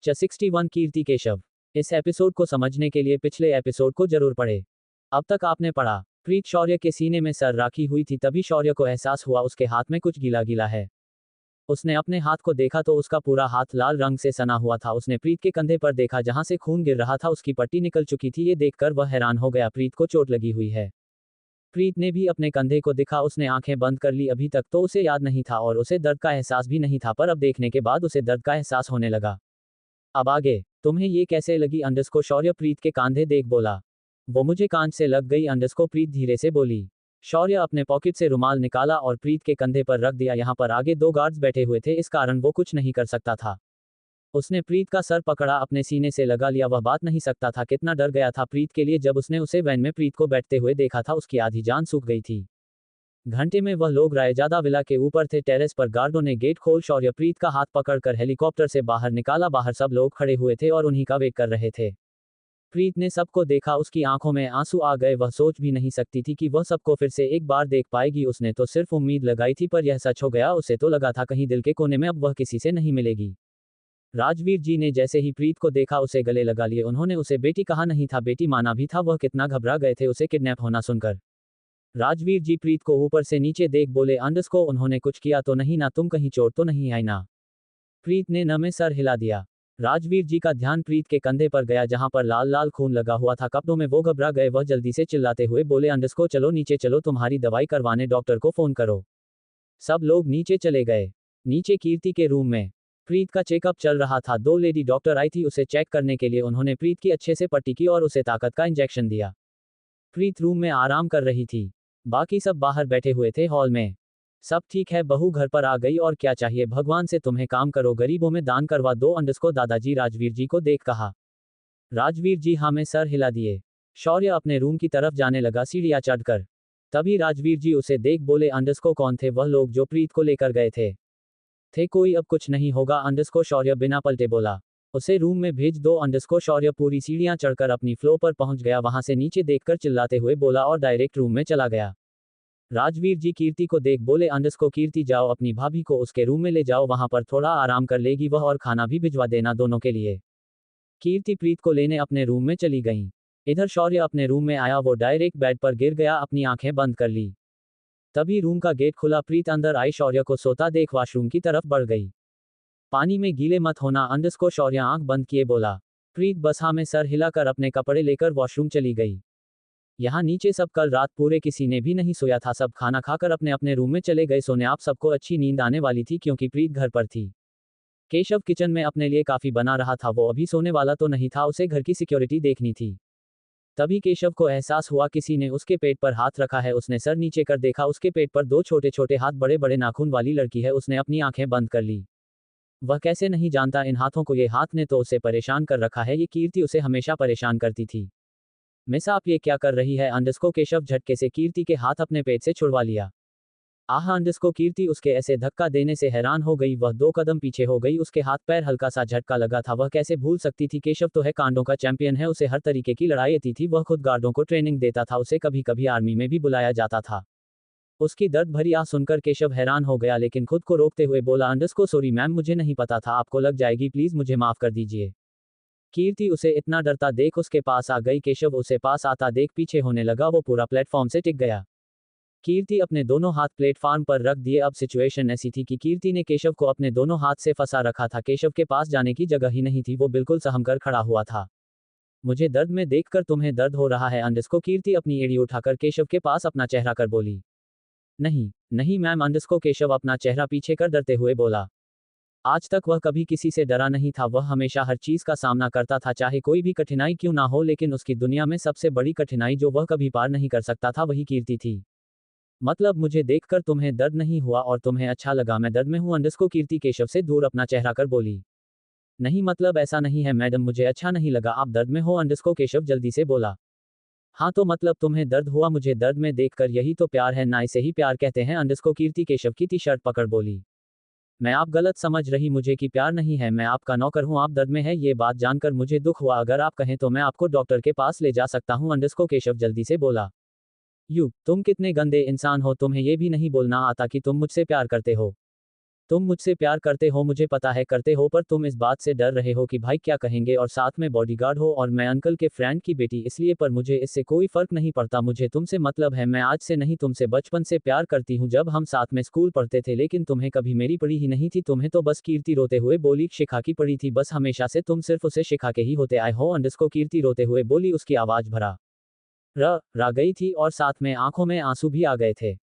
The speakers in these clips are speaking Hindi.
61 कीर्ति केशव। इस एपिसोड को समझने के लिए पिछले एपिसोड को जरूर पढ़े। अब तक आपने पढ़ा। प्रीत शौर्य के सीने में सर राखी हुई थी, तभी शौर्य को एहसास हुआ उसके हाथ में कुछ गीला गीला है। उसने अपने हाथ को देखा तो उसका पूरा हाथ लाल रंग से सना हुआ था। उसने प्रीत के कंधे पर देखा जहां से खून गिर रहा था, उसकी पट्टी निकल चुकी थी। ये देखकर वह हैरान हो गया, प्रीत को चोट लगी हुई है। प्रीत ने भी अपने कंधे को देखा, उसने आंखें बंद कर ली। अभी तक तो उसे याद नहीं था और उसे दर्द का एहसास भी नहीं था, पर अब देखने के बाद उसे दर्द का एहसास होने लगा। अब आगे तुम्हें ये कैसे लगी? अंडरस्को शौर्य प्रीत के कांधे देख बोला। वो मुझे कांच से लग गई, अंडरस्को प्रीत धीरे से बोली। शौर्य अपने पॉकेट से रुमाल निकाला और प्रीत के कंधे पर रख दिया। यहाँ पर आगे 2 गार्ड्स बैठे हुए थे, इस कारण वो कुछ नहीं कर सकता था। उसने प्रीत का सर पकड़ा, अपने सीने से लगा लिया। वह बात नहीं सकता था, कितना डर गया था प्रीत के लिए। जब उसने उसे वैन में प्रीत को बैठते हुए देखा था, उसकी आधी जान सूख गई थी। घंटे में वह लोग रायजादा विला के ऊपर थे। टेरेस पर गार्डों ने गेट खोल शौर्य प्रीत का हाथ पकड़कर हेलीकॉप्टर से बाहर निकाला। बाहर सब लोग खड़े हुए थे और उन्हीं का वेट कर रहे थे। प्रीत ने सबको देखा, उसकी आंखों में आंसू आ गए। वह सोच भी नहीं सकती थी कि वह सबको फिर से एक बार देख पाएगी। उसने तो सिर्फ उम्मीद लगाई थी, पर यह सच हो गया। उसे तो लगा था कहीं दिल के कोने में अब वह किसी से नहीं मिलेगी। राजवीर जी ने जैसे ही प्रीत को देखा उसे गले लगा लिए। उन्होंने उसे बेटी कहा नहीं था, बेटी माना भी था। वह कितना घबरा गए थे उसे किडनैप होना सुनकर। राजवीर जी प्रीत को ऊपर से नीचे देख बोले, अंडरस्को उन्होंने कुछ किया तो नहीं ना? तुम कहीं चोट तो नहीं आई ना? प्रीत ने न में सर हिला दिया। राजवीर जी का ध्यान प्रीत के कंधे पर गया जहां पर लाल लाल खून लगा हुआ था कपड़ों में। वो घबरा गए। वह जल्दी से चिल्लाते हुए बोले, अंडरस्को चलो नीचे चलो, तुम्हारी दवाई करवाने डॉक्टर को फोन करो। सब लोग नीचे चले गए। नीचे कीर्ति के रूम में प्रीत का चेकअप चल रहा था। 2 लेडी डॉक्टर आई थी उसे चेक करने के लिए। उन्होंने प्रीत की अच्छे से पट्टी की और उसे ताकत का इंजेक्शन दिया। प्रीत रूम में आराम कर रही थी, बाकी सब बाहर बैठे हुए थे हॉल में। सब ठीक है, बहू घर पर आ गई और क्या चाहिए भगवान से तुम्हें? काम करो, गरीबों में दान करवा दो, अंडरस्को दादाजी राजवीर जी को देख कहा। राजवीर जी हाँ में सर हिला दिए। शौर्य अपने रूम की तरफ जाने लगा सीढ़ियां चढ़कर। तभी राजवीर जी उसे देख बोले, अंडरस्को कौन थे वह लोग जो प्रीत को लेकर गए थे? कोई, अब कुछ नहीं होगा, अंडरस्को शौर्य बिना पलटे बोला। उसे रूम में भेज दो, अंडरस्को शौर्य पूरी सीढ़ियां चढ़कर अपनी फ्लोर पर पहुंच गया। वहां से नीचे देखकर चिल्लाते हुए बोला और डायरेक्ट रूम में चला गया। राजवीर जी कीर्ति को देख बोले, अंडरस्को कीर्ति जाओ अपनी भाभी को उसके रूम में ले जाओ, वहां पर थोड़ा आराम कर लेगी वह, और खाना भी भिजवा देना दोनों के लिए। कीर्ति प्रीत को लेने अपने रूम में चली गई। इधर शौर्य अपने रूम में आया, वो डायरेक्ट बेड पर गिर गया, अपनी आंखें बंद कर ली। तभी रूम का गेट खुला, प्रीत अंदर आई। शौर्य को सोता देख वॉशरूम की तरफ बढ़ गई। पानी में गीले मत होना, अंडरस्को शौर्य आंख बंद किए बोला। प्रीत बस हाँ में सर हिलाकर अपने कपड़े लेकर वॉशरूम चली गई। यहाँ नीचे सब कल रात पूरे किसी ने भी नहीं सोया था। सब खाना खाकर अपने अपने रूम में चले गए सोने। आप सबको अच्छी नींद आने वाली थी क्योंकि प्रीत घर पर थी। केशव किचन में अपने लिए काफी बना रहा था। वो अभी सोने वाला तो नहीं था, उसे घर की सिक्योरिटी देखनी थी। तभी केशव को एहसास हुआ किसी ने उसके पेट पर हाथ रखा है। उसने सर नीचे कर देखा, उसके पेट पर 2 छोटे छोटे हाथ, बड़े बड़े नाखून वाली लड़की है। उसने अपनी आंखें बंद कर ली। वह कैसे नहीं जानता इन हाथों को? ये हाथ ने तो उसे परेशान कर रखा है। ये कीर्ति उसे हमेशा परेशान करती थी। मिस आप ये क्या कर रही है? अंडरस्को केशव झटके से कीर्ति के हाथ अपने पेट से छुड़वा लिया। आह, अंडरस्को कीर्ति उसके ऐसे धक्का देने से हैरान हो गई। वह 2 कदम पीछे हो गई, उसके हाथ पैर हल्का सा झटका लगा था। वह कैसे भूल सकती थी? केशव तो है कांडों का चैंपियन है, उसे हर तरीके की लड़ाई आती थी। वह खुद गार्डों को ट्रेनिंग देता था, उसे कभी कभी आर्मी में भी बुलाया जाता था। उसकी दर्द भरी आह सुनकर केशव हैरान हो गया, लेकिन खुद को रोकते हुए बोला, अंडरस्को सॉरी मैम, मुझे नहीं पता था, आपको लग जाएगी, प्लीज मुझे माफ कर दीजिए। कीर्ति उसे इतना डरता देख उसके पास आ गई। केशव उसे पास आता देख पीछे होने लगा। वो पूरा प्लेटफॉर्म से टिक गया। कीर्ति अपने दोनों हाथ प्लेटफॉर्म पर रख दिए। अब सिचुएशन ऐसी थी कि कीर्ति ने केशव को अपने दोनों हाथ से फंसा रखा था। केशव के पास जाने की जगह ही नहीं थी, वो बिल्कुल सहम कर खड़ा हुआ था। मुझे दर्द में देखकर तुम्हें दर्द हो रहा है? अंडरस्को कीर्ति अपनी एड़ी उठाकर केशव के पास अपना चेहरा कर बोली। नहीं नहीं मैम, अंडरस्को केशव अपना चेहरा पीछे कर डरते हुए बोला। आज तक वह कभी किसी से डरा नहीं था। वह हमेशा हर चीज का सामना करता था, चाहे कोई भी कठिनाई क्यों ना हो। लेकिन उसकी दुनिया में सबसे बड़ी कठिनाई जो वह कभी पार नहीं कर सकता था, वही कीर्ति थी। मतलब मुझे देखकर तुम्हें दर्द नहीं हुआ और तुम्हें अच्छा लगा? मैं दर्द में हूं, अंडरस्को कीर्ति केशव से दूर अपना चेहरा कर बोली। नहीं मतलब ऐसा नहीं है मैडम, मुझे अच्छा नहीं लगा, आप दर्द में हो, अंडरस्को केशव जल्दी से बोला। हाँ तो मतलब तुम्हें दर्द हुआ मुझे दर्द में देखकर, यही तो प्यार है ना, इसे ही प्यार कहते हैं, अंडरस्को कीर्ति केशव की टी शर्ट पकड़ बोली। मैं आप गलत समझ रही मुझे कि प्यार नहीं है, मैं आपका नौकर हूं, आप दर्द में है ये बात जानकर मुझे दुख हुआ। अगर आप कहें तो मैं आपको डॉक्टर के पास ले जा सकता हूं, अंडरस्को केशव जल्दी से बोला। तुम कितने गंदे इंसान हो, तुम्हें ये भी नहीं बोलना आता कि तुम मुझसे प्यार करते हो? तुम मुझसे प्यार करते हो, मुझे पता है करते हो, पर तुम इस बात से डर रहे हो कि भाई क्या कहेंगे, और साथ में बॉडीगार्ड हो और मैं अंकल के फ्रेंड की बेटी, इसलिए। पर मुझे इससे कोई फर्क नहीं पड़ता, मुझे तुमसे मतलब है। मैं आज से नहीं, तुमसे बचपन से प्यार करती हूँ। जब हम साथ में स्कूल पढ़ते थे, लेकिन तुम्हें कभी मेरी पड़ी ही नहीं थी। तुम्हें तो बस कीर्ति रोते हुए बोली शिखा की पड़ी थी, बस हमेशा से तुम सिर्फ उसे शिखा के ही होते आए हो। अंडरस्को कीर्ति रोते हुए बोली, उसकी आवाज भरा रा गई थी और साथ में आंखों में आंसू भी आ गए थे।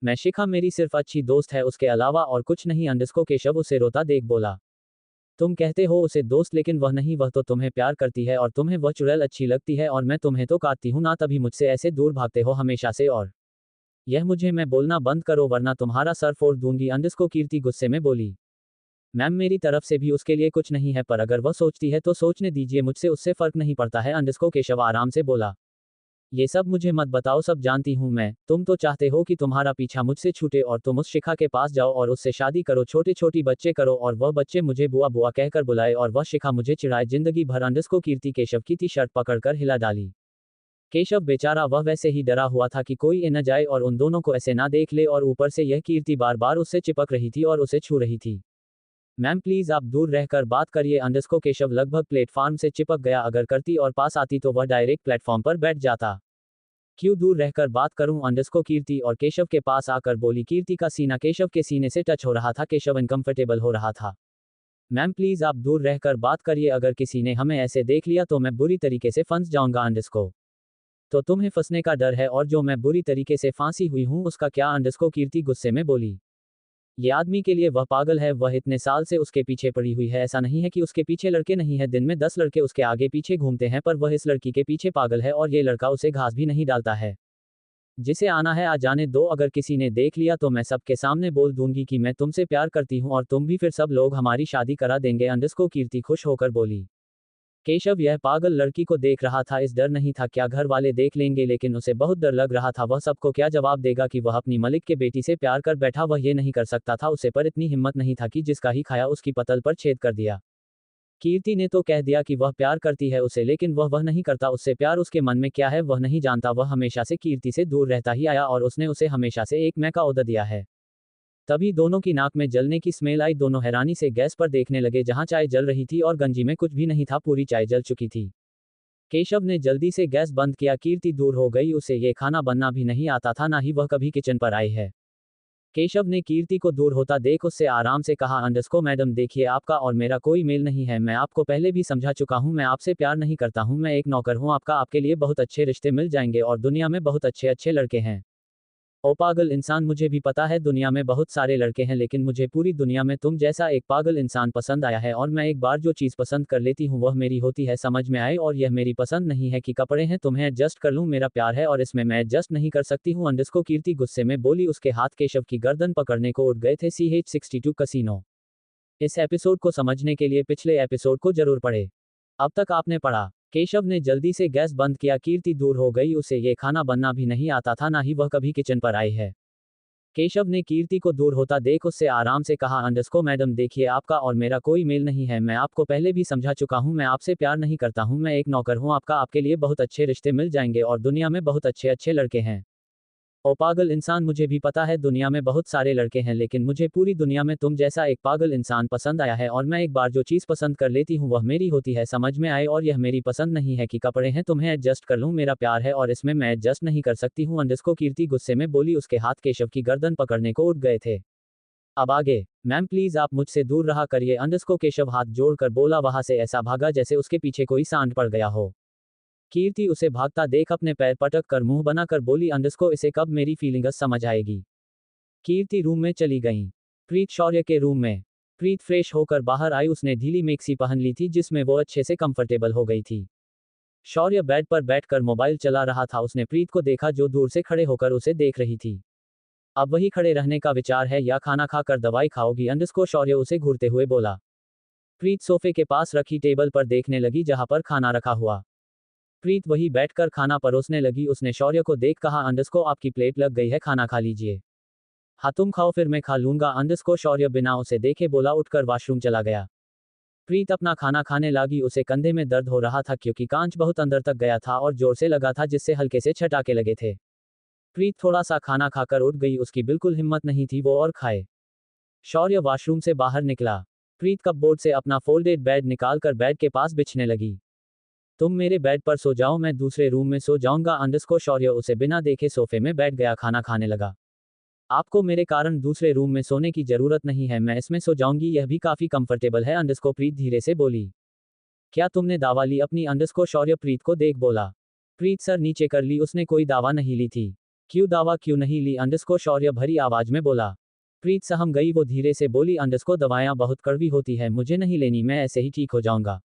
मैं शिखा मेरी सिर्फ अच्छी दोस्त है, उसके अलावा और कुछ नहीं। अंडरस्को केशव उसे रोता देख बोला, तुम कहते हो उसे दोस्त, लेकिन वह नहीं, वह तो तुम्हें प्यार करती है और तुम्हें वह चुड़ैल अच्छी लगती है, और मैं तुम्हें तो काटती हूँ ना, तभी मुझसे ऐसे दूर भागते हो हमेशा से। और यह मुझे मैं बोलना बंद करो वरना तुम्हारा सर फोड़ दूंगी। अंडरस्को कीर्ति गुस्से में बोली, मैम मेरी तरफ से भी उसके लिए कुछ नहीं है, पर अगर वह सोचती है तो सोचने दीजिए, मुझसे उससे फर्क नहीं पड़ता है। अंडरस्को केशव आराम से बोला, ये सब मुझे मत बताओ, सब जानती हूँ मैं। तुम तो चाहते हो कि तुम्हारा पीछा मुझसे छूटे और तुम उस शिखा के पास जाओ और उससे शादी करो, छोटे छोटी बच्चे करो, और वह बच्चे मुझे बुआ बुआ कहकर बुलाए और वह शिखा मुझे चिढ़ाए जिंदगी भर। अंडरस्को कीर्ति केशव की टी शर्ट पकड़कर हिला डाली। केशव बेचारा वह वैसे ही डरा हुआ था कि कोई ए न जाए और उन दोनों को ऐसे ना देख ले, और ऊपर से यह कीर्ति बार बार उससे चिपक रही थी और उसे छू रही थी। मैम प्लीज आप दूर रहकर बात करिए। अंडरस्को केशव लगभग प्लेटफॉर्म से चिपक गया, अगर करती और पास आती तो वह डायरेक्ट प्लेटफॉर्म पर बैठ जाता। क्यों दूर रहकर बात करूं? अंडरस्को कीर्ति और केशव के पास आकर बोली। कीर्ति का सीना केशव के सीने से टच हो रहा था, केशव अनकंफर्टेबल हो रहा था। मैम प्लीज आप दूर रहकर बात करिए, अगर किसी ने हमें ऐसे देख लिया तो मैं बुरी तरीके से फंस जाऊंगा। अंडरस्को तो तुम्हें फंसने का डर है, और जो मैं बुरी तरीके से फांसी हुई हूं उसका क्या? अंडरस्को कीर्ति गुस्से में बोली, ये आदमी के लिए वह पागल है, वह इतने साल से उसके पीछे पड़ी हुई है। ऐसा नहीं है कि उसके पीछे लड़के नहीं है, दिन में 10 लड़के उसके आगे पीछे घूमते हैं, पर वह इस लड़की के पीछे पागल है, और ये लड़का उसे घास भी नहीं डालता है। जिसे आना है आ जाने दो, अगर किसी ने देख लिया तो मैं सबके सामने बोल दूंगी कि मैं तुमसे प्यार करती हूँ और तुम भी, फिर सब लोग हमारी शादी करा देंगे। अंडरस्को कीर्ति खुश होकर बोली। केशव यह पागल लड़की को देख रहा था, इस डर नहीं था क्या घर वाले देख लेंगे, लेकिन उसे बहुत डर लग रहा था वह सबको क्या जवाब देगा कि वह अपनी मलिक के बेटी से प्यार कर बैठा। वह ये नहीं कर सकता था उसे, पर इतनी हिम्मत नहीं था कि जिसका ही खाया उसकी पतल पर छेद कर दिया। कीर्ति ने तो कह दिया कि वह प्यार करती है उसे, लेकिन वह नहीं करता उससे प्यार। उसके मन में क्या है वह नहीं जानता, वह हमेशा से कीर्ति से दूर रहता ही आया और उसने उसे हमेशा से एक मैं का ओहदा दिया है। तभी दोनों की नाक में जलने की स्मेल आई, दोनों हैरानी से गैस पर देखने लगे जहां चाय जल रही थी और गंजी में कुछ भी नहीं था, पूरी चाय जल चुकी थी। केशव ने जल्दी से गैस बंद किया, कीर्ति दूर हो गई, उसे ये खाना बनना भी नहीं आता था, ना ही वह कभी किचन पर आई है। केशव ने कीर्ति को दूर होता देख उससे आराम से कहा, अंडरस्को मैडम देखिए आपका और मेरा कोई मेल नहीं है, मैं आपको पहले भी समझा चुका हूं, मैं आपसे प्यार नहीं करता हूं, मैं एक नौकर हूं आपका, आपके लिए बहुत अच्छे रिश्ते मिल जाएंगे और दुनिया में बहुत अच्छे अच्छे लड़के हैं। ओ पागल इंसान, मुझे भी पता है दुनिया में बहुत सारे लड़के हैं, लेकिन मुझे पूरी दुनिया में तुम जैसा एक पागल इंसान पसंद आया है, और मैं एक बार जो चीज़ पसंद कर लेती हूँ वह मेरी होती है, समझ में आए? और यह मेरी पसंद नहीं है कि कपड़े हैं, तुम्हें एडजस्ट कर लूँ, मेरा प्यार है और इसमें मैं एडजस्ट नहीं कर सकती हूँ। अंडरस्को कीर्ति गुस्से में बोली, उसके हाथ केशव की गर्दन पकड़ने को उठ गए थे। CH62 casino. इस एपिसोड को समझने के लिए पिछले एपिसोड को जरूर पढ़े। अब तक आपने पढ़ा। केशव ने जल्दी से गैस बंद किया, कीर्ति दूर हो गई, उसे ये खाना बनना भी नहीं आता था, ना ही वह कभी किचन पर आई है। केशव ने कीर्ति को दूर होता देख उससे आराम से कहा, अंडरस्को मैडम देखिए आपका और मेरा कोई मेल नहीं है, मैं आपको पहले भी समझा चुका हूँ, मैं आपसे प्यार नहीं करता हूँ, मैं एक नौकर हूँ आपका, आपके लिए बहुत अच्छे रिश्ते मिल जाएंगे और दुनिया में बहुत अच्छे अच्छे लड़के हैं। ओ पागल इंसान, मुझे भी पता है दुनिया में बहुत सारे लड़के हैं, लेकिन मुझे पूरी दुनिया में तुम जैसा एक पागल इंसान पसंद आया है, और मैं एक बार जो चीज़ पसंद कर लेती हूँ वह मेरी होती है, समझ में आए? और यह मेरी पसंद नहीं है कि कपड़े हैं, तुम्हें एडजस्ट कर लूँ, मेरा प्यार है और इसमें मैं एडजस्ट नहीं कर सकती हूँ। अंडरस्को कीर्ति गुस्से में बोली, उसके हाथ केशव की गर्दन पकड़ने को उठ गए थे। अब आगे मैम प्लीज आप मुझसे दूर रहा करिए। अंडरस्को केशव हाथ जोड़कर बोला, वहां से ऐसा भागा जैसे उसके पीछे कोई सांड पड़ गया हो। कीर्ति उसे भागता देख अपने पैर पटक कर मुंह बनाकर बोली, अंडरस्को इसे कब मेरी फीलिंग्स समझ आएगी? कीर्ति रूम में चली गई। प्रीत शौर्य के रूम में। प्रीत फ्रेश होकर बाहर आई, उसने ढीली मैक्सी पहन ली थी जिसमें वो अच्छे से कंफर्टेबल हो गई थी। शौर्य बेड पर बैठकर मोबाइल चला रहा था, उसने प्रीत को देखा जो दूर से खड़े होकर उसे देख रही थी। अब वही खड़े रहने का विचार है या खाना खाकर दवाई खाओगी? अंडरस्को शौर्य उसे घूरते हुए बोला। प्रीत सोफे के पास रखी टेबल पर देखने लगी जहां पर खाना रखा हुआ। प्रीत वही बैठकर खाना परोसने लगी, उसने शौर्य को देख कहा, अंडरस्को आपकी प्लेट लग गई है, खाना खा लीजिए। हाँ तुम खाओ फिर मैं खा लूंगा। अंडरस्को शौर्य बिना उसे देखे बोला, उठकर वॉशरूम चला गया। प्रीत अपना खाना खाने लगी, उसे कंधे में दर्द हो रहा था क्योंकि कांच बहुत अंदर तक गया था और जोर से लगा था जिससे हल्के से छटाके लगे थे। प्रीत थोड़ा सा खाना खाकर उठ गई, उसकी बिल्कुल हिम्मत नहीं थी वो और खाए। शौर्य वॉशरूम से बाहर निकला। प्रीत कपबोर्ड से अपना फोल्डेड बेड निकालकर बेड के पास बिछने लगी। तुम मेरे बेड पर सो जाओ, मैं दूसरे रूम में सो जाऊंगा। अंडरस्कोर शौर्य उसे बिना देखे सोफे में बैठ गया, खाना खाने लगा। आपको मेरे कारण दूसरे रूम में सोने की जरूरत नहीं है, मैं इसमें सो जाऊंगी, यह भी काफी कंफर्टेबल है। अंडरस्कोर प्रीत धीरे से बोली। क्या तुमने दावा ली अपनी? अंडरस्कोर शौर्य प्रीत को देख बोला। प्रीत सर नीचे कर ली, उसने कोई दावा नहीं ली थी। क्यों दावा क्यों नहीं ली? अंडरस्कोर शौर्य भरी आवाज में बोला। प्रीत सहम गई, वो धीरे से बोली। अंडरस्कोर दवाएं बहुत कड़वी होती है, मुझे नहीं लेनी, मैं ऐसे ही ठीक हो जाऊंगा।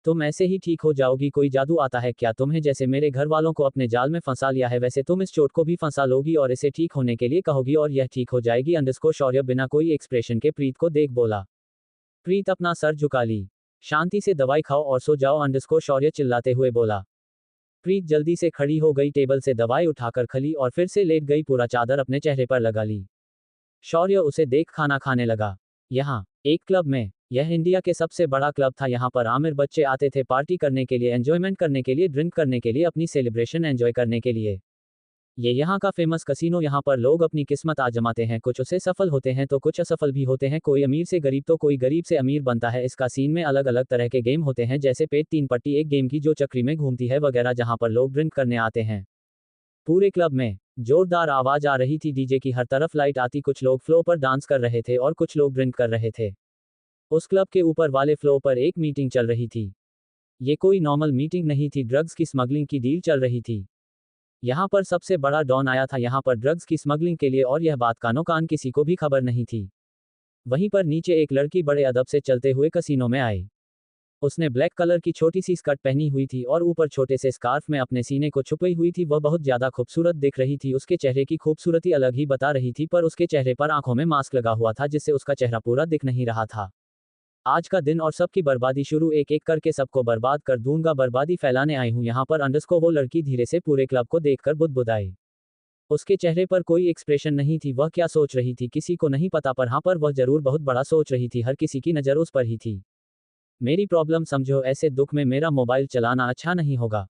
तुम ऐसे ही ठीक हो जाओगी? कोई जादू आता है क्या? तुम्हें जैसे मेरे घर वालों को अपने जाल में फंसा लिया है, वैसे तुम इस चोट को भी फंसा लोगी और इसे ठीक होने के लिए कहोगी और यह ठीक हो जाएगी। अंडरस्कोर शौर्य बिना कोई एक्सप्रेशन के प्रीत को देख बोला। प्रीत अपना सर झुका ली। शांति से दवाई खाओ और सो जाओ, अंडरस्कोर शौर्य चिल्लाते हुए बोला। प्रीत जल्दी से खड़ी हो गई, टेबल से दवाई उठाकर खली और फिर से लेट गई, पूरा चादर अपने चेहरे पर लगा ली। शौर्य उसे देख खाना खाने लगा। यहाँ एक क्लब में, यह इंडिया के सबसे बड़ा क्लब था, यहाँ पर आमिर बच्चे आते थे पार्टी करने के लिए, एंजॉयमेंट करने के लिए, ड्रिंक करने के लिए, अपनी सेलिब्रेशन एंजॉय करने के लिए। ये यहाँ का फेमस कसीनो, यहाँ पर लोग अपनी किस्मत आजमाते हैं, कुछ उसे सफल होते हैं तो कुछ असफल भी होते हैं, कोई अमीर से गरीब तो कोई गरीब से अमीर बनता है। इस कासीन में अलग अलग तरह के गेम होते हैं, जैसे पेट तीन पट्टी, एक गेम की जो चक्री में घूमती है वगैरह, जहाँ पर लोग ड्रिंक करने आते हैं। पूरे क्लब में जोरदार आवाज आ रही थी, डीजे की हर तरफ लाइट आती, कुछ लोग फ्लो पर डांस कर रहे थे और कुछ लोग ड्रिंक कर रहे थे। उस क्लब के ऊपर वाले फ्लो पर एक मीटिंग चल रही थी। ये कोई नॉर्मल मीटिंग नहीं थी, ड्रग्स की स्मगलिंग की डील चल रही थी। यहाँ पर सबसे बड़ा डॉन आया था यहाँ पर ड्रग्स की स्मगलिंग के लिए, और यह बात कानो कान किसी को भी खबर नहीं थी। वहीं पर नीचे एक लड़की बड़े अदब से चलते हुए कसीनो में आई। उसने ब्लैक कलर की छोटी सी स्कर्ट पहनी हुई थी और ऊपर छोटे से स्कार्फ में अपने सीने को छुपी हुई थी। वह बहुत ज्यादा खूबसूरत दिख रही थी, उसके चेहरे की खूबसूरती अलग ही बता रही थी, पर उसके चेहरे पर आंखों में मास्क लगा हुआ था जिससे उसका चेहरा पूरा दिख नहीं रहा था। आज का दिन और सबकी बर्बादी शुरू, एक एक करके सबको बर्बाद कर दूंगा, बर्बादी फैलाने आई हूं यहाँ पर। अंडरस्कोर वो लड़की धीरे से पूरे क्लब को देखकर बुदबुदाई। उसके चेहरे पर कोई एक्सप्रेशन नहीं थी, वह क्या सोच रही थी किसी को नहीं पता, पर हाँ पर वह जरूर बहुत बड़ा सोच रही थी, हर किसी की नज़र उस पर ही थी। मेरी प्रॉब्लम समझो, ऐसे दुख में मेरा मोबाइल चलाना अच्छा नहीं होगा।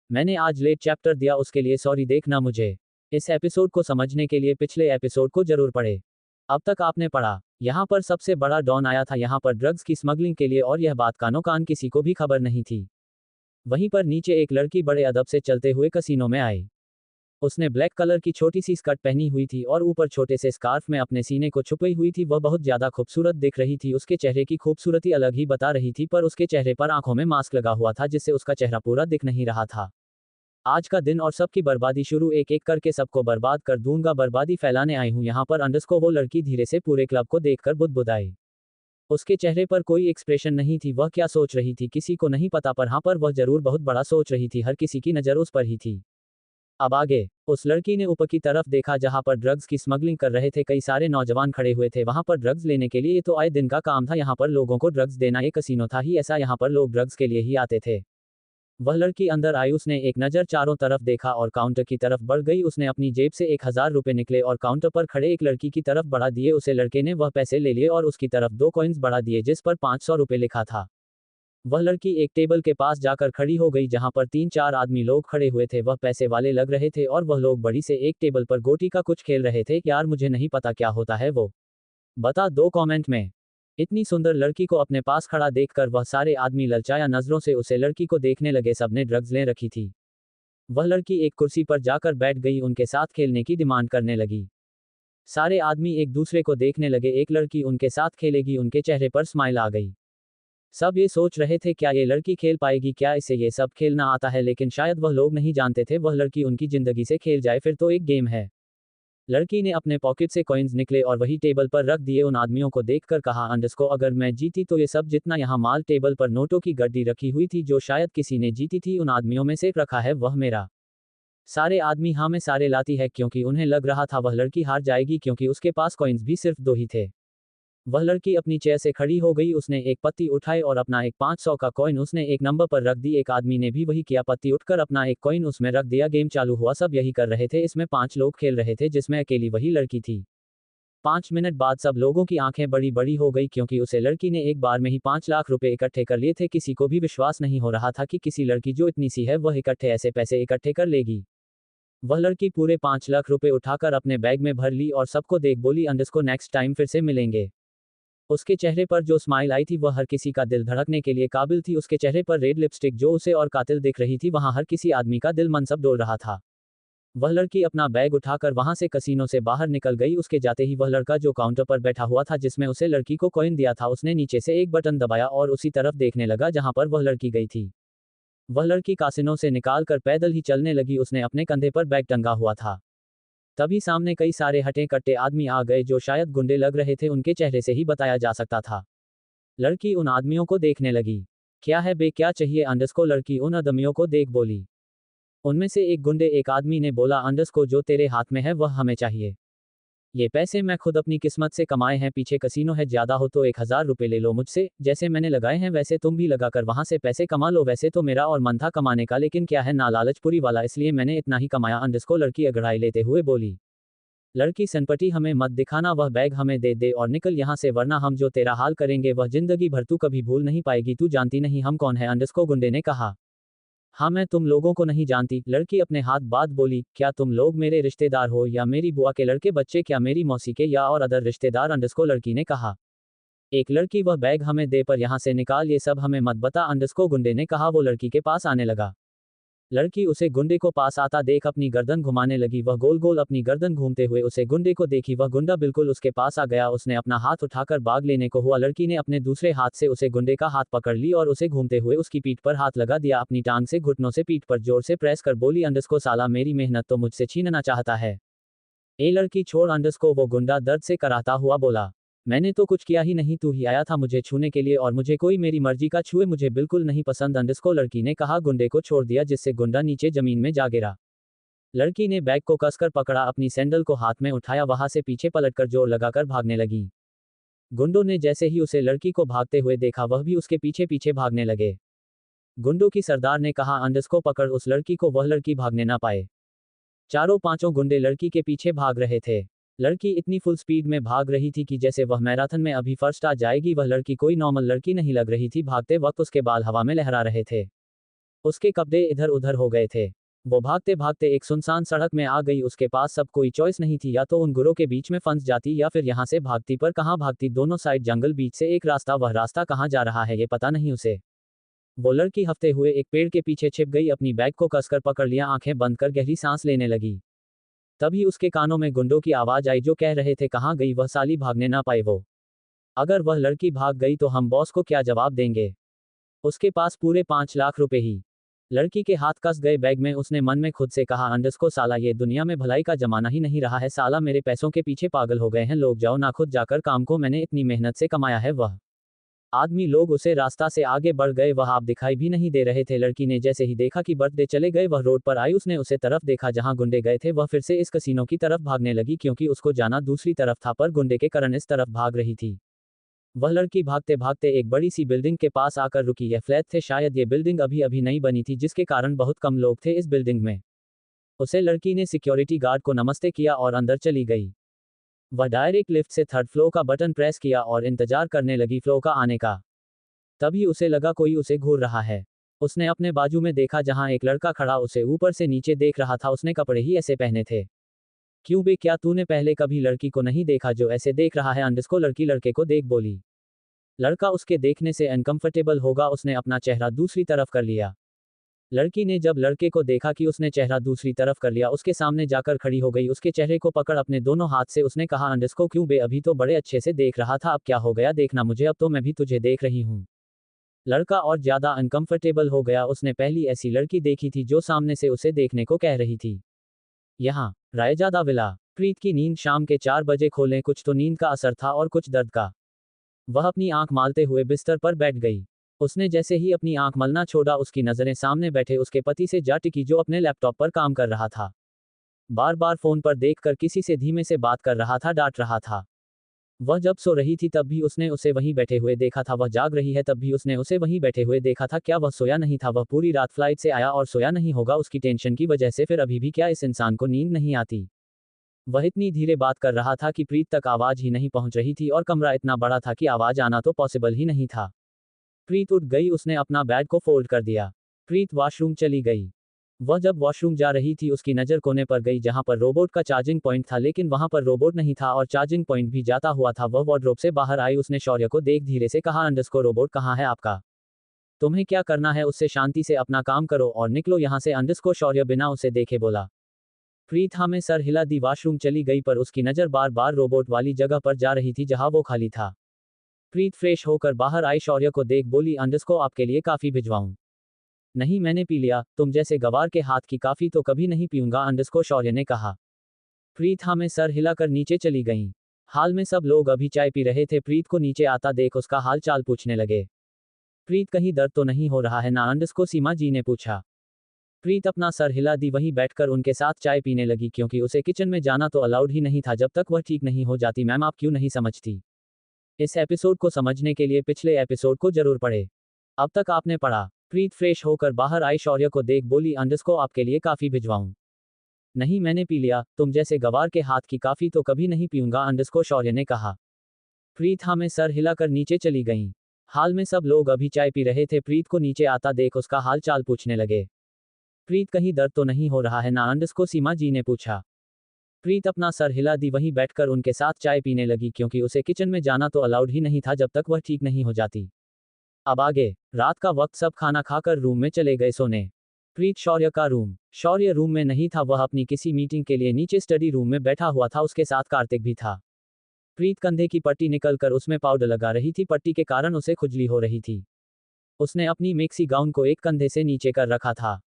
मैंने आज लेट चैप्टर दिया, उसके लिए सॉरी, देखना मुझे। इस एपिसोड को समझने के लिए पिछले एपिसोड को जरूर पढ़े। अब तक आपने पढ़ा, यहाँ पर सबसे बड़ा डॉन आया था यहाँ पर ड्रग्स की स्मगलिंग के लिए, और यह बात कानो कान किसी को भी खबर नहीं थी। वहीं पर नीचे एक लड़की बड़े अदब से चलते हुए कसीनो में आई। उसने ब्लैक कलर की छोटी सी स्कर्ट पहनी हुई थी और ऊपर छोटे से स्कार्फ में अपने सीने को छुपी हुई थी। वह बहुत ज्यादा खूबसूरत दिख रही थी, उसके चेहरे की खूबसूरती अलग ही बता रही थी, पर उसके चेहरे पर आंखों में मास्क लगा हुआ था जिससे उसका चेहरा पूरा दिख नहीं रहा था। आज का दिन और सबकी बर्बादी शुरू, एक एक करके सबको बर्बाद कर दूंगा, बर्बादी फैलाने आई हूं यहाँ पर। अंडरस्कोर वो लड़की धीरे से पूरे क्लब को देखकर बुदबुदाई। उसके चेहरे पर कोई एक्सप्रेशन नहीं थी, वह क्या सोच रही थी किसी को नहीं पता, पर हाँ पर वह जरूर बहुत बड़ा सोच रही थी, हर किसी की नज़र उस पर ही थी। अब आगे, उस लड़की ने ऊपर की तरफ देखा जहां पर ड्रग्स की स्मगलिंग कर रहे थे कई सारे नौजवान खड़े हुए थे वहां पर ड्रग्स लेने के लिए। ये तो आए दिन का काम था, यहाँ पर लोगों को ड्रग्स देना, ये कसीनो था ही ऐसा, यहाँ पर लोग ड्रग्स के लिए ही आते थे। वह लड़की अंदर आई, उसने एक नज़र चारों तरफ देखा और काउंटर की तरफ बढ़ गई। उसने अपनी जेब से 1000 रुपए निकले और काउंटर पर खड़े एक लड़की की तरफ बढ़ा दिए। उसे लड़के ने वह पैसे ले लिए और उसकी तरफ 2 कॉइन्स बढ़ा दिए जिस पर 500 रुपए लिखा था। वह लड़की एक टेबल के पास जाकर खड़ी हो गई जहां पर 3-4 आदमी लोग खड़े हुए थे, वह पैसे वाले लग रहे थे और वह लोग बड़ी से एक टेबल पर गोटी का कुछ खेल रहे थे। यार मुझे नहीं पता क्या होता है वो, बता दो कमेंट में। इतनी सुंदर लड़की को अपने पास खड़ा देखकर वह सारे आदमी ललचाया नजरों से उसे लड़की को देखने लगे, सबने ड्रग्स ले रखी थी। वह लड़की एक कुर्सी पर जाकर बैठ गई, उनके साथ खेलने की डिमांड करने लगी। सारे आदमी एक दूसरे को देखने लगे, एक लड़की उनके साथ खेलेगी, उनके चेहरे पर स्माइल आ गई। सब ये सोच रहे थे क्या ये लड़की खेल पाएगी, क्या इसे ये सब खेलना आता है, लेकिन शायद वह लोग नहीं जानते थे वह लड़की उनकी जिंदगी से खेल जाए फिर तो एक गेम है। लड़की ने अपने पॉकेट से कॉइन्स निकले और वही टेबल पर रख दिए। उन आदमियों को देखकर कहा, अंडरस्कोर अगर मैं जीती तो ये सब जितना यहाँ माल टेबल पर नोटों की गड्डी रखी हुई थी जो शायद किसी ने जीती थी, उन आदमियों में से रखा है वह मेरा। सारे आदमी हाँ में सारे लाती है, क्योंकि उन्हें लग रहा था वह लड़की हार जाएगी क्योंकि उसके पास कॉइन्स भी सिर्फ 2 ही थे। वह लड़की अपनी चेयर से खड़ी हो गई, उसने एक पत्ती उठाई और अपना एक 500 का कॉइन उसने एक नंबर पर रख दी। एक आदमी ने भी वही किया, पत्ती उठकर अपना एक कॉइन उसमें रख दिया। गेम चालू हुआ, सब यही कर रहे थे। इसमें 5 लोग खेल रहे थे जिसमें अकेली वही लड़की थी। 5 मिनट बाद सब लोगों की आंखें बड़ी बड़ी हो गई क्योंकि उसे लड़की ने एक बार में ही 5 लाख रुपए इकट्ठे कर लिए थे। किसी को भी विश्वास नहीं हो रहा था कि किसी लड़की जो इतनी सी है वह इकट्ठे ऐसे पैसे इकट्ठे कर लेगी। वह लड़की पूरे 5 लाख रुपए उठाकर अपने बैग में भर ली और सबको देख बोली, अंडरस्को नेक्स्ट टाइम फिर से मिलेंगे। उसके चेहरे पर जो स्माइल आई थी वह हर किसी का दिल धड़कने के लिए काबिल थी। उसके चेहरे पर रेड लिपस्टिक जो उसे और कातिल दिख रही थी, वहां हर किसी आदमी का दिल मनसब डोल रहा था। वह लड़की अपना बैग उठाकर वहां से कसीनो से बाहर निकल गई। उसके जाते ही वह लड़का जो काउंटर पर बैठा हुआ था जिसमें उसे लड़की को कॉइन दिया था, उसने नीचे से एक बटन दबाया और उसी तरफ देखने लगा जहां पर वह लड़की गई थी। वह लड़की कासिनो से निकाल कर पैदल ही चलने लगी। उसने अपने कंधे पर बैग टंगा हुआ था। तभी सामने कई सारे हटे कट्टे आदमी आ गए जो शायद गुंडे लग रहे थे, उनके चेहरे से ही बताया जा सकता था। लड़की उन आदमियों को देखने लगी। क्या है बे, क्या चाहिए अंडरस्को? लड़की उन आदमियों को देख बोली। उनमें से एक आदमी ने बोला, अंडरस्को जो तेरे हाथ में है वह हमें चाहिए। ये पैसे मैं खुद अपनी किस्मत से कमाए हैं। पीछे कसीनो है, ज्यादा हो तो 1000 रुपए ले लो मुझसे, जैसे मैंने लगाए हैं वैसे तुम भी लगा कर वहां से पैसे कमा लो। वैसे तो मेरा और मन था कमाने का, लेकिन क्या है ना लालचपुरी वाला, इसलिए मैंने इतना ही कमाया अंडरस्को। लड़की अगड़ाई लेते हुए बोली। लड़की सनपटी, हमें मत दिखाना, वह बैग हमें दे दे और निकल यहाँ से, वरना हम जो तेरा हाल करेंगे वह जिंदगी भर तू कभी भूल नहीं पाएगी। तू जानती नहीं हम कौन है अंडरस्को? गुंडे ने कहा। हाँ, मैं तुम लोगों को नहीं जानती। लड़की अपने हाथ बात बोली। क्या तुम लोग मेरे रिश्तेदार हो या मेरी बुआ के लड़के बच्चे? क्या मेरी मौसी के या और अदर रिश्तेदार अंडरस्को? लड़की ने कहा। एक लड़की, वह बैग हमें दे पर यहाँ से निकाल, ये सब हमें मत बता अंडरस्को। गुंडे ने कहा। वो लड़की के पास आने लगा। लड़की उसे गुंडे को पास आता देख अपनी गर्दन घुमाने लगी। वह गोल गोल अपनी गर्दन घूमते हुए उसे गुंडे को देखी। वह गुंडा बिल्कुल उसके पास आ गया। उसने अपना हाथ उठाकर भाग लेने को हुआ। लड़की ने अपने दूसरे हाथ से उसे गुंडे का हाथ पकड़ ली और उसे घूमते हुए उसकी पीठ पर हाथ लगा दिया। अपनी टांग से घुटनों से पीठ पर जोर से प्रेस कर बोली, अंडरस्को साला मेरी मेहनत तो मुझसे छीनना चाहता है। ए लड़की छोड़ अंडरस्को, वो गुंडा दर्द से कराहता हुआ बोला। मैंने तो कुछ किया ही नहीं, तू ही आया था मुझे छूने के लिए और मुझे कोई मेरी मर्जी का छुए मुझे बिल्कुल नहीं पसंद अंडरस्को। लड़की ने कहा। गुंडे को छोड़ दिया जिससे गुंडा नीचे जमीन में जा गिरा। लड़की ने बैग को कसकर पकड़ा, अपनी सैंडल को हाथ में उठाया, वहां से पीछे पलटकर जोर लगाकर भागने लगी। गुंडों ने जैसे ही उसे लड़की को भागते हुए देखा वह भी उसके पीछे पीछे भागने लगे। गुंडों की सरदार ने कहा, अंडरस्को पकड़ उस लड़की को, वह लड़की भागने ना पाए। चारों पांचों गुंडे लड़की के पीछे भाग रहे थे। लड़की इतनी फुल स्पीड में भाग रही थी कि जैसे वह मैराथन में अभी फर्स्ट आ जाएगी। वह लड़की कोई नॉर्मल लड़की नहीं लग रही थी। भागते वक्त उसके बाल हवा में लहरा रहे थे। उसके कपड़े इधर उधर हो गए थे। वो भागते भागते एक सुनसान सड़क में आ गई। उसके पास सब कोई चॉइस नहीं थी, या तो उन गुरों के बीच में फंस जाती या फिर यहाँ से भागती, पर कहाँ भागती? दोनों साइड जंगल, बीच से एक रास्ता, वह रास्ता कहाँ जा रहा है ये पता नहीं उसे। वो लड़की हफ्ते हुए एक पेड़ के पीछे छिप गई, अपनी बैग को कसकर पकड़ लिया, आंखें बंद कर गहरी सांस लेने लगी। तभी उसके कानों में गुंडों की आवाज आई जो कह रहे थे, कहाँ गई वह साली, भागने ना पाए वो। अगर वह लड़की भाग गई तो हम बॉस को क्या जवाब देंगे? उसके पास पूरे 5 लाख रुपए ही। लड़की के हाथ कस गए बैग में। उसने मन में खुद से कहा, अंडरस्को साला ये दुनिया में भलाई का जमाना ही नहीं रहा है, साला मेरे पैसों के पीछे पागल हो गए हैं लोग, जाओ ना खुद जाकर काम को, मैंने इतनी मेहनत से कमाया है। वह आदमी लोग उसे रास्ता से आगे बढ़ गए, वह आप दिखाई भी नहीं दे रहे थे। लड़की ने जैसे ही देखा कि बर्थडे चले गए, वह रोड पर आई, उसने उसे तरफ देखा जहां गुंडे गए थे। वह फिर से इस कसीनो की तरफ भागने लगी क्योंकि उसको जाना दूसरी तरफ था, पर गुंडे के कारण इस तरफ भाग रही थी। वह लड़की भागते भागते एक बड़ी सी बिल्डिंग के पास आकर रुकी। यह फ्लैट थे, शायद ये बिल्डिंग अभी अभी नई बनी थी जिसके कारण बहुत कम लोग थे इस बिल्डिंग में। उसे लड़की ने सिक्योरिटी गार्ड को नमस्ते किया और अंदर चली गई। वह डायरेक्ट लिफ्ट से 3rd फ्लोर का बटन प्रेस किया और इंतजार करने लगी फ्लो का आने का। तभी उसे लगा कोई उसे घूर रहा है। उसने अपने बाजू में देखा जहां एक लड़का खड़ा उसे ऊपर से नीचे देख रहा था। उसने कपड़े ही ऐसे पहने थे। क्यों बे, क्या तूने पहले कभी लड़की को नहीं देखा जो ऐसे देख रहा है अंडरस्को? लड़की लड़के को देख बोली। लड़का उसके देखने से अनकंफर्टेबल होगा, उसने अपना चेहरा दूसरी तरफ कर लिया। लड़की ने जब लड़के को देखा कि उसने चेहरा दूसरी तरफ कर लिया, उसके सामने जाकर खड़ी हो गई। उसके चेहरे को पकड़ अपने दोनों हाथ से उसने कहा, अंडरस्को क्यों बे, अभी तो बड़े अच्छे से देख रहा था, अब क्या हो गया? देखना मुझे, अब तो मैं भी तुझे देख रही हूँ। लड़का और ज्यादा अनकंफर्टेबल हो गया। उसने पहली ऐसी लड़की देखी थी जो सामने से उसे देखने को कह रही थी। यहाँ रायजादा विला। प्रीत की नींद शाम के 4 बजे खोलें, कुछ तो नींद का असर था और कुछ दर्द का। वह अपनी आंख मालते हुए बिस्तर पर बैठ गई। उसने जैसे ही अपनी आंख मलना छोड़ा, उसकी नजरें सामने बैठे उसके पति से जा टिकी जो अपने लैपटॉप पर काम कर रहा था। बार बार फोन पर देखकर किसी से धीमे से बात कर रहा था, डांट रहा था। वह जब सो रही थी तब भी उसने उसे वहीं बैठे हुए देखा था, वह जाग रही है तब भी उसने उसे वहीं बैठे हुए देखा था। क्या वह सोया नहीं था? वह पूरी रात फ्लाइट से आया और सोया नहीं होगा उसकी टेंशन की वजह से, फिर अभी भी क्या इस इंसान को नींद नहीं आती? वह इतनी धीरे बात कर रहा था कि प्रीत तक आवाज ही नहीं पहुंच रही थी और कमरा इतना बड़ा था कि आवाज आना तो पॉसिबल ही नहीं था। प्रीत उठ गई, उसने अपना बैग को फोल्ड कर दिया। प्रीत वॉशरूम चली गई। वह जब वॉशरूम जा रही थी उसकी नज़र कोने पर गई जहां पर रोबोट का चार्जिंग पॉइंट था, लेकिन वहां पर रोबोट नहीं था और चार्जिंग पॉइंट भी जाता हुआ था। वह वार्डरोब से बाहर आई, उसने शौर्य को देख धीरे से कहा, अंडरस्कोर रोबोट कहाँ है आपका? तुम्हें क्या करना है उससे शांति से अपना काम करो और निकलो यहाँ से, अंडरस्कोर शौर्य बिना उसे देखे बोला। प्रीत हाँ में सर हिला दी, वॉशरूम चली गई पर उसकी नज़र बार बार रोबोट वाली जगह पर जा रही थी जहां वो खाली था। प्रीत फ्रेश होकर बाहर आई, शौर्य को देख बोली, अंडरस्कोर आपके लिए काफ़ी भिजवाऊं? नहीं मैंने पी लिया, तुम जैसे गवार के हाथ की काफ़ी तो कभी नहीं पीऊंगा, अंडरस्कोर शौर्य ने कहा। प्रीत हाँ में सर हिलाकर नीचे चली गईं। हाल में सब लोग अभी चाय पी रहे थे, प्रीत को नीचे आता देख उसका हाल चाल पूछने लगे। प्रीत कहीं दर्द तो नहीं हो रहा है ना, अंडरस्कोर सीमा जी ने पूछा। प्रीत अपना सर हिला दी, वहीं बैठकर उनके साथ चाय पीने लगी क्योंकि उसे किचन में जाना तो अलाउड ही नहीं था जब तक वह ठीक नहीं हो जाती। मैम आप क्यों नहीं समझती? इस एपिसोड को समझने के लिए पिछले एपिसोड को जरूर पढ़े। अब तक आपने पढ़ा। प्रीत फ्रेश होकर बाहर आई, शौर्य को देख बोली, अंडरस्कोर आपके लिए काफ़ी भिजवाऊं? नहीं मैंने पी लिया, तुम जैसे गवार के हाथ की काफ़ी तो कभी नहीं पीऊंगा, अंडरस्कोर शौर्य ने कहा। प्रीत हाँ में सर हिलाकर नीचे चली गईं। हाल में सब लोग अभी चाय पी रहे थे, प्रीत को नीचे आता देख उसका हाल चाल पूछने लगे। प्रीत कहीं दर्द तो नहीं हो रहा है ना, अंडरस्कोर सीमा जी ने पूछा। प्रीत अपना सर हिला दी, वहीं बैठकर उनके साथ चाय पीने लगी क्योंकि उसे किचन में जाना तो अलाउड ही नहीं था जब तक वह ठीक नहीं हो जाती। अब आगे, रात का वक्त, सब खाना खाकर रूम में चले गए सोने। प्रीत शौर्य का रूम। शौर्य रूम में नहीं था, वह अपनी किसी मीटिंग के लिए नीचे स्टडी रूम में बैठा हुआ था, उसके साथ कार्तिक भी था। प्रीत कंधे की पट्टी निकलकर उसमें पाउडर लगा रही थी, पट्टी के कारण उसे खुजली हो रही थी। उसने अपनी मैक्सी गाउन को एक कंधे से नीचे कर रखा था।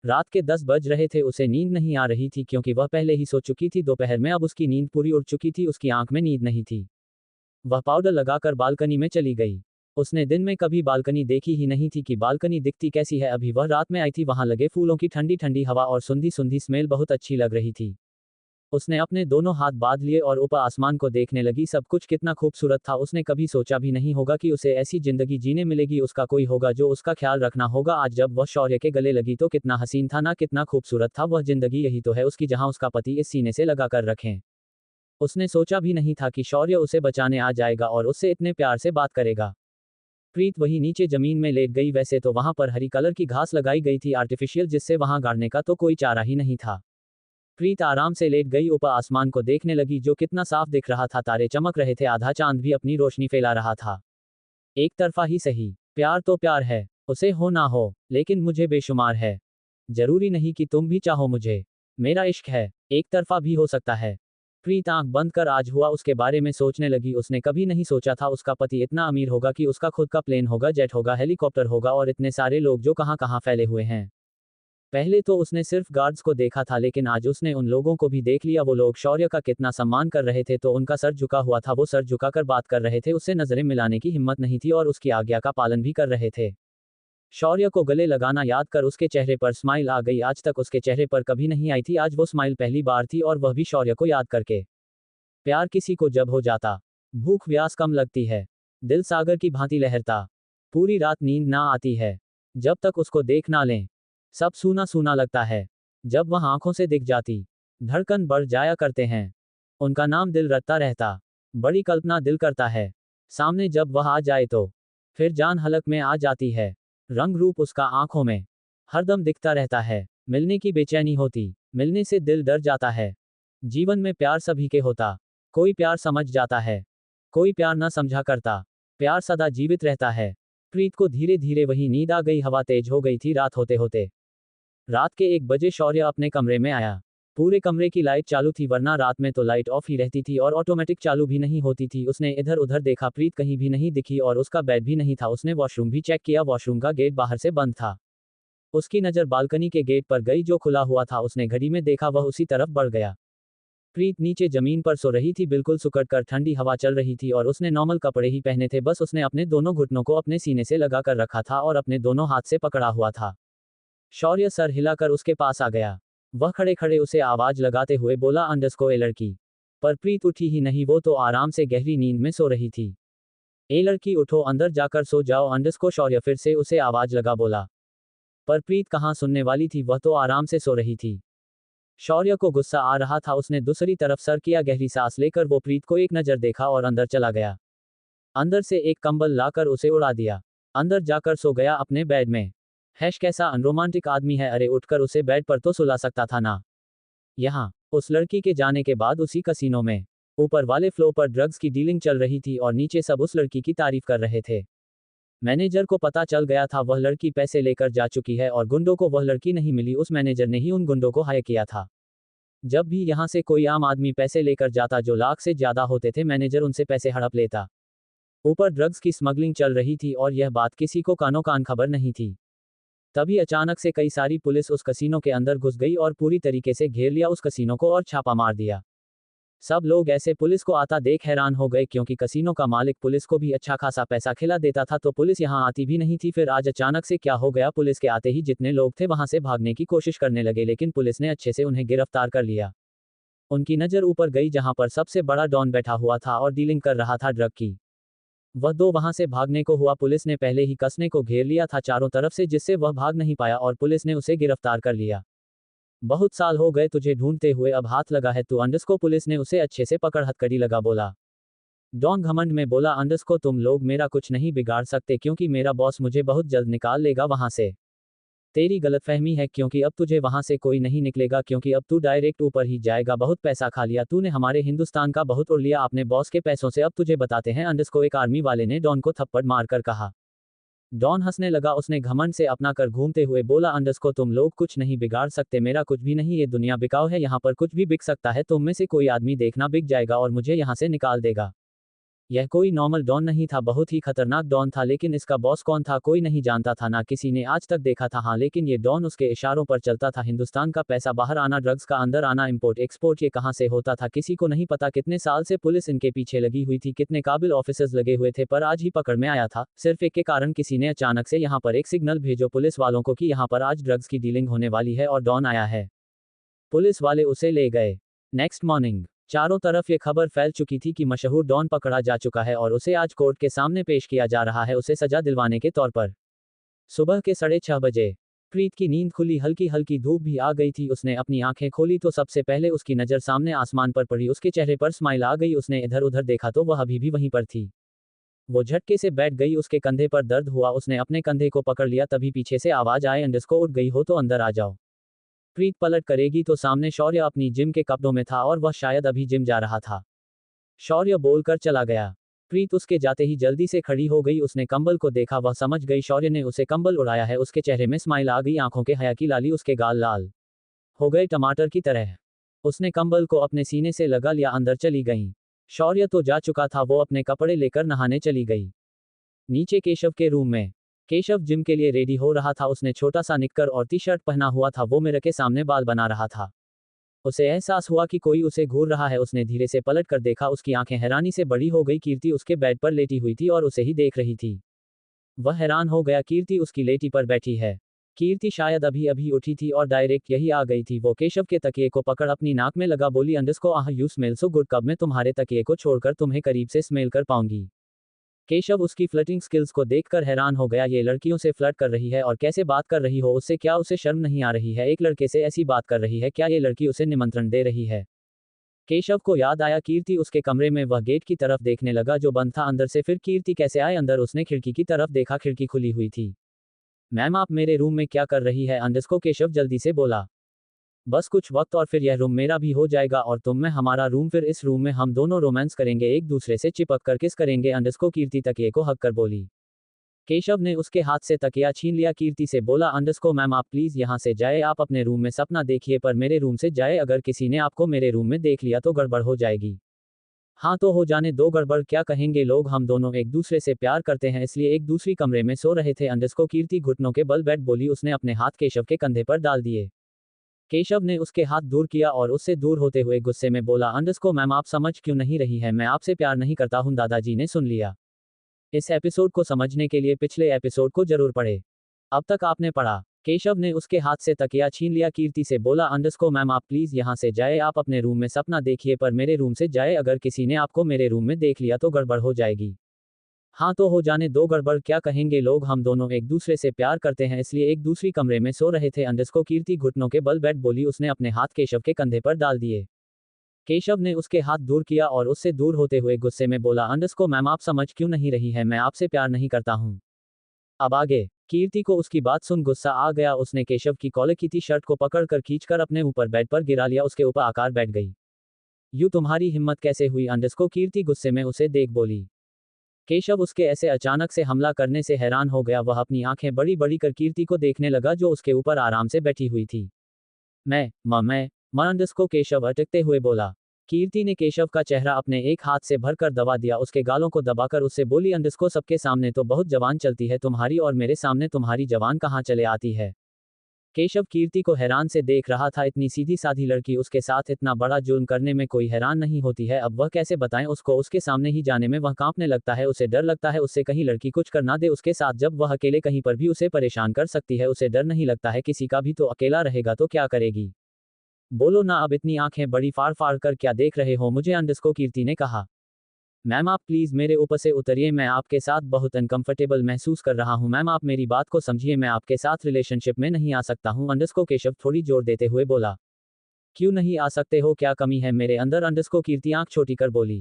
रात के 10 बज रहे थे, उसे नींद नहीं आ रही थी क्योंकि वह पहले ही सो चुकी थी दोपहर में, अब उसकी नींद पूरी उड़ चुकी थी, उसकी आंख में नींद नहीं थी। वह पाउडर लगाकर बालकनी में चली गई। उसने दिन में कभी बालकनी देखी ही नहीं थी कि बालकनी दिखती कैसी है, अभी वह रात में आई थी, वहां लगे फूलों की ठंडी ठंडी हवा और सुंधी सुंधी स्मेल बहुत अच्छी लग रही थी। उसने अपने दोनों हाथ बांध लिए और ऊपर आसमान को देखने लगी, सब कुछ कितना खूबसूरत था, उसने कभी सोचा भी नहीं होगा कि उसे ऐसी जिंदगी जीने मिलेगी, उसका कोई होगा जो उसका ख्याल रखना होगा। आज जब वह शौर्य के गले लगी तो कितना हसीन था ना, कितना खूबसूरत था, वह जिंदगी यही तो है उसकी जहां उसका पति इस सीने से लगा कर रखें। उसने सोचा भी नहीं था कि शौर्य उसे बचाने आ जाएगा और उससे इतने प्यार से बात करेगा। प्रीत वही नीचे जमीन में लेट गई, वैसे तो वहां पर हरी कलर की घास लगाई गई थी आर्टिफिशियल, जिससे वहां गाड़ने का तो कोई चारा ही नहीं था। प्रीत आराम से लेट गई, ऊपर आसमान को देखने लगी जो कितना साफ दिख रहा था, तारे चमक रहे थे, आधा चांद भी अपनी रोशनी फैला रहा था। एक तरफा ही सही, प्यार तो प्यार है, उसे हो ना हो, लेकिन मुझे बेशुमार है। जरूरी नहीं कि तुम भी चाहो मुझे। मेरा इश्क है, एक तरफा भी हो सकता है। प्रीत आंख बंद कर आज हुआ उसके बारे में सोचने लगी। उसने कभी नहीं सोचा था उसका पति इतना अमीर होगा कि उसका खुद का प्लेन होगा, जेट होगा, हेलीकॉप्टर होगा और इतने सारे लोग जो कहां कहां फैले हुए हैं। पहले तो उसने सिर्फ गार्ड्स को देखा था, लेकिन आज उसने उन लोगों को भी देख लिया। वो लोग शौर्य का कितना सम्मान कर रहे थे, तो उनका सर झुका हुआ था, वो सर झुकाकर बात कर रहे थे, उससे नजरें मिलाने की हिम्मत नहीं थी और उसकी आज्ञा का पालन भी कर रहे थे। शौर्य को गले लगाना याद कर उसके चेहरे पर स्माइल आ गई, आज तक उसके चेहरे पर कभी नहीं आई थी, आज वो स्माइल पहली बार थी और वह भी शौर्य को याद करके। प्यार किसी को जब हो जाता, भूख व्यास कम लगती है, दिल सागर की भांति लहरता, पूरी रात नींद ना आती है, जब तक उसको देख ना लें, सब सूना सूना लगता है, जब वह आंखों से दिख जाती, धड़कन बढ़ जाया करते हैं, उनका नाम दिल रटता रहता, बड़ी कल्पना दिल करता है, सामने जब वह आ जाए तो फिर जान हलक में आ जाती है, रंग रूप उसका आंखों में हरदम दिखता रहता है, मिलने की बेचैनी होती, मिलने से दिल डर जाता है। जीवन में प्यार सभी के होता, कोई प्यार समझ जाता है, कोई प्यार न समझा करता, प्यार सदा जीवित रहता है। प्रीत को धीरे धीरे वही नींद आ गई, हवा तेज हो गई थी रात होते होते। रात के 1 बजे शौर्य अपने कमरे में आया। पूरे कमरे की लाइट चालू थी, वरना रात में तो लाइट ऑफ ही रहती थी और ऑटोमेटिक चालू भी नहीं होती थी। उसने इधर उधर देखा, प्रीत कहीं भी नहीं दिखी और उसका बेड भी नहीं था। उसने वॉशरूम भी चेक किया, वॉशरूम का गेट बाहर से बंद था। उसकी नज़र बालकनी के गेट पर गई जो खुला हुआ था, उसने घड़ी में देखा, वह उसी तरफ बढ़ गया। प्रीत नीचे जमीन पर सो रही थी, बिल्कुल सुकड़ कर, ठंडी हवा चल रही थी और उसने नॉर्मल कपड़े ही पहने थे, बस उसने अपने दोनों घुटनों को अपने सीने से लगा कर रखा था और अपने दोनों हाथ से पकड़ा हुआ था। शौर्य सर हिलाकर उसके पास आ गया। वह खड़े खड़े उसे आवाज लगाते हुए बोला, अंडरस्को ए लड़की। पर प्रीत उठी ही नहीं, वो तो आराम से गहरी नींद में सो रही थी। ए लड़की उठो, अंदर जाकर सो जाओ, अंडरस्को शौर्य फिर से उसे आवाज लगा बोला। पर प्रीत कहाँ सुनने वाली थी, वह तो आराम से सो रही थी। शौर्य को गुस्सा आ रहा था, उसने दूसरी तरफ सर किया, गहरी सांस लेकर वो प्रीत को एक नजर देखा और अंदर चला गया। अंदर से एक कंबल लाकर उसे उड़ा दिया, अंदर जाकर सो गया अपने बेड में। कैसा अनरोमांटिक आदमी है, अरे उठकर उसे बेड पर तो सुला सकता था ना। यहाँ उस लड़की के जाने के बाद उसी कसीनो में ऊपर वाले फ्लोर पर ड्रग्स की डीलिंग चल रही थी और नीचे सब उस लड़की की तारीफ कर रहे थे। मैनेजर को पता चल गया था वह लड़की पैसे लेकर जा चुकी है और गुंडों को वह लड़की नहीं मिली, उस मैनेजर ने ही उन गुंडों को हायर किया था। जब भी यहाँ से कोई आम आदमी पैसे लेकर जाता जो लाख से ज्यादा होते थे, मैनेजर उनसे पैसे हड़प लेता। ऊपर ड्रग्स की स्मगलिंग चल रही थी और यह बात किसी को कानो कान खबर नहीं थी। तभी अचानक से कई सारी पुलिस उस कसीनो के अंदर घुस गई और पूरी तरीके से घेर लिया उस कसीनो को और छापा मार दिया। सब लोग ऐसे पुलिस को आता देख हैरान हो गए, क्योंकि कसीनो का मालिक पुलिस को भी अच्छा खासा पैसा खिला देता था, तो पुलिस यहाँ आती भी नहीं थी। फिर आज अचानक से क्या हो गया, पुलिस के आते ही जितने लोग थे वहां से भागने की कोशिश करने लगे, लेकिन पुलिस ने अच्छे से उन्हें गिरफ्तार कर लिया। उनकी नज़र ऊपर गई जहां पर सबसे बड़ा डॉन बैठा हुआ था और डीलिंग कर रहा था ड्रग की। वह दो वहां से भागने को हुआ, पुलिस ने पहले ही कसने को घेर लिया था चारों तरफ से, जिससे वह भाग नहीं पाया और पुलिस ने उसे गिरफ्तार कर लिया। बहुत साल हो गए तुझे ढूंढते हुए, अब हाथ लगा है तू अंडस्को, पुलिस ने उसे अच्छे से पकड़ हथकड़ी लगा बोला। डॉन घमंड में बोला, अंडस्को तुम लोग मेरा कुछ नहीं बिगाड़ सकते, क्योंकि मेरा बॉस मुझे बहुत जल्द निकाल लेगा वहां से। तेरी गलतफहमी है, क्योंकि अब तुझे वहां से कोई नहीं निकलेगा, क्योंकि अब तू डायरेक्ट ऊपर ही जाएगा। बहुत पैसा खा लिया तूने, हमारे हिंदुस्तान का बहुत उड़ लिया अपने बॉस के पैसों से, अब तुझे बताते हैं अंडस्को, एक आर्मी वाले ने डॉन को थप्पड़ मारकर कहा। डॉन हंसने लगा, उसने घमंड से अपना कर घूमते हुए बोला, अंडस्को तुम लोग कुछ नहीं बिगाड़ सकते, मेरा कुछ भी नहीं, ये दुनिया बिकाऊ है, यहाँ पर कुछ भी बिक सकता है, तुम में से कोई आदमी देखना बिक जाएगा और मुझे यहाँ से निकाल देगा। यह कोई नॉर्मल डॉन नहीं था, बहुत ही खतरनाक डॉन था, लेकिन इसका बॉस कौन था कोई नहीं जानता था, ना किसी ने आज तक देखा था। हाँ, लेकिन ये डॉन उसके इशारों पर चलता था। हिंदुस्तान का पैसा बाहर आना, ड्रग्स का अंदर आना, इंपोर्ट एक्सपोर्ट, ये कहाँ से होता था किसी को नहीं पता। कितने साल से पुलिस इनके पीछे लगी हुई थी, कितने काबिल ऑफिसर्स लगे हुए थे, पर आज ही पकड़ में आया था। सिर्फ एक के कारण किसी ने अचानक से यहाँ पर एक सिग्नल भेजो पुलिस वालों को कि यहाँ पर आज ड्रग्स की डीलिंग होने वाली है और डॉन आया है। पुलिस वाले उसे ले गए। नेक्स्ट मॉर्निंग चारों तरफ ये खबर फैल चुकी थी कि मशहूर डॉन पकड़ा जा चुका है और उसे आज कोर्ट के सामने पेश किया जा रहा है, उसे सजा दिलवाने के तौर पर। सुबह के 6:30 बजे प्रीत की नींद खुली, हल्की हल्की धूप भी आ गई थी। उसने अपनी आंखें खोली तो सबसे पहले उसकी नज़र सामने आसमान पर पड़ी, उसके चेहरे पर स्माइल आ गई। उसने इधर उधर देखा तो वह अभी भी वहीं पर थी। वो झटके से बैठ गई, उसके कंधे पर दर्द हुआ, उसने अपने कंधे को पकड़ लिया, तभी पीछे से आवाज आए, अंडस्को उठ गई हो तो अंदर आ जाओ। प्रीत पलट करेगी तो सामने शौर्य अपनी जिम के कपड़ों में था और वह शायद अभी जिम जा रहा था। शौर्य बोलकर चला गया। प्रीत उसके जाते ही जल्दी से खड़ी हो गई, उसने कंबल को देखा, वह समझ गई शौर्य ने उसे कंबल उड़ाया है। उसके चेहरे में स्माइल आ गई, आंखों के हया की लाली, उसके गाल लाल हो गए टमाटर की तरह। उसने कंबल को अपने सीने से लगा लिया, अंदर चली गई। शौर्य तो जा चुका था, वो अपने कपड़े लेकर नहाने चली गई। नीचे केशव के रूम में केशव जिम के लिए रेडी हो रहा था, उसने छोटा सा निक्कर और टी शर्ट पहना हुआ था, वो मिरर के सामने बाल बना रहा था। उसे एहसास हुआ कि कोई उसे घूर रहा है, उसने धीरे से पलट कर देखा, उसकी आंखें हैरानी से बड़ी हो गई। कीर्ति उसके बेड पर लेटी हुई थी और उसे ही देख रही थी। वह हैरान हो गया, कीर्ति उसकी लेटी पर बैठी है। कीर्ति शायद अभी अभी उठी थी और डायरेक्ट यही आ गई थी। वो केशव के तकिए को पकड़ अपनी नाक में लगा, बोली, अंडस्को आह यू स्मेल सो गुड, कब मैं तुम्हारे तकिए को छोड़कर तुम्हें करीब से स्मेल कर पाऊंगी। केशव उसकी फ्लर्टिंग स्किल्स को देखकर हैरान हो गया, ये लड़कियों से फ्लर्ट कर रही है और कैसे बात कर रही हो उससे, क्या उसे शर्म नहीं आ रही है, एक लड़के से ऐसी बात कर रही है, क्या ये लड़की उसे निमंत्रण दे रही है। केशव को याद आया कीर्ति उसके कमरे में, वह गेट की तरफ देखने लगा जो बंद था अंदर से। फिर कीर्ति कैसे आए अंदर, उसने खिड़की की तरफ देखा, खिड़की खुली हुई थी। मैम आप मेरे रूम में क्या कर रही है, अंडस्को केशव जल्दी से बोला। बस कुछ वक्त और फिर यह रूम मेरा भी हो जाएगा और तुम में हमारा रूम, फिर इस रूम में हम दोनों रोमांस करेंगे, एक दूसरे से चिपक कर किस करेंगे, अंडस्को कीर्ति तकिए को हक कर बोली। केशव ने उसके हाथ से तकिया छीन लिया, कीर्ति से बोला, अंडस्को मैम आप प्लीज यहाँ से जाए, आप अपने रूम में सपना देखिए, पर मेरे रूम से जाए, अगर किसी ने आपको मेरे रूम में देख लिया तो गड़बड़ हो जाएगी। हाँ तो हो जाने दो गड़बड़, क्या कहेंगे लोग, हम दोनों एक दूसरे से प्यार करते हैं इसलिए एक दूसरी कमरे में सो रहे थे। अंडस्को कीर्ति घुटनों के बल बैठ बोली, उसने अपने हाथ केशव के कंधे पर डाल दिए। केशव ने उसके हाथ दूर किया और उससे दूर होते हुए गुस्से में बोला, अंडस्को मैम आप समझ क्यों नहीं रही है, मैं आपसे प्यार नहीं करता हूं। दादाजी ने सुन लिया। इस एपिसोड को समझने के लिए पिछले एपिसोड को जरूर पढ़े। अब तक आपने पढ़ा। केशव ने उसके हाथ से तकिया छीन लिया, कीर्ति से बोला, अंडस्को मैम आप प्लीज यहाँ से जाए, आप अपने रूम में सपना देखिए, पर मेरे रूम से जाए, अगर किसी ने आपको मेरे रूम में देख लिया तो गड़बड़ हो जाएगी। हाँ तो हो जाने दो गड़बड़, क्या कहेंगे लोग, हम दोनों एक दूसरे से प्यार करते हैं इसलिए एक दूसरी कमरे में सो रहे थे। अंडस्को कीर्ति घुटनों के बल बैठ बोली, उसने अपने हाथ केशव के कंधे पर डाल दिए। केशव ने उसके हाथ दूर किया और उससे दूर होते हुए गुस्से में बोला, अंडस्को मैम आप समझ क्यों नहीं रही है, मैं आपसे प्यार नहीं करता हूँ। अब आगे कीर्ति को उसकी बात सुन गुस्सा आ गया। उसने केशव की कॉलर की थी शर्ट को पकड़कर खींचकर अपने ऊपर बेड पर गिरा लिया। उसके ऊपर आकर बैठ गई। यूं तुम्हारी हिम्मत कैसे हुई? अंडरस्को कीर्ति गुस्से में उसे देख बोली। केशव उसके ऐसे अचानक से हमला करने से हैरान हो गया। वह अपनी आंखें बड़ी बड़ी कर कीर्ति को देखने लगा जो उसके ऊपर आराम से बैठी हुई थी। मैं अंडरस्को केशव अटकते हुए बोला। कीर्ति ने केशव का चेहरा अपने एक हाथ से भरकर दबा दिया। उसके गालों को दबाकर उससे बोली, अंडरस्को सबके सामने तो बहुत जवान चलती है तुम्हारी, और मेरे सामने तुम्हारी जवान कहाँ चले आती है? केशव कीर्ति को हैरान से देख रहा था। इतनी सीधी साधी लड़की उसके साथ इतना बड़ा जुर्म करने में कोई हैरान नहीं होती है। अब वह कैसे बताएं उसको? उसके सामने ही जाने में वह कांपने लगता है। उसे डर लगता है उससे कहीं लड़की कुछ कर ना दे उसके साथ। जब वह अकेले कहीं पर भी उसे परेशान कर सकती है। उसे डर नहीं लगता है किसी का भी, तो अकेला रहेगा तो क्या करेगी? बोलो ना अब, इतनी आंखें बड़ी फाड़ फाड़ कर क्या देख रहे हो मुझे? अंडरस्को कीर्ति ने कहा। मैम आप प्लीज मेरे ऊपर से उतरिए, मैं आपके साथ बहुत अनकंफर्टेबल महसूस कर रहा हूं। मैम आप मेरी बात को समझिए, मैं आपके साथ रिलेशनशिप में नहीं आ सकता हूं। अंडरस्को केशव थोड़ी जोर देते हुए बोला। क्यों नहीं आ सकते हो? क्या कमी है मेरे अंदर? अंडरस्को कीर्ति आंख छोटी कर बोली।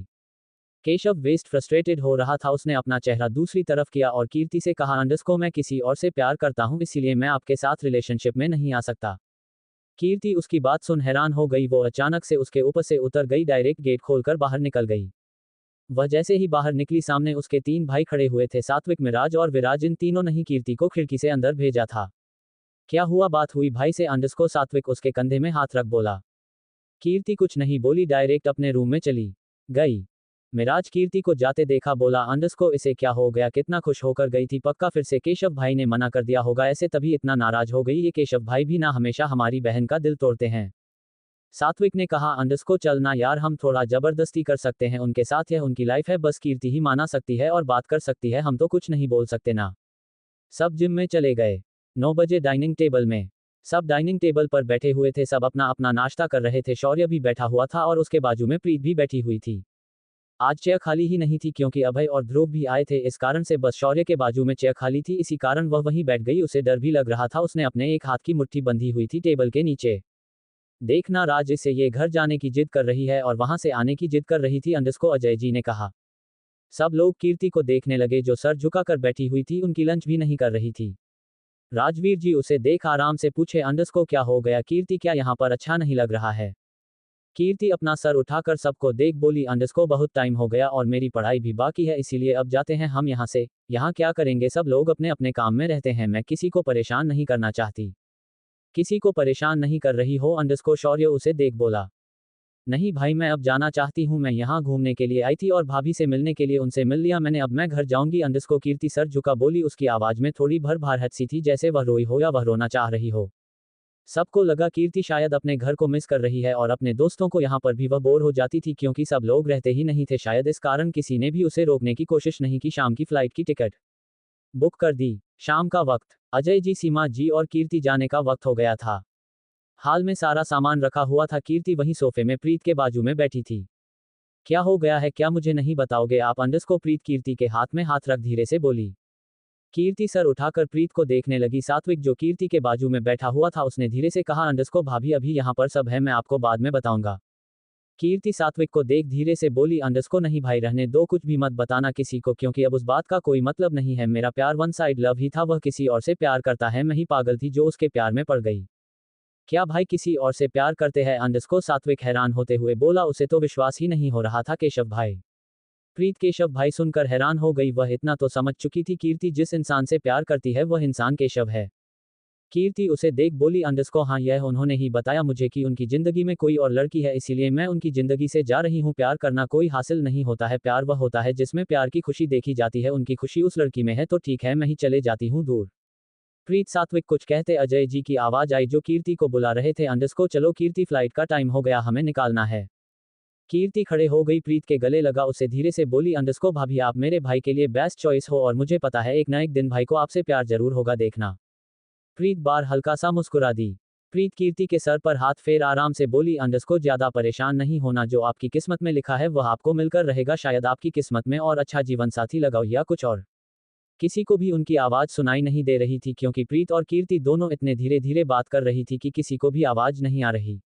केशव वेस्ट फ्रस्ट्रेटेड हो रहा था। उसने अपना चेहरा दूसरी तरफ किया और कीर्ति से कहा, अंडरस्को मैं किसी और से प्यार करता हूं, इसीलिए मैं आपके साथ रिलेशनशिप में नहीं आ सकता। कीर्ति उसकी बात सुन हैरान हो गई। वो अचानक से उसके ऊपर से उतर गई, डायरेक्ट गेट खोलकर बाहर निकल गई। वह जैसे ही बाहर निकली सामने उसके 3 भाई खड़े हुए थे, सात्विक, मिराज और विराज। इन तीनों ने ही कीर्ति को खिड़की से अंदर भेजा था। क्या हुआ? बात हुई भाई से? अंडरस्को सात्विक उसके कंधे में हाथ रख बोला। कीर्ति कुछ नहीं बोली, डायरेक्ट अपने रूम में चली गई। मिराज कीर्ति को जाते देखा बोला, अंडरस्को इसे क्या हो गया? कितना खुश होकर गई थी, पक्का फिर से केशव भाई ने मना कर दिया होगा ऐसे तभी इतना नाराज हो गई। ये केशव भाई भी ना हमेशा हमारी बहन का दिल तोड़ते हैं। सात्विक ने कहा, अंडरस्को चलना यार, हम थोड़ा जबरदस्ती कर सकते हैं उनके साथ, यह उनकी लाइफ है, बस कीर्ति ही माना सकती है और बात कर सकती है, हम तो कुछ नहीं बोल सकते ना। सब जिम में चले गए। 9 बजे डाइनिंग टेबल में सब डाइनिंग टेबल पर बैठे हुए थे। सब अपना अपना नाश्ता कर रहे थे। शौर्य भी बैठा हुआ था और उसके बाजू में प्रीत भी बैठी हुई थी। आज चेयर खाली ही नहीं थी क्योंकि अभय और ध्रुव भी आए थे, इस कारण से बस शौर्य के बाजू में चेयर खाली थी, इसी कारण वह वहीं बैठ गई। उसे डर भी लग रहा था। उसने अपने एक हाथ की मुट्ठी बंधी हुई थी टेबल के नीचे। देखना राज, इससे ये घर जाने की जिद कर रही है और वहां से आने की जिद कर रही थी, अंडरस्को अजय जी ने कहा। सब लोग कीर्ति को देखने लगे जो सर झुकाकर बैठी हुई थी, उनकी लंच भी नहीं कर रही थी। राजवीर जी उसे देख आराम से पूछे, अंडरस्को क्या हो गया कीर्ति, क्या यहाँ पर अच्छा नहीं लग रहा है? कीर्ति अपना सर उठाकर सबको देख बोली, अंडरस्को बहुत टाइम हो गया और मेरी पढ़ाई भी बाकी है, इसीलिए अब जाते हैं हम यहाँ से। यहाँ क्या करेंगे, सब लोग अपने अपने काम में रहते हैं, मैं किसी को परेशान नहीं करना चाहती। किसी को परेशान नहीं कर रही हो? अंडरस्को शौर्य उसे देख बोला। नहीं भाई, मैं अब जाना चाहती हूँ, मैं यहाँ घूमने के लिए आई थी और भाभी से मिलने के लिए उनसे मिल लिया मैंने, अब मैं घर जाऊंगी। अंडरस्को कीर्ति सर झुका बोली। उसकी आवाज में थोड़ी भर भारहट सी थी, जैसे वह रोई हो या वह रोना चाह रही हो। सबको लगा कीर्ति शायद अपने घर को मिस कर रही है और अपने दोस्तों को, यहाँ पर भी वह बोर हो जाती थी क्योंकि सब लोग रहते ही नहीं थे, शायद इस कारण किसी ने भी उसे रोकने की कोशिश नहीं की। शाम की फ्लाइट की टिकट बुक कर दी। शाम का वक्त, अजय जी, सीमा जी और कीर्ति जाने का वक्त हो गया था। हाल में सारा सामान रखा हुआ था। कीर्ति वहीं सोफे में प्रीत के बाजू में बैठी थी। क्या हो गया है, क्या मुझे नहीं बताओगे आप? अंडरस्को प्रीत कीर्ति के हाथ में हाथ रख धीरे से बोली। कीर्ति सर उठाकर प्रीत को देखने लगी। सात्विक जो कीर्ति के बाजू में बैठा हुआ था उसने धीरे से कहा, अंडरस्को भाभी अभी यहाँ पर सब है, मैं आपको बाद में बताऊंगा। कीर्ति सात्विक को देख धीरे से बोली, अंडरस्को नहीं भाई रहने दो, कुछ भी मत बताना किसी को, क्योंकि अब उस बात का कोई मतलब नहीं है। मेरा प्यार वन साइड लव ही था, वह किसी और से प्यार करता है, मैं ही पागल थी जो उसके प्यार में पड़ गई। क्या भाई किसी और से प्यार करते हैं? अंडरस्को सात्विक हैरान होते हुए बोला। उसे तो विश्वास ही नहीं हो रहा था केशव भाई। प्रीत केशव भाई सुनकर हैरान हो गई। वह इतना तो समझ चुकी थी, कीर्ति जिस इंसान से प्यार करती है वह इंसान केशव है। कीर्ति उसे देख बोली, अंडरस्को हाँ, यह उन्होंने ही बताया मुझे कि उनकी जिंदगी में कोई और लड़की है, इसीलिए मैं उनकी जिंदगी से जा रही हूँ। प्यार करना कोई हासिल नहीं होता है, प्यार वह होता है जिसमें प्यार की खुशी देखी जाती है। उनकी खुशी उस लड़की में है, तो ठीक है मैं ही चले जाती हूँ दूर। प्रीत सात्विक कुछ कहते अजय जी की आवाज आई जो कीर्ति को बुला रहे थे। अंडरस्को चलो कीर्ति, फ्लाइट का टाइम हो गया, हमें निकालना है। कीर्ति खड़े हो गई, प्रीत के गले लगा, उसे धीरे से बोली, अंडरस्को भाभी आप मेरे भाई के लिए बेस्ट चॉइस हो और मुझे पता है एक ना एक दिन भाई को आपसे प्यार जरूर होगा, देखना। प्रीत बार हल्का सा मुस्कुरा दी। प्रीत कीर्ति के सर पर हाथ फेर आराम से बोली, अंडरस्को ज्यादा परेशान नहीं होना, जो आपकी किस्मत में लिखा है वह आपको मिलकर रहेगा, शायद आपकी किस्मत में और अच्छा जीवन साथी लगाओ या कुछ और। किसी को भी उनकी आवाज सुनाई नहीं दे रही थी क्योंकि प्रीत और कीर्ति दोनों इतने धीरे धीरे बात कर रही थी कि किसी को भी आवाज नहीं आ रही।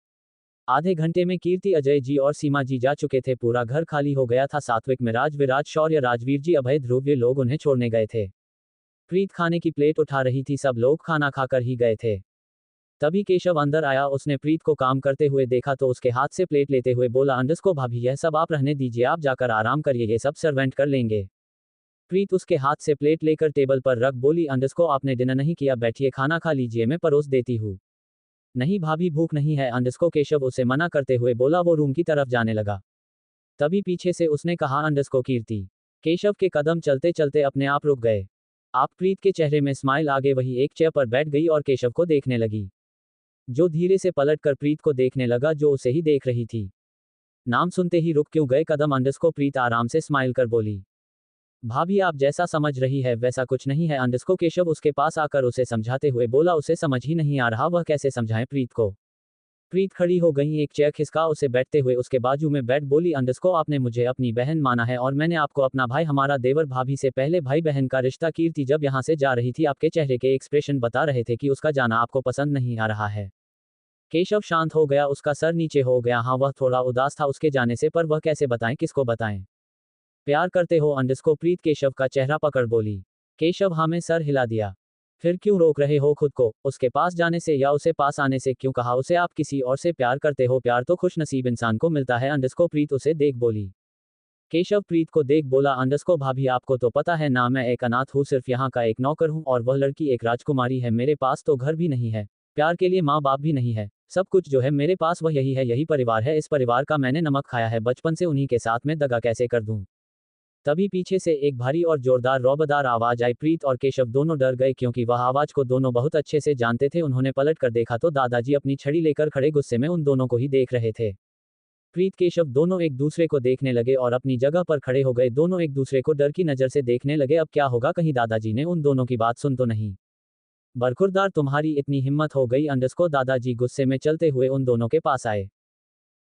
आधे घंटे में कीर्ति, अजय जी और सीमा जी जा चुके थे। पूरा घर खाली हो गया था। सात्विक, मिराज, विराज, शौर्य, राजवीर जी, अभय, ध्रुव, ये लोग उन्हें छोड़ने गए थे। प्रीत खाने की प्लेट उठा रही थी, सब लोग खाना खाकर ही गए थे। तभी केशव अंदर आया, उसने प्रीत को काम करते हुए देखा तो उसके हाथ से प्लेट लेते हुए बोला, अंडरस्को भाभी यह सब आप रहने दीजिए, आप जाकर आराम करिए, ये सब सर्वेंट कर लेंगे। प्रीत उसके हाथ से प्लेट लेकर टेबल पर रख बोली, अंडरस्को आपने डिनर नहीं किया, बैठिए खाना खा लीजिए, मैं परोस देती हूँ। नहीं भाभी भूख नहीं है, अंडरस्को केशव उसे मना करते हुए बोला। वो रूम की तरफ जाने लगा। तभी पीछे से उसने कहा, अंडरस्को कीर्ति। केशव के कदम चलते चलते अपने आप रुक गए। आप प्रीत के चेहरे में स्माइल आ गई, वही एक चेयर पर बैठ गई और केशव को देखने लगी, जो धीरे से पलट कर प्रीत को देखने लगा जो उसे ही देख रही थी। नाम सुनते ही रुक क्यों गए कदम, अंडरस्को प्रीत आराम से स्माइल कर बोली। भाभी आप जैसा समझ रही है वैसा कुछ नहीं है, अंडरस्को केशव उसके पास आकर उसे समझाते हुए बोला। उसे समझ ही नहीं आ रहा वह कैसे समझाएं प्रीत को। प्रीत खड़ी हो गई, एक चेयर खिसका उसे बैठते हुए उसके बाजू में बैठ बोली, अंडरस्को आपने मुझे अपनी बहन माना है और मैंने आपको अपना भाई, हमारा देवर भाभी से पहले भाई बहन का रिश्ता। कीर्ति जब यहाँ से जा रही थी आपके चेहरे के एक्सप्रेशन बता रहे थे कि उसका जाना आपको पसंद नहीं आ रहा है। केशव शांत हो गया, उसका सर नीचे हो गया। हाँ वह थोड़ा उदास था उसके जाने से, पर वह कैसे बताएं, किसको बताएं। प्यार करते हो अंडरस्को प्रीत केशव का चेहरा पकड़ बोली। केशव हाँ में सर हिला दिया। फिर क्यों रोक रहे हो खुद को, उसके पास जाने से या उसे पास आने से? क्यों कहा उसे आप किसी और से प्यार करते हो? प्यार तो खुश नसीब इंसान को मिलता है, अंडरस्को प्रीत उसे देख बोली। केशव प्रीत को देख बोला, अंडरस्को भाभी आपको तो पता है ना, मैं एक अनाथ हूँ, सिर्फ यहाँ का एक नौकर हूँ और वह लड़की एक राजकुमारी है। मेरे पास तो घर भी नहीं है, प्यार के लिए माँ बाप भी नहीं है, सब कुछ जो है मेरे पास वह यही है, यही परिवार है, इस परिवार का मैंने नमक खाया है बचपन से, उन्हीं के साथ मैं दगा कैसे कर दूं। तभी पीछे से एक भारी और जोरदार रौबदार आवाज आई। प्रीत और केशव दोनों डर गए क्योंकि वह आवाज को दोनों बहुत अच्छे से जानते थे। उन्होंने पलट कर देखा तो दादाजी अपनी छड़ी लेकर खड़े गुस्से में उन दोनों को ही देख रहे थे। प्रीत केशव दोनों एक दूसरे को देखने लगे और अपनी जगह पर खड़े हो गए। दोनों एक दूसरे को डर की नजर से देखने लगे, अब क्या होगा, कहीं दादाजी ने उन दोनों की बात सुन तो नहीं। बरखुरदार तुम्हारी इतनी हिम्मत हो गई, अंडरस्को दादाजी गुस्से में चलते हुए उन दोनों के पास आए।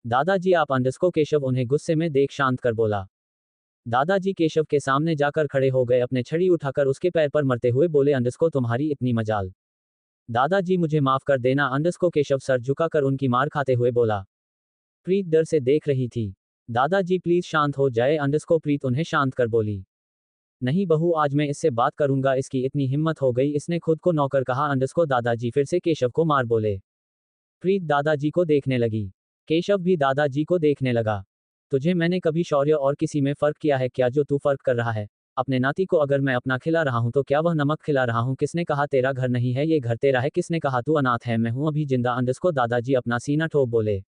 दादाजी आप, अंडरस्को केशव उन्हें गुस्से में देख शांत कर बोला। दादाजी केशव के सामने जाकर खड़े हो गए, अपने छड़ी उठाकर उसके पैर पर मरते हुए बोले, अंडरस्को तुम्हारी इतनी मजाल। दादाजी मुझे माफ कर देना, अंडरस्को केशव सर झुकाकर उनकी मार खाते हुए बोला। प्रीत डर से देख रही थी। दादाजी प्लीज शांत हो जाए, अंडरस्को प्रीत उन्हें शांत कर बोली। नहीं बहू, आज मैं इससे बात करूंगा, इसकी इतनी हिम्मत हो गई, इसने खुद को नौकर कहा, अंडरस्को दादाजी फिर से केशव को मार बोले। प्रीत दादाजी को देखने लगी। केशव भी दादाजी को देखने लगा। तुझे मैंने कभी शौर्य और किसी में फर्क किया है क्या, जो तू फर्क कर रहा है? अपने नाती को अगर मैं अपना खिला रहा हूं तो क्या वह नमक खिला रहा हूं? किसने कहा तेरा घर नहीं है, ये घर तेरा है? किसने कहा तू अनाथ है? मैं हूं अभी जिंदा, अंडरस्को दादाजी अपना सीना ठोक बोले।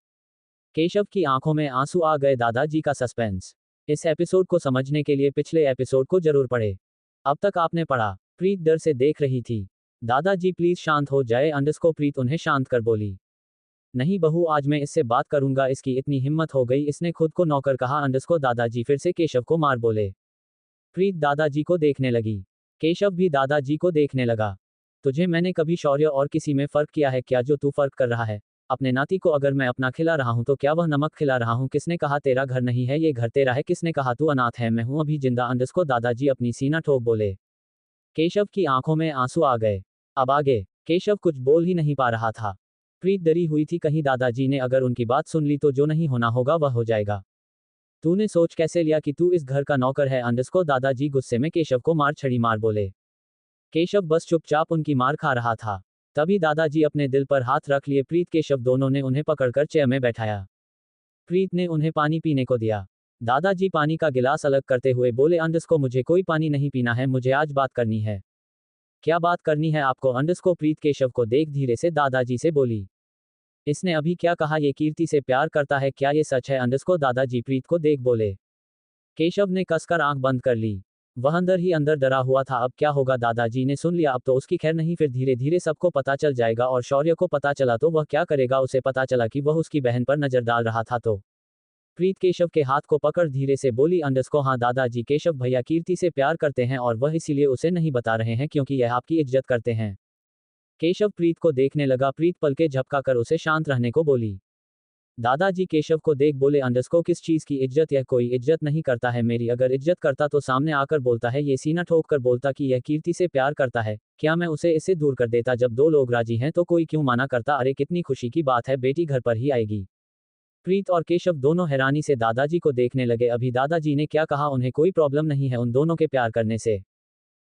केशव की आंखों में आंसू आ गए। दादाजी का सस्पेंस। इस एपिसोड को समझने के लिए पिछले एपिसोड को जरूर पढ़े। अब तक आपने पढ़ा। प्रीत डर से देख रही थी। दादाजी प्लीज शांत हो जाए, अंडरस्को प्रीत उन्हें शांत कर बोली। नहीं बहू, आज मैं इससे बात करूंगा, इसकी इतनी हिम्मत हो गई, इसने खुद को नौकर कहा, अंडरस्को दादाजी फिर से केशव को मार बोले। प्रीत दादाजी को देखने लगी। केशव भी दादाजी को देखने लगा। तुझे मैंने कभी शौर्य और किसी में फर्क किया है क्या, जो तू फर्क कर रहा है? अपने नाती को अगर मैं अपना खिला रहा हूं तो क्या वह नमक खिला रहा हूं? किसने कहा तेरा घर नहीं है, ये घर तेरा है? किसने कहा तू अनाथ है? मैं हूं अभी जिंदा, अंडरस्को दादाजी अपनी सीना ठोक बोले। केशव की आंखों में आंसू आ गए। अब आगे केशव कुछ बोल ही नहीं पा रहा था। प्रीत डरी हुई थी, कहीं दादाजी ने अगर उनकी बात सुन ली तो जो नहीं होना होगा वह हो जाएगा। तूने सोच कैसे लिया कि तू इस घर का नौकर है, अंडरस्को दादाजी गुस्से में केशव को मार छड़ी मार बोले। केशव बस चुपचाप उनकी मार खा रहा था। तभी दादाजी अपने दिल पर हाथ रख लिए। प्रीत केशव दोनों ने उन्हें पकड़कर चेयर में बैठाया। प्रीत ने उन्हें पानी पीने को दिया। दादाजी पानी का गिलास अलग करते हुए बोले, अंडरस्को मुझे कोई पानी नहीं पीना है, मुझे आज बात करनी है। क्या बात करनी है आपको, अंडरस्को प्रीत केशव को देख धीरे से दादाजी से बोली। इसने अभी क्या कहा, ये कीर्ति से प्यार करता है, क्या ये सच है? अंडरस्को दादाजी प्रीत को देख बोले। केशव ने कसकर आंख बंद कर ली। वह अंदर ही अंदर डरा हुआ था, अब क्या होगा? दादाजी ने सुन लिया, अब तो उसकी खैर नहीं, फिर धीरे धीरे सबको पता चल जाएगा और शौर्य को पता चला तो वह क्या करेगा? उसे पता चला कि वह उसकी बहन पर नजर डाल रहा था तो प्रीत केशव के हाथ को पकड़ धीरे से बोली, अंडरस्को हाँ दादाजी, केशव भैया कीर्ति से प्यार करते हैं और वह इसीलिए उसे नहीं बता रहे हैं क्योंकि यह आपकी इज्जत करते हैं। केशव प्रीत को देखने लगा। प्रीत पलके झपकाकर उसे शांत रहने को बोली। दादाजी केशव को देख बोले, अंडरस्को किस चीज की इज्जत? यह कोई इज्जत नहीं करता है मेरी, अगर इज्जत करता तो सामने आकर बोलता है, ये सीना ठोक कर बोलता कि यह कीर्ति से प्यार करता है। क्या मैं उसे इससे दूर कर देता? जब दो लोग राजी हैं तो कोई क्यों माना करता? अरे कितनी खुशी की बात है, बेटी घर पर ही आएगी। प्रीत और केशव दोनों हैरानी से दादाजी को देखने लगे। अभी दादाजी ने क्या कहा? उन्हें कोई प्रॉब्लम नहीं है उन दोनों के प्यार करने से।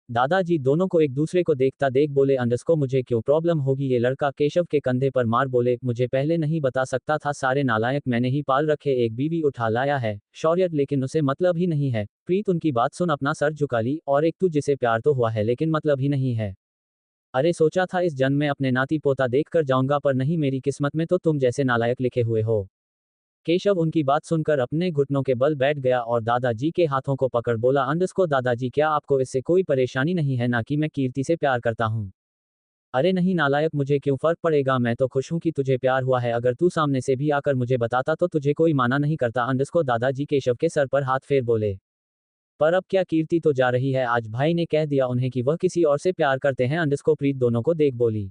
दादाजी दोनों को एक दूसरे को देखता देख बोले, अंडरस्को मुझे क्यों प्रॉब्लम होगी? ये लड़का केशव के कंधे पर मार बोले, मुझे पहले नहीं बता सकता था? सारे नालायक, मैंने ही पाल रखे एक बीवी उठा लाया है शौर्य, लेकिन उसे मतलब ही नहीं है। प्रीत उनकी बात सुन अपना सर झुका ली, और एक तू जिसे प्यार तो हुआ है लेकिन मतलब ही नहीं है। अरे सोचा था इस जन्म में अपने नाती पोता देख कर जाऊंगा, पर नहीं, मेरी किस्मत में तो तुम जैसे नालायक लिखे हुए हो। केशव उनकी बात सुनकर अपने घुटनों के बल बैठ गया और दादाजी के हाथों को पकड़ बोला, अंडरस्को दादाजी, क्या आपको इससे कोई परेशानी नहीं है ना कि मैं कीर्ति से प्यार करता हूँ? अरे नहीं नालायक, मुझे क्यों फर्क पड़ेगा, मैं तो खुश हूँ कि तुझे प्यार हुआ है। अगर तू सामने से भी आकर मुझे बताता तो तुझे कोई माना नहीं करता। अंडरस्को दादाजी केशव के सर पर हाथ फेर बोले, पर अब क्या, कीर्ति तो जा रही है, आज भाई ने कह दिया उन्हें कि वह किसी और से प्यार करते हैं। अंडरस्को प्रीत दोनों को देख बोली,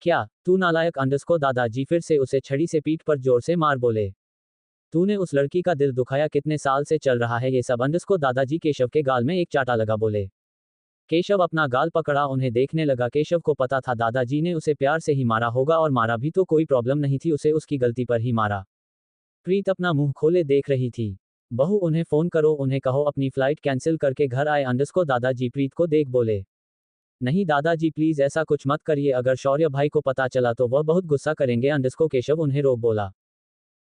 क्या तू नालायक? अंडरस्को दादाजी फिर से उसे छड़ी से पीठ पर जोर से मार बोले, तूने उस लड़की का दिल दुखाया, कितने साल से चल रहा है ये सब? अंडरस्को दादाजी केशव के गाल में एक चाटा लगा बोले। केशव अपना गाल पकड़ा, उन्हें देखने लगा। केशव को पता था दादाजी ने उसे प्यार से ही मारा होगा, और मारा भी तो कोई प्रॉब्लम नहीं थी, उसे उसकी गलती पर ही मारा। प्रीत अपना मुंह खोले देख रही थी। बहू उन्हें फोन करो, उन्हें कहो अपनी फ्लाइट कैंसिल करके घर आए। अंडरस्को दादाजी प्रीत को देख बोले, नहीं दादाजी प्लीज ऐसा कुछ मत करिए, अगर शौर्य भाई को पता चला तो वह बहुत गुस्सा करेंगे। अंडरस्को केशव उन्हें रोक बोला,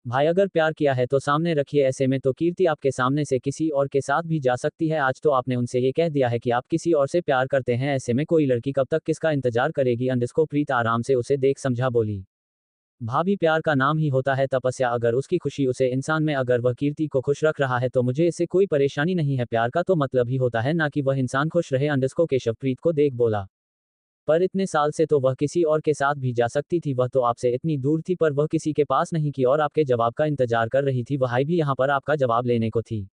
भाई अगर प्यार किया है तो सामने रखिए, ऐसे में तो कीर्ति आपके सामने से किसी और के साथ भी जा सकती है। आज तो आपने उनसे ये कह दिया है कि आप किसी और से प्यार करते हैं, ऐसे में कोई लड़की कब तक किसका इंतजार करेगी? अंडरस्को प्रीत आराम से उसे देख समझा बोली, भाभी प्यार का नाम ही होता है तपस्या, अगर उसकी खुशी उसे इंसान में, अगर वह कीर्ति को खुश रख रहा है तो मुझे इससे कोई परेशानी नहीं है। प्यार का तो मतलब ही होता है ना कि वह इंसान खुश रहे। अंडरस्को केशव प्रीत को देख बोला, पर इतने साल से तो वह किसी और के साथ भी जा सकती थी, वह तो आपसे इतनी दूर थी, पर वह किसी के पास नहीं की और आपके जवाब का इंतजार कर रही थी। वह भी यहाँ पर आपका जवाब लेने को थी,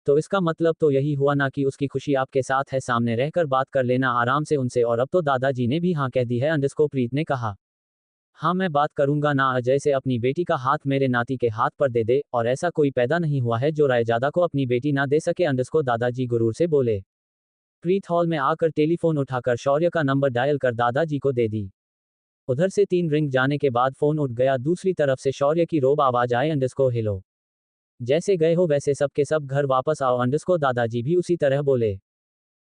तो इसका मतलब तो यही हुआ ना कि उसकी खुशी आपके साथ है। सामने रहकर बात कर लेना आराम से उनसे। और अब तो दादाजी ने भी हाँ कह दी है। अंडरस्को प्रीत ने कहा, हाँ मैं बात करूंगा ना, अजय से अपनी बेटी का हाथ मेरे नाती के हाथ पर दे दे, और ऐसा कोई पैदा नहीं हुआ है जो रायजादा को अपनी बेटी ना दे सके। अंडरस्को दादाजी गुरूर से बोले। प्रीत हॉल में आकर टेलीफोन उठाकर शौर्य का नंबर डायल कर दादाजी को दे दी। उधर से 3 रिंग जाने के बाद फोन उठ गया। दूसरी तरफ से शौर्य की रोब आवाज आए, अंडरस्को हेलो, जैसे गए हो वैसे सब के सब घर वापस आओ। अंडरस्को दादाजी भी उसी तरह बोले।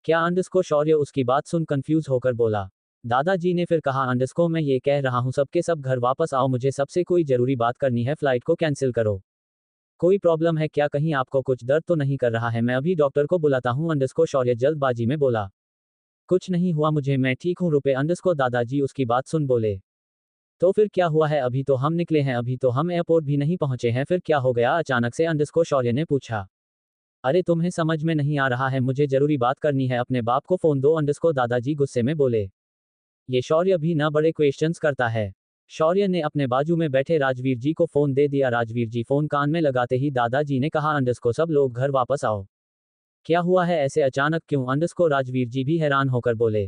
क्या? अंडरस्को शौर्य उसकी बात सुन कंफ्यूज होकर बोला। दादाजी ने फिर कहा, अंडरस्को मैं ये कह रहा हूँ सब के सब घर वापस आओ, मुझे सबसे कोई जरूरी बात करनी है, फ्लाइट को कैंसिल करो। कोई प्रॉब्लम है क्या? कहीं आपको कुछ दर्द तो नहीं कर रहा है? मैं अभी डॉक्टर को बुलाता हूँ। अंडरस्को शौर्य जल्दबाजी में बोला, कुछ नहीं हुआ मुझे, मैं ठीक हूँ रुपए। अंडरस्को दादाजी उसकी बात सुन बोले, तो फिर क्या हुआ है? अभी तो हम निकले हैं, अभी तो हम एयरपोर्ट भी नहीं पहुंचे हैं, फिर क्या हो गया अचानक से? अंडरस्को शौर्य ने पूछा। अरे तुम्हें समझ में नहीं आ रहा है, मुझे जरूरी बात करनी है, अपने बाप को फोन दो। अंडरस्को दादाजी गुस्से में बोले। ये शौर्य भी ना बड़े क्वेश्चंस करता है। शौर्य ने अपने बाजू में बैठे राजवीर जी को फोन दे दिया। राजवीर जी फोन कान में लगाते ही दादाजी ने कहा, अंडरस्को सब लोग घर वापस आओ। क्या हुआ है ऐसे अचानक क्यों? अंडरस्को राजवीर जी भी हैरान होकर बोले।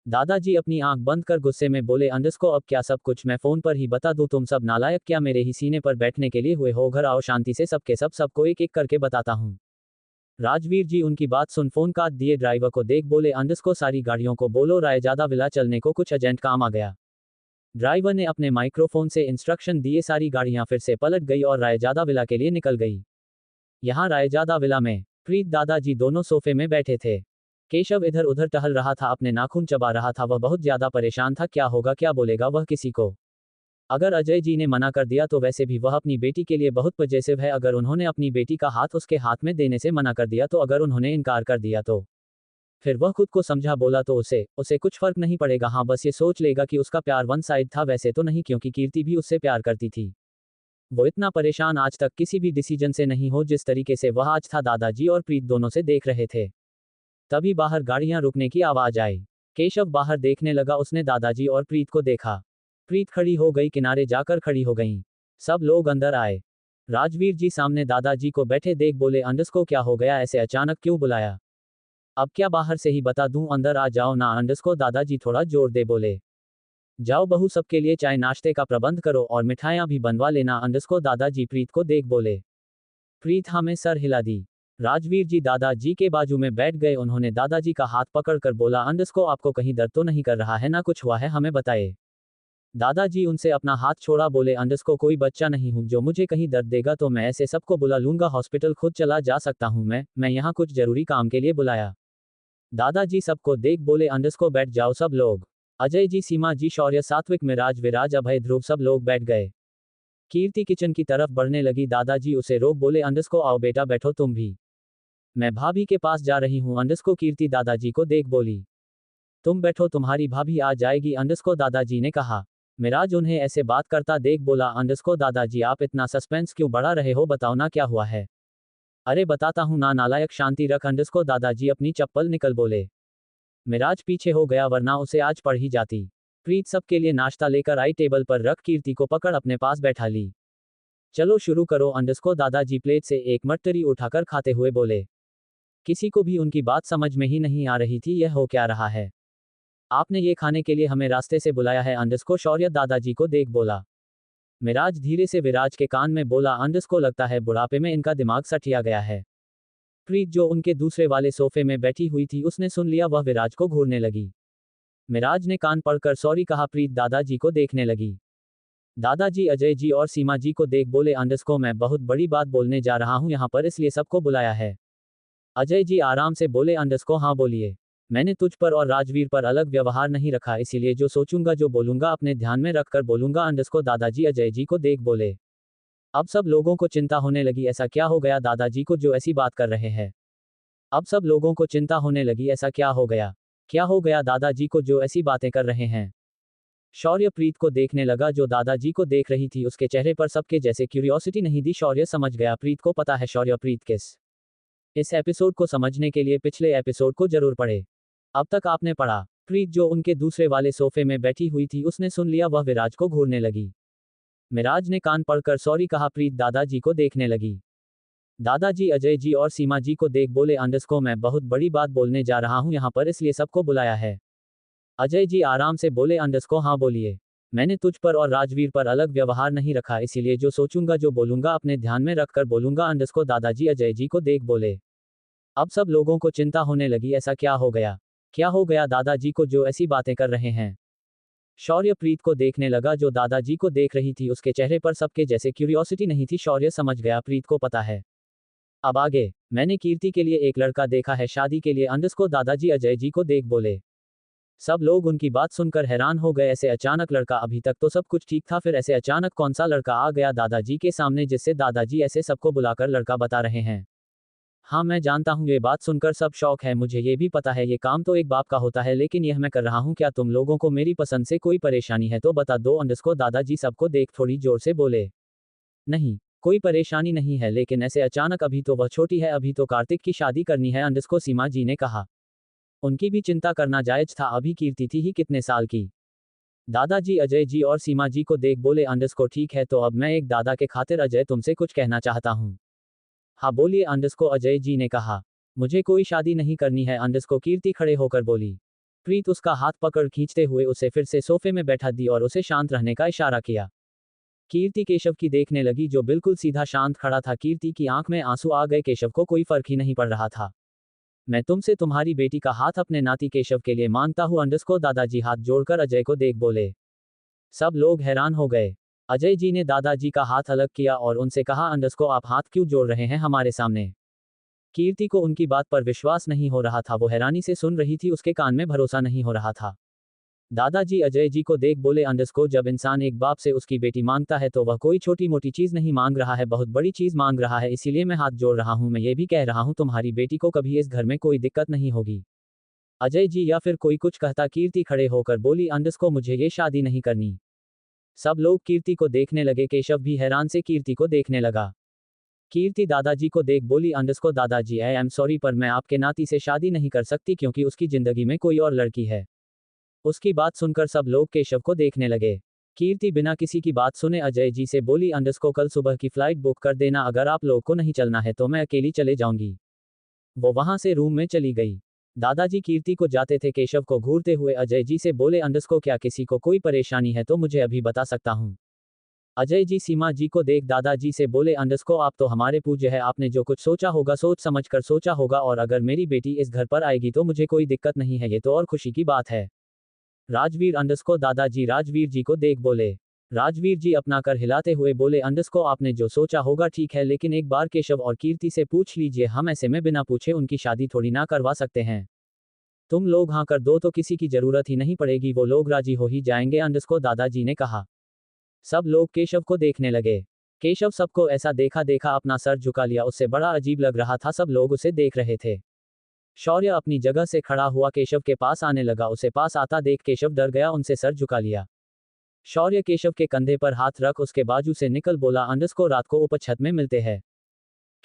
दादाजी अपनी आंख बंद कर गुस्से में बोले, अंडरस्को अब क्या सब कुछ मैं फोन पर ही बता दूं? तुम सब नालायक क्या मेरे ही सीने पर बैठने के लिए हुए हो? घर आओ शांति से, सबके सब सबको एक एक करके बताता हूं। राजवीर जी उनकी बात सुन फोन काट दिए। ड्राइवर को देख बोले, अंडरस्को सारी गाड़ियों को बोलो रायजादा विला चलने को, कुछ अर्जेंट काम आ गया। ड्राइवर ने अपने माइक्रोफोन से इंस्ट्रक्शन दिए। सारी गाड़ियां फिर से पलट गई और रायजादा विला के लिए निकल गई। यहाँ रायजादा विला में प्रीत दादाजी दोनों सोफे में बैठे थे। केशव इधर उधर टहल रहा था, अपने नाखून चबा रहा था। वह बहुत ज्यादा परेशान था, क्या होगा, क्या बोलेगा वह किसी को? अगर अजय जी ने मना कर दिया तो वैसे भी वह अपनी बेटी के लिए बहुत पजेसिव है। अगर उन्होंने अपनी बेटी का हाथ उसके हाथ में देने से मना कर दिया तो, अगर उन्होंने इनकार कर दिया तो फिर वह खुद को समझा बोला तो उसे कुछ फर्क नहीं पड़ेगा। हाँ बस ये सोच लेगा कि उसका प्यार वन साइड था, वैसे तो नहीं, क्योंकि कीर्ति भी उससे प्यार करती थी। वो इतना परेशान आज तक किसी भी डिसीजन से नहीं हो जिस तरीके से वह आज था। दादाजी और प्रीत दोनों से देख रहे थे। तभी बाहर गाड़ियां रुकने की आवाज आई। केशव बाहर देखने लगा, उसने दादाजी और प्रीत को देखा। प्रीत खड़ी हो गई, किनारे जाकर खड़ी हो गईं। सब लोग अंदर आए। राजवीर जी सामने दादाजी को बैठे देख बोले, अंडरस्को क्या हो गया, ऐसे अचानक क्यों बुलाया? अब क्या बाहर से ही बता दूं? अंदर आ जाओ ना। अंडरस्को दादाजी थोड़ा जोर दे बोले। जाओ बहू, सबके लिए चाय नाश्ते का प्रबंध करो और मिठाइयां भी बनवा लेना। अंडरस्को दादाजी प्रीत को देख बोले। प्रीत हाँ में सर हिला दी। राजवीर जी दादाजी के बाजू में बैठ गए। उन्होंने दादाजी का हाथ पकड़कर बोला, अंडरस्को आपको कहीं दर्द तो नहीं कर रहा है ना? कुछ हुआ है हमें बताए। दादाजी उनसे अपना हाथ छोड़ा बोले, अंडरस्को कोई बच्चा नहीं हूं जो मुझे कहीं दर्द देगा तो मैं ऐसे सबको बुला लूंगा, हॉस्पिटल खुद चला जा सकता हूं मैं यहाँ कुछ जरूरी काम के लिए बुलाया। दादाजी सबको देख बोले अंडरस्को बैठ जाओ सब लोग। अजय जी, सीमा जी, शौर्य, सात्विक, मिराज, विराज, अभय, ध्रुव सब लोग बैठ गए। कीर्ति किचन की तरफ बढ़ने लगी। दादाजी उसे रोक बोले अंडरस्को आओ बेटा बैठो तुम भी। मैं भाभी के पास जा रही हूँ। अंडरस्को कीर्ति दादाजी को देख बोली। तुम बैठो तुम्हारी भाभी आ जाएगी अंडरस्को दादाजी ने कहा। मिराज उन्हें ऐसे बात करता देख बोला अंडरस्को दादाजी आप इतना सस्पेंस क्यों बढ़ा रहे हो, बताओ ना क्या हुआ है। अरे बताता हूँ ना नालायक, शांति रख अंडरस्को दादाजी अपनी चप्पल निकल बोले। मिराज पीछे हो गया वरना उसे आज पढ़ ही जाती। प्रीत सबके लिए नाश्ता लेकर आई, टेबल पर रख कीर्ति को पकड़ अपने पास बैठा ली। चलो शुरू करो अंडरस्को दादाजी प्लेट से एक मटरी उठाकर खाते हुए बोले। किसी को भी उनकी बात समझ में ही नहीं आ रही थी, यह हो क्या रहा है। आपने ये खाने के लिए हमें रास्ते से बुलाया है अंडरस्को शौर्य दादाजी को देख बोला। मिराज धीरे से विराज के कान में बोला अंडरस्को लगता है बुढ़ापे में इनका दिमाग सठिया गया है। प्रीत जो उनके दूसरे वाले सोफे में बैठी हुई थी उसने सुन लिया, वह विराज को घूरने लगी। मिराज ने कान पकड़कर सॉरी कहा। प्रीत दादाजी को देखने लगी। दादाजी अजय जी और सीमा जी को देख बोले अंडरस्को मैं बहुत बड़ी बात बोलने जा रहा हूं यहाँ पर, इसलिए सबको बुलाया है। अजय जी आराम से बोले अंडरस्को हाँ बोलिए। मैंने तुझ पर और राजवीर पर अलग व्यवहार नहीं रखा, इसीलिए जो सोचूंगा जो बोलूंगा अपने ध्यान में रखकर बोलूंगा अंडरस्को दादाजी अजय जी को देख बोले। अब सब लोगों को चिंता होने लगी, ऐसा क्या हो गया दादाजी को जो ऐसी बात कर रहे हैं। अब सब लोगों को चिंता होने लगी, ऐसा क्या हो गया, क्या हो गया दादाजी को जो ऐसी बातें कर रहे हैं। शौर्य प्रीत को देखने लगा जो दादाजी को देख रही थी। उसके चेहरे पर सबके जैसे क्यूरियोसिटी नहीं थी। शौर्य समझ गया प्रीत को पता है शौर्य प्रीत किस। इस एपिसोड को समझने के लिए पिछले एपिसोड को जरूर पढ़े। अब तक आपने पढ़ा। प्रीत जो उनके दूसरे वाले सोफे में बैठी हुई थी उसने सुन लिया, वह विराज को घूरने लगी। मिराज ने कान पकड़कर सॉरी कहा। प्रीत दादाजी को देखने लगी। दादाजी अजय जी और सीमा जी को देख बोले अंडरस्को मैं बहुत बड़ी बात बोलने जा रहा हूं यहाँ पर, इसलिए सबको बुलाया है। अजय जी आराम से बोले अंडरस्को हाँ बोलिए। मैंने तुझ पर और राजवीर पर अलग व्यवहार नहीं रखा, इसीलिए जो सोचूंगा जो बोलूंगा अपने ध्यान में रखकर बोलूंगा अंडरस्को दादाजी अजय जी को देख बोले। अब सब लोगों को चिंता होने लगी, ऐसा क्या हो गया, क्या हो गया दादाजी को जो ऐसी बातें कर रहे हैं। शौर्य प्रीत को देखने लगा जो दादाजी को देख रही थी। उसके चेहरे पर सबके जैसे क्यूरियोसिटी नहीं थी। शौर्य समझ गया प्रीत को पता है। अब आगे। मैंने कीर्ति के लिए एक लड़का देखा है शादी के लिए अंडरस्को दादाजी अजय जी को देख बोले। सब लोग उनकी बात सुनकर हैरान हो गए, ऐसे अचानक लड़का, अभी तक तो सब कुछ ठीक था, फिर ऐसे अचानक कौन सा लड़का आ गया दादाजी के सामने जिससे दादाजी ऐसे सबको बुलाकर लड़का बता रहे हैं। हाँ मैं जानता हूँ ये बात सुनकर सब शौक है, मुझे ये भी पता है ये काम तो एक बाप का होता है, लेकिन यह मैं कर रहा हूँ। क्या तुम लोगों को मेरी पसंद से कोई परेशानी है तो बता दो अंडरस्को दादाजी सबको देख थोड़ी जोर से बोले। नहीं कोई परेशानी नहीं है, लेकिन ऐसे अचानक, अभी तो वह छोटी है, अभी तो कार्तिक की शादी करनी है अंडरस्को सीमा जी ने कहा। उनकी भी चिंता करना जायज था, अभी कीर्ति थी ही कितने साल की। दादाजी अजय जी और सीमा जी को देख बोले अंडरस्को ठीक है, तो अब मैं एक दादा के खातिर अजय तुमसे कुछ कहना चाहता हूँ। हाँ बोलिए अंडरस्को अजय जी ने कहा। मुझे कोई शादी नहीं करनी है अंडरस्को कीर्ति खड़े होकर बोली। प्रीत उसका हाथ पकड़ खींचते हुए उसे फिर से सोफे में बैठा दी और उसे शांत रहने का इशारा किया। कीर्ति केशव की देखने लगी जो बिल्कुल सीधा शांत खड़ा था। कीर्ति की आंख में आंसू आ गए। केशव को कोई फर्क ही नहीं पड़ रहा था। मैं तुमसे तुम्हारी बेटी का हाथ अपने नाती केशव के लिए मांगता हूँ अंडरस्को दादाजी हाथ जोड़कर अजय को देख बोले। सब लोग हैरान हो गए। अजय जी ने दादाजी का हाथ अलग किया और उनसे कहा अंडरस्को आप हाथ क्यों जोड़ रहे हैं हमारे सामने। कीर्ति को उनकी बात पर विश्वास नहीं हो रहा था, वो हैरानी से सुन रही थी, उसके कान में भरोसा नहीं हो रहा था। दादाजी अजय जी को देख बोले अंडरस्को जब इंसान एक बाप से उसकी बेटी मांगता है तो वह कोई छोटी मोटी चीज नहीं मांग रहा है, बहुत बड़ी चीज मांग रहा है, इसीलिए मैं हाथ जोड़ रहा हूं। मैं ये भी कह रहा हूं तुम्हारी बेटी को कभी इस घर में कोई दिक्कत नहीं होगी। अजय जी या फिर कोई कुछ कहता। कीर्ति खड़े होकर बोली अंडरस्को मुझे ये शादी नहीं करनी। सब लोग कीर्ति को देखने लगे। केशव भी हैरान से कीर्ति को देखने लगा। कीर्ति दादाजी को देख बोली अंडरस्को दादाजी आई एम सॉरी पर मैं आपके नाती से शादी नहीं कर सकती क्योंकि उसकी जिंदगी में कोई और लड़की है। उसकी बात सुनकर सब लोग केशव को देखने लगे। कीर्ति बिना किसी की बात सुने अजय जी से बोली अंडरस्को कल सुबह की फ्लाइट बुक कर देना, अगर आप लोग को नहीं चलना है तो मैं अकेली चले जाऊंगी। वो वहां से रूम में चली गई। दादाजी कीर्ति को जाते थे केशव को घूरते हुए अजय जी से बोले अंडरस्को क्या किसी को कोई परेशानी है तो मुझे अभी बता सकता हूँ। अजय जी सीमा जी को देख दादाजी से बोले अंडरस्को आप तो हमारे पूज्य है, आपने जो कुछ सोचा होगा सोच समझ कर सोचा होगा, और अगर मेरी बेटी इस घर पर आएगी तो मुझे कोई दिक्कत नहीं है, ये तो और खुशी की बात है। राजवीर अंडरस्को दादाजी राजवीर जी को देख बोले। राजवीर जी अपना कर हिलाते हुए बोले अंडरस्को आपने जो सोचा होगा ठीक है, लेकिन एक बार केशव और कीर्ति से पूछ लीजिए, हम ऐसे में बिना पूछे उनकी शादी थोड़ी ना करवा सकते हैं। तुम लोग हाँ कर दो तो किसी की जरूरत ही नहीं पड़ेगी, वो लोग राजी हो ही जाएंगे अंडरस्कोर दादाजी ने कहा। सब लोग केशव को देखने लगे। केशव सबको ऐसा देखा देखा अपना सर झुका लिया, उससे बड़ा अजीब लग रहा था, सब लोग उसे देख रहे थे। शौर्य अपनी जगह से खड़ा हुआ केशव के पास आने लगा, उसे पास आता देख केशव डर गया, उनसे सर झुका लिया। शौर्य केशव के कंधे पर हाथ रख उसके बाजू से निकल बोला अंडरस्कोर रात को ऊपर छत में मिलते हैं।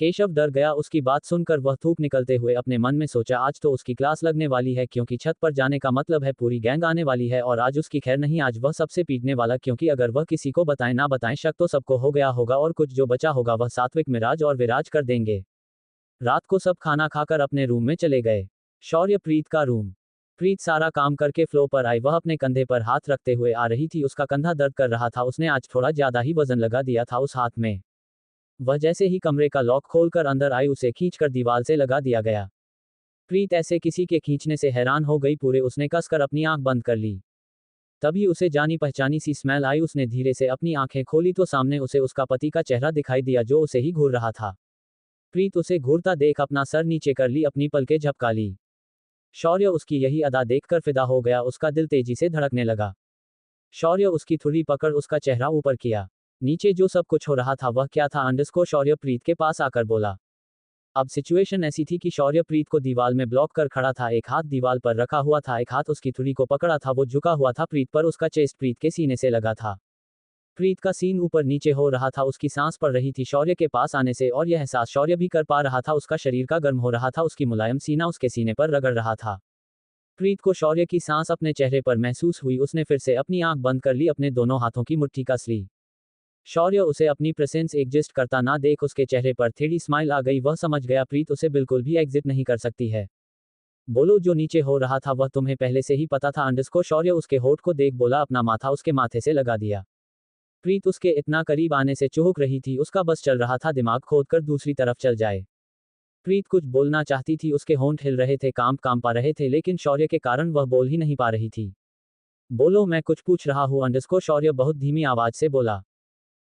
केशव डर गया, उसकी बात सुनकर वह थूक निकलते हुए अपने मन में सोचा आज तो उसकी क्लास लगने वाली है, क्योंकि छत पर जाने का मतलब है पूरी गैंग आने वाली है, और आज उसकी खैर नहीं, आज वह सबसे पीटने वाला, क्योंकि अगर वह किसी को बताए ना बताएं शक तो सबको हो गया होगा, और कुछ जो बचा होगा वह सात्विक मिराज और विराज कर देंगे। रात को सब खाना खाकर अपने रूम में चले गए। शौर्य प्रीत का रूम। प्रीत सारा काम करके फ्लो पर आई, वह अपने कंधे पर हाथ रखते हुए आ रही थी, उसका कंधा दर्द कर रहा था, उसने आज थोड़ा ज्यादा ही वजन लगा दिया था उस हाथ में। वह जैसे ही कमरे का लॉक खोलकर अंदर आई, उसे खींचकर दीवार से लगा दिया गया। प्रीत ऐसे किसी के खींचने से हैरान हो गई, पूरे उसने कसकर अपनी आंख बंद कर ली। तभी उसे जानी पहचानी सी स्मेल आई, उसने धीरे से अपनी आंखें खोली तो सामने उसे उसका पति का चेहरा दिखाई दिया जो उसे ही घूर रहा था। प्रीत उसे घूरता देख अपना सर नीचे कर ली, अपनी पलकें झपका ली। शौर्य उसकी यही अदा देखकर फिदा हो गया, उसका दिल तेजी से धड़कने लगा। शौर्य उसकी थुड़ी पकड़ उसका चेहरा ऊपर किया। नीचे जो सब कुछ हो रहा था वह क्या था अंडरस्कोर शौर्य प्रीत के पास आकर बोला। अब सिचुएशन ऐसी थी कि शौर्य प्रीत को दीवार में ब्लॉक कर खड़ा था, एक हाथ दीवार पर रखा हुआ था, एक हाथ उसकी थुड़ी को पकड़ा था, वो झुका हुआ था प्रीत पर, उसका चेस्ट प्रीत के सीने से लगा था। प्रीत का सीन ऊपर नीचे हो रहा था, उसकी सांस पड़ रही थी शौर्य के पास आने से, और यह एहसास शौर्य भी कर पा रहा था, उसका शरीर का गर्म हो रहा था, उसकी मुलायम सीना उसके सीने पर रगड़ रहा था। प्रीत को शौर्य की सांस अपने चेहरे पर महसूस हुई, उसने फिर से अपनी आंख बंद कर ली, अपने दोनों हाथों की मुट्ठी कस ली। शौर्य उसे अपनी प्रेजेंस एग्जिस्ट करता ना देख उसके चेहरे पर थोड़ी स्माइल आ गई, वह समझ गया प्रीत उसे बिल्कुल भी एग्जिट नहीं कर सकती है। बोलो जो नीचे हो रहा था वह तुम्हें पहले से ही पता था अंडरस्कोर शौर्य उसके होठ को देख बोला, अपना माथा उसके माथे से लगा दिया। प्रीत उसके इतना करीब आने से चुहक रही थी, उसका बस चल रहा था दिमाग खोदकर दूसरी तरफ चल जाए। प्रीत कुछ बोलना चाहती थी, उसके होंठ हिल रहे थे, कांप रहे थे, लेकिन शौर्य के कारण वह बोल ही नहीं पा रही थी। बोलो मैं कुछ पूछ रहा हूँ अंडरस्कोर शौर्य बहुत धीमी आवाज से बोला।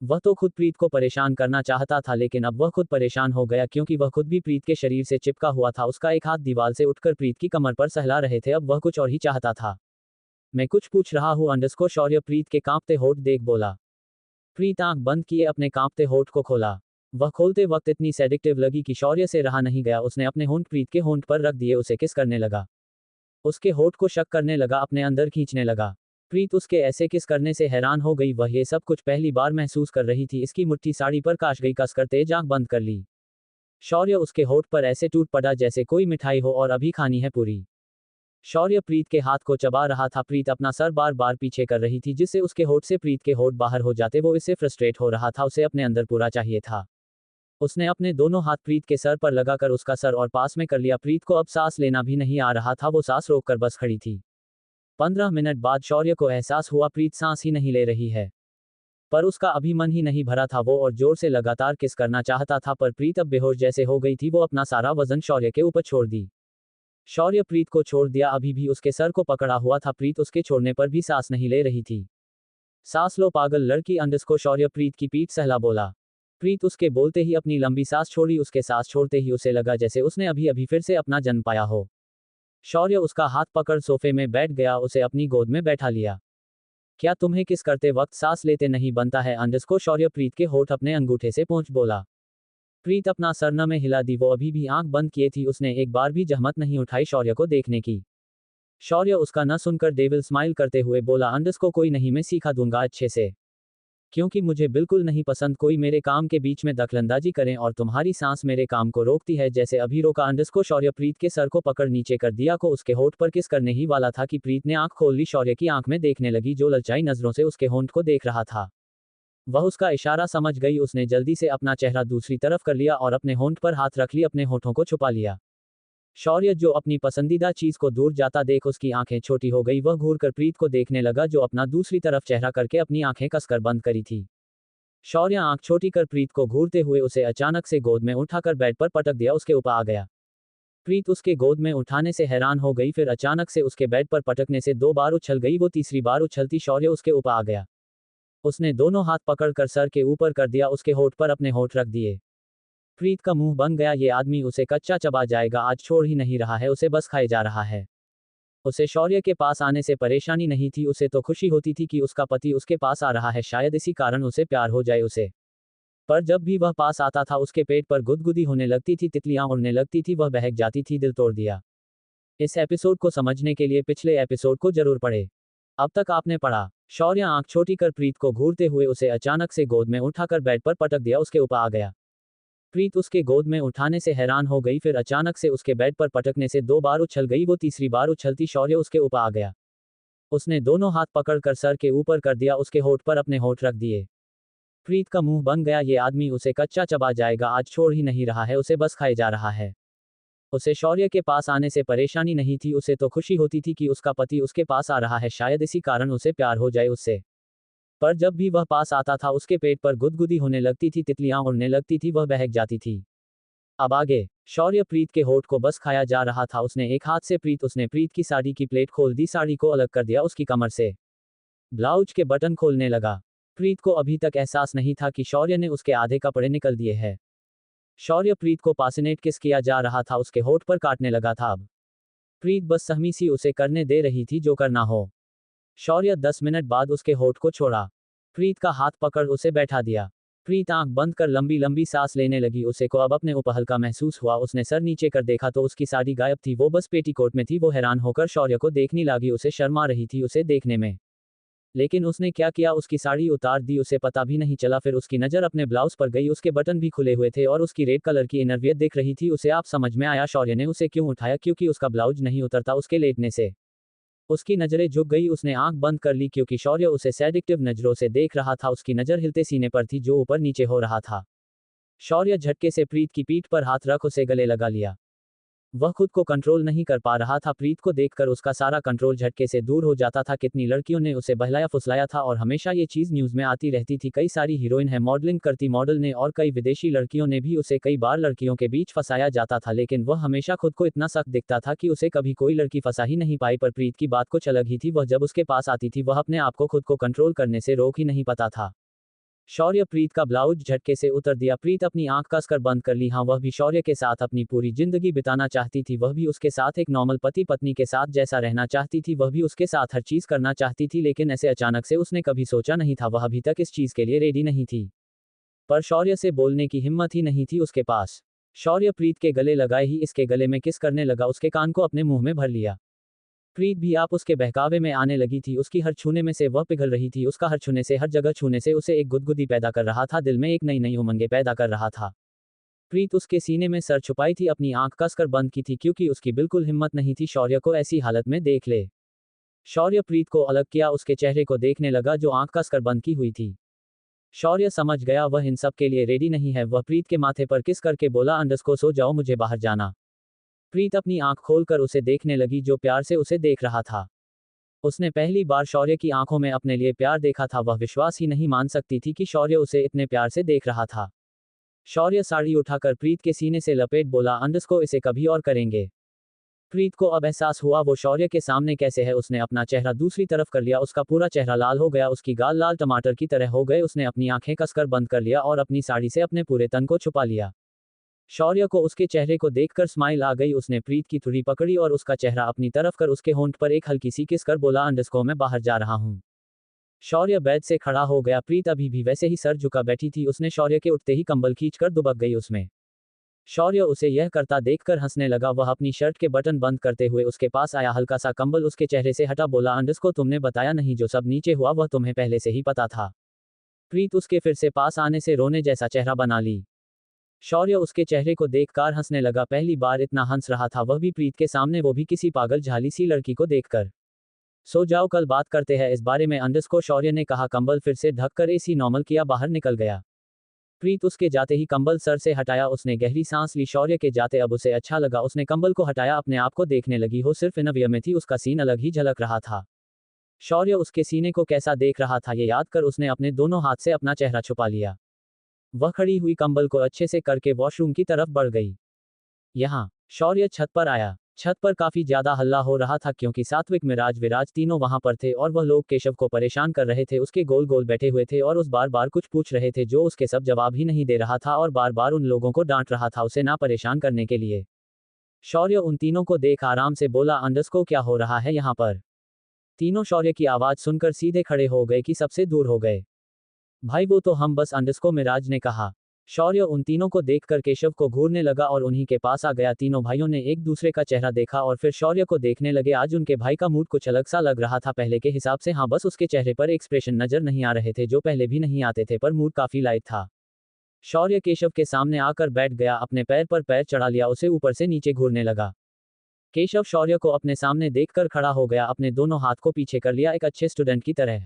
वह तो खुद प्रीत को परेशान करना चाहता था, लेकिन अब वह खुद परेशान हो गया, क्योंकि वह खुद भी प्रीत के शरीर से चिपका हुआ था, उसका एक हाथ दीवार से उठकर प्रीत की कमर पर सहला रहे थे, अब वह कुछ और ही चाहता था। मैं कुछ पूछ रहा हूँ अंडरस्कोर शौर्य प्रीत के कांपते होठ देख बोला। प्रीत आंख बंद किए अपने कांपते होठ को खोला। वह खोलते वक्त इतनी सेडिक्टिव लगी कि शौर्य से रहा नहीं गया, उसने अपने होंठ प्रीत के होंठ पर रख दिए, उसे किस करने लगा। उसके होठ को शक करने लगा, अपने अंदर खींचने लगा। प्रीत उसके ऐसे किस करने से हैरान हो गई, वह ये सब कुछ पहली बार महसूस कर रही थी। इसकी मुट्ठी साड़ी पर काश गई, कसकर तेज आंख बंद कर ली। शौर्य उसके होठ पर ऐसे टूट पड़ा जैसे कोई मिठाई हो और अभी खानी है पूरी। शौर्य प्रीत के हाथ को चबा रहा था, प्रीत अपना सर बार बार पीछे कर रही थी, जिससे उसके होठ से प्रीत के होठ बाहर हो जाते, वो इससे फ्रस्ट्रेट हो रहा था, उसे अपने अंदर पूरा चाहिए था। उसने अपने दोनों हाथ प्रीत के सर पर लगाकर उसका सर और पास में कर लिया, प्रीत को अब सांस लेना भी नहीं आ रहा था, वो सांस रोककर बस खड़ी थी। 15 मिनट बाद शौर्य को एहसास हुआ प्रीत सांस ही नहीं ले रही है। पर उसका अभी मन ही नहीं भरा था, वो और जोर से लगातार किस करना चाहता था, पर प्रीत अब बेहोश जैसे हो गई थी, वो अपना सारा वजन शौर्य के ऊपर छोड़ दी। शौर्य प्रीत को छोड़ दिया, अभी भी उसके सर को पकड़ा हुआ था, प्रीत उसके छोड़ने पर भी सांस नहीं ले रही थी। सांस लो पागल लड़की अंडरस्कोर शौर्य प्रीत की पीठ सहला बोला। प्रीत उसके बोलते ही अपनी लंबी सांस छोड़ी, उसके सांस छोड़ते ही उसे लगा जैसे उसने अभी अभी फिर से अपना जन्म पाया हो। शौर्य उसका हाथ पकड़ सोफे में बैठ गया, उसे अपनी गोद में बैठा लिया। क्या तुम्हें किस करते वक्त सांस लेते नहीं बनता है अंडरस्कोर शौर्य प्रीत के होठ अपने अंगूठे से पहुंच बोला। प्रीत अपना सर न में हिला दी, वो अभी भी आंख बंद किए थी, उसने एक बार भी जहमत नहीं उठाई शौर्य को देखने की। शौर्य उसका न सुनकर डेविल स्माइल करते हुए बोला अंडरस्कोर कोई नहीं, मैं सिखा दूंगा अच्छे से, क्योंकि मुझे बिल्कुल नहीं पसंद कोई मेरे काम के बीच में दखलंदाजी करें, और तुम्हारी सांस मेरे काम को रोकती है, जैसे अभी रोका अंडरस्कोर शौर्य प्रीत के सर को पकड़ नीचे कर दिया, को उसके होठ पर किस करने ही वाला था कि प्रीत ने आंख खोल ली, शौर्य की आंख में देखने लगी, जो ललचाई नजरों से उसके होंठ को देख रहा था। वह उसका इशारा समझ गई, उसने जल्दी से अपना चेहरा दूसरी तरफ कर लिया और अपने होंठ पर हाथ रख ली, अपने होठों को छुपा लिया। शौर्य जो अपनी पसंदीदा चीज को दूर जाता देख उसकी आंखें छोटी हो गई, वह घूर कर प्रीत को देखने लगा, जो अपना दूसरी तरफ चेहरा करके अपनी आंखें कसकर बंद करी थी। शौर्य आंख छोटी कर प्रीत को घूरते हुए उसे अचानक से गोद में उठाकर बेड पर पटक दिया, उसके ऊपर आ गया। प्रीत उसके गोद में उठाने से हैरान हो गई, फिर अचानक से उसके बेड पर पटकने से 2 बार उछल गई, वो तीसरी बार उछलती शौर्य उसके ऊपर आ गया। उसने दोनों हाथ पकड़कर सर के ऊपर कर दिया, उसके होठ पर अपने होठ रख दिए। प्रीत का मुंह बन गया, ये आदमी उसे कच्चा चबा जाएगा, आज छोड़ ही नहीं रहा है, उसे बस खाए जा रहा है। उसे शौर्य के पास आने से परेशानी नहीं थी, उसे तो खुशी होती थी कि उसका पति उसके पास आ रहा है, शायद इसी कारण उसे प्यार हो जाए उसे। पर जब भी वह पास आता था उसके पेट पर गुदगुदी होने लगती थी, तितलियां उड़ने लगती थी, वह बहक जाती थी, दिल तोड़ दिया। इस एपिसोड को समझने के लिए पिछले एपिसोड को जरूर पढ़े। अब तक आपने पढ़ा। शौर्य आंख छोटी कर प्रीत को घूरते हुए उसे अचानक से गोद में उठाकर बेड पर पटक दिया, उसके ऊपर आ गया। प्रीत उसके गोद में उठाने से हैरान हो गई, फिर अचानक से उसके बेड पर पटकने से 2 बार उछल गई, वो तीसरी बार उछलती शौर्य उसके ऊपर आ गया। उसने दोनों हाथ पकड़कर सर के ऊपर कर दिया, उसके होठ पर अपने होठ रख दिए। प्रीत का मुंह बन गया, ये आदमी उसे कच्चा चबा जाएगा, आज छोड़ ही नहीं रहा है, उसे बस खाए जा रहा है। उसे शौर्य के पास आने से परेशानी नहीं थी, उसे तो खुशी होती थी कि उसका पति उसके पास आ रहा है, शायद इसी कारण उसे प्यार हो जाए उससे। पर जब भी वह पास आता था उसके पेट पर गुदगुदी होने लगती थी, तितलियां उड़ने लगती थी, वह बहक जाती थी। अब आगे शौर्य प्रीत के होठ को बस खाया जा रहा था, उसने एक हाथ से उसने प्रीत की साड़ी की प्लेट खोल दी, साड़ी को अलग कर दिया उसकी कमर से। ब्लाउज के बटन खोलने लगा। प्रीत को अभी तक एहसास नहीं था कि शौर्य ने उसके आधे कपड़े निकल दिए हैं। शौर्य प्रीत को पासिनेट किस किया जा रहा था, उसके होठ पर काटने लगा था। अब प्रीत बस सहमी सी उसे करने दे रही थी जो करना हो। शौर्य 10 मिनट बाद उसके होठ को छोड़ा। प्रीत का हाथ पकड़ उसे बैठा दिया। प्रीत आंख बंद कर लंबी लंबी सांस लेने लगी, उसे को अब अपने ऊपर हल्का महसूस हुआ, उसने सर नीचे कर देखा तो उसकी साड़ी गायब थी, वो बस पेटीकोट में थी। वो हैरान होकर शौर्य को देखने लगी, उसे शर्म आ रही थी उसे देखने में। लेकिन उसने क्या किया, उसकी साड़ी उतार दी, उसे पता भी नहीं चला। फिर उसकी नज़र अपने ब्लाउज पर गई, उसके बटन भी खुले हुए थे और उसकी रेड कलर की इनरवियर दिख रही थी उसे। आप समझ में आया शौर्य ने उसे क्यों उठाया, क्योंकि उसका ब्लाउज नहीं उतरता उसके लेटने से। उसकी नजरें झुक गई, उसने आंख बंद कर ली क्योंकि शौर्य उसे सैडिक्टिव नजरों से देख रहा था। उसकी नजर हिलते सीने पर थी जो ऊपर नीचे हो रहा था। शौर्य झटके से प्रीत की पीठ पर हाथ रख उसे गले लगा लिया। वह खुद को कंट्रोल नहीं कर पा रहा था, प्रीत को देखकर उसका सारा कंट्रोल झटके से दूर हो जाता था। कितनी लड़कियों ने उसे बहलाया फुसलाया था और हमेशा ये चीज न्यूज में आती रहती थी। कई सारी हीरोइन है, मॉडलिंग करती मॉडल ने, और कई विदेशी लड़कियों ने भी उसे कई बार लड़कियों के बीच फंसाया जाता था, लेकिन वह हमेशा खुद को इतना सख्त दिखता था कि उसे कभी कोई लड़की फंसा ही नहीं पाई। पर प्रीत की बात कुछ अलग ही थी, वह जब उसके पास आती थी वह अपने आप को खुद को कंट्रोल करने से रोक ही नहीं पाता था। शौर्य प्रीत का ब्लाउज झटके से उतर दिया। प्रीत अपनी आंख कसकर बंद कर ली। हाँ, वह भी शौर्य के साथ अपनी पूरी जिंदगी बिताना चाहती थी, वह भी उसके साथ एक नॉर्मल पति पत्नी के साथ जैसा रहना चाहती थी, वह भी उसके साथ हर चीज करना चाहती थी, लेकिन ऐसे अचानक से उसने कभी सोचा नहीं था, वह अभी तक इस चीज के लिए रेडी नहीं थी। पर शौर्य से बोलने की हिम्मत ही नहीं थी उसके पास। शौर्य प्रीत के गले लगाए ही इसके गले में किस करने लगा, उसके कान को अपने मुंह में भर लिया। प्रीत भी आप उसके बहकावे में आने लगी थी, उसकी हर छूने में से वह पिघल रही थी, उसका हर छूने से, हर जगह छूने से उसे एक गुदगुदी पैदा कर रहा था, दिल में एक नई नई उमंगे पैदा कर रहा था। प्रीत उसके सीने में सर छुपाई थी, अपनी आंख कसकर बंद की थी क्योंकि उसकी बिल्कुल हिम्मत नहीं थी शौर्य को ऐसी हालत में देख ले। शौर्य प्रीत को अलग किया, उसके चेहरे को देखने लगा जो आंख कसकर बंद की हुई थी। शौर्य समझ गया वह इन सब के लिए रेडी नहीं है। वह प्रीत के माथे पर किस करके बोला, अंडरस्को सो जाओ, मुझे बाहर जाना। प्रीत अपनी आंख खोलकर उसे देखने लगी जो प्यार से उसे देख रहा था। उसने पहली बार शौर्य की आंखों में अपने लिए प्यार देखा था, वह विश्वास ही नहीं मान सकती थी कि शौर्य उसे इतने प्यार से देख रहा था। शौर्य साड़ी उठाकर प्रीत के सीने से लपेट बोला, अंडरस्को इसे कभी और करेंगे। प्रीत को अब एहसास हुआ वो शौर्य के सामने कैसे है। उसने अपना चेहरा दूसरी तरफ कर लिया, उसका पूरा चेहरा लाल हो गया, उसकी गाल लाल टमाटर की तरह हो गए। उसने अपनी आंखें कसकर बंद कर लिया और अपनी साड़ी से अपने पूरे तन को छुपा लिया। शौर्य को उसके चेहरे को देखकर स्माइल आ गई, उसने प्रीत की थुड़ी पकड़ी और उसका चेहरा अपनी तरफ कर उसके होंठ पर एक हल्की सी किस कर बोला, अंडरस्को मैं बाहर जा रहा हूं। शौर्य बेड से खड़ा हो गया, प्रीत अभी भी वैसे ही सर झुका बैठी थी, उसने शौर्य के उठते ही कंबल खींचकर दुबक गई उसमें। शौर्य उसे यह करता देखकर हंसने लगा, वह अपनी शर्ट के बटन बंद करते हुए उसके पास आया, हल्का सा कंबल उसके चेहरे से हटा, बोला, अंडरस्को तुमने बताया नहीं, जो सब नीचे हुआ वह तुम्हें पहले से ही पता था। प्रीत उसके फिर से पास आने से रोने जैसा चेहरा बना ली। शौर्य उसके चेहरे को देखकर हंसने लगा, पहली बार इतना हंस रहा था वह भी प्रीत के सामने, वो भी किसी पागल झाली सी लड़की को देखकर। सो जाओ, कल बात करते हैं इस बारे में, अंडरस्को शौर्य ने कहा। कंबल फिर से ढककर एसी नॉर्मल किया, बाहर निकल गया। प्रीत उसके जाते ही कंबल सर से हटाया, उसने गहरी सांस ली। शौर्य के जाते अब उसे अच्छा लगा, उसने कंबल को हटाया, अपने आप को देखने लगी, हो सिर्फ इनरवियर में थी, उसका सीन अलग ही झलक रहा था। शौर्य उसके सीने को कैसा देख रहा था ये याद कर उसने अपने दोनों हाथ से अपना चेहरा छुपा लिया। वह खड़ी हुई कंबल को अच्छे से करके वॉशरूम की तरफ बढ़ गई। यहाँ शौर्य छत पर आया। छत पर काफी ज्यादा हल्ला हो रहा था क्योंकि सात्विक, मिराज, विराज तीनों वहां पर थे और वह लोग केशव को परेशान कर रहे थे, उसके गोल गोल बैठे हुए थे और उस बार बार कुछ पूछ रहे थे जो उसके सब जवाब ही नहीं दे रहा था और बार बार उन लोगों को डांट रहा था उसे ना परेशान करने के लिए। शौर्य उन तीनों को देख आराम से बोला, अंडरस्को क्या हो रहा है यहाँ पर। तीनों शौर्य की आवाज सुनकर सीधे खड़े हो गए कि सबसे दूर हो गए। भाई वो तो हम बस, अंडरस्को मिराज ने कहा। शौर्य उन तीनों को देखकर केशव को घूरने लगा और उन्हीं के पास आ गया। तीनों भाइयों ने एक दूसरे का चेहरा देखा और फिर शौर्य को देखने लगे। आज उनके भाई का मूड कुछ अलग सा लग रहा था पहले के हिसाब से। हाँ, बस उसके चेहरे पर एक्सप्रेशन नजर नहीं आ रहे थे जो पहले भी नहीं आते थे, पर मूड काफी लाइट था। शौर्य केशव के सामने आकर बैठ गया, अपने पैर पर पैर चढ़ा लिया, उसे ऊपर से नीचे घूरने लगा। केशव शौर्य को अपने सामने देखकर खड़ा हो गया, अपने दोनों हाथ को पीछे कर लिया एक अच्छे स्टूडेंट की तरह।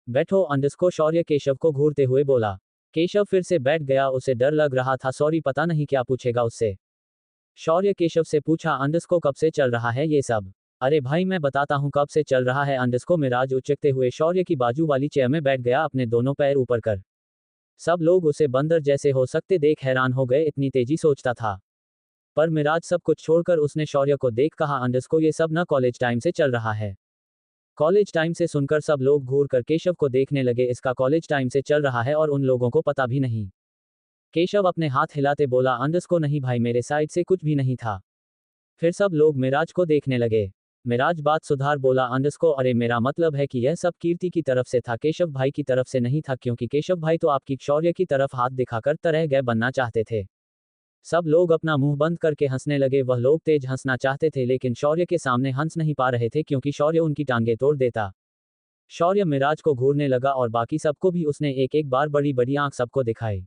बैठो अंडरस्को, शौर्य केशव को घूरते हुए बोला। केशव फिर से बैठ गया, उसे डर लग रहा था, सॉरी पता नहीं क्या पूछेगा उससे। शौर्य केशव से पूछा, अंडरस्को कब से चल रहा है ये सब। अरे भाई मैं बताता हूँ कब से चल रहा है अंडरस्को, मिराज उचकते हुए शौर्य की बाजू वाली चेयर में बैठ गया, अपने दोनों पैर ऊपर कर। सब लोग उसे बंदर जैसे हो सकते देख हैरान हो गए, इतनी तेजी सोचता था। पर मिराज सब कुछ छोड़कर उसने शौर्य को देख कहा, अंडरस्को ये सब न कॉलेज टाइम से चल रहा है। कॉलेज टाइम से सुनकर सब लोग घूर कर केशव को देखने लगे। इसका कॉलेज टाइम से चल रहा है और उन लोगों को पता भी नहीं। केशव अपने हाथ हिलाते बोला, अंडरस्को नहीं भाई, मेरे साइड से कुछ भी नहीं था। फिर सब लोग मिराज को देखने लगे। मिराज बात सुधार बोला, अंडरस्को अरे मेरा मतलब है कि यह सब कीर्ति की तरफ से था, केशव भाई की तरफ से नहीं था, क्योंकि केशव भाई तो आपकी शौर्य की तरफ हाथ दिखाकर तरह गए बनना चाहते थे। सब लोग अपना मुंह बंद करके हंसने लगे। वह लोग तेज हंसना चाहते थे लेकिन शौर्य के सामने हंस नहीं पा रहे थे क्योंकि शौर्य उनकी टांगे तोड़ देता। शौर्य मिराज को घूरने लगा और बाकी सबको भी उसने एक एक बार बड़ी बड़ी आंख सबको दिखाई।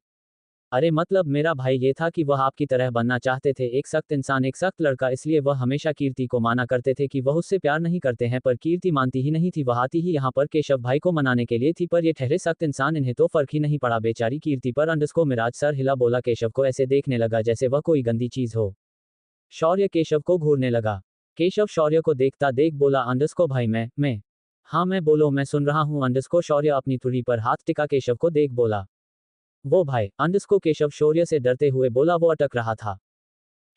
अरे मतलब मेरा भाई ये था कि वह आपकी तरह बनना चाहते थे, एक सख्त इंसान, एक सख्त लड़का, इसलिए वह हमेशा कीर्ति को माना करते थे कि वह उससे प्यार नहीं करते हैं, पर कीर्ति मानती ही नहीं थी। वह आती ही यहाँ पर केशव भाई को मनाने के लिए थी, पर ये ठहरे सख्त इंसान, इन्हें तो फर्क ही नहीं पड़ा बेचारी कीर्ति पर। अंडरस्को मिराज सर हिला, बोला केशव को ऐसे देखने लगा जैसे वह कोई गंदी चीज हो। शौर्य केशव को घूरने लगा। केशव शौर्य को देखता देख बोला, अंडरस्को भाई मैं हाँ मैं, बोलो मैं सुन रहा हूँ। अंडरस्को शौर्य अपनी तुड़ी पर हाथ टिका केशव को देख बोला, वो भाई। अंडरस्को केशव शौर्य से डरते हुए बोला, वो अटक रहा था।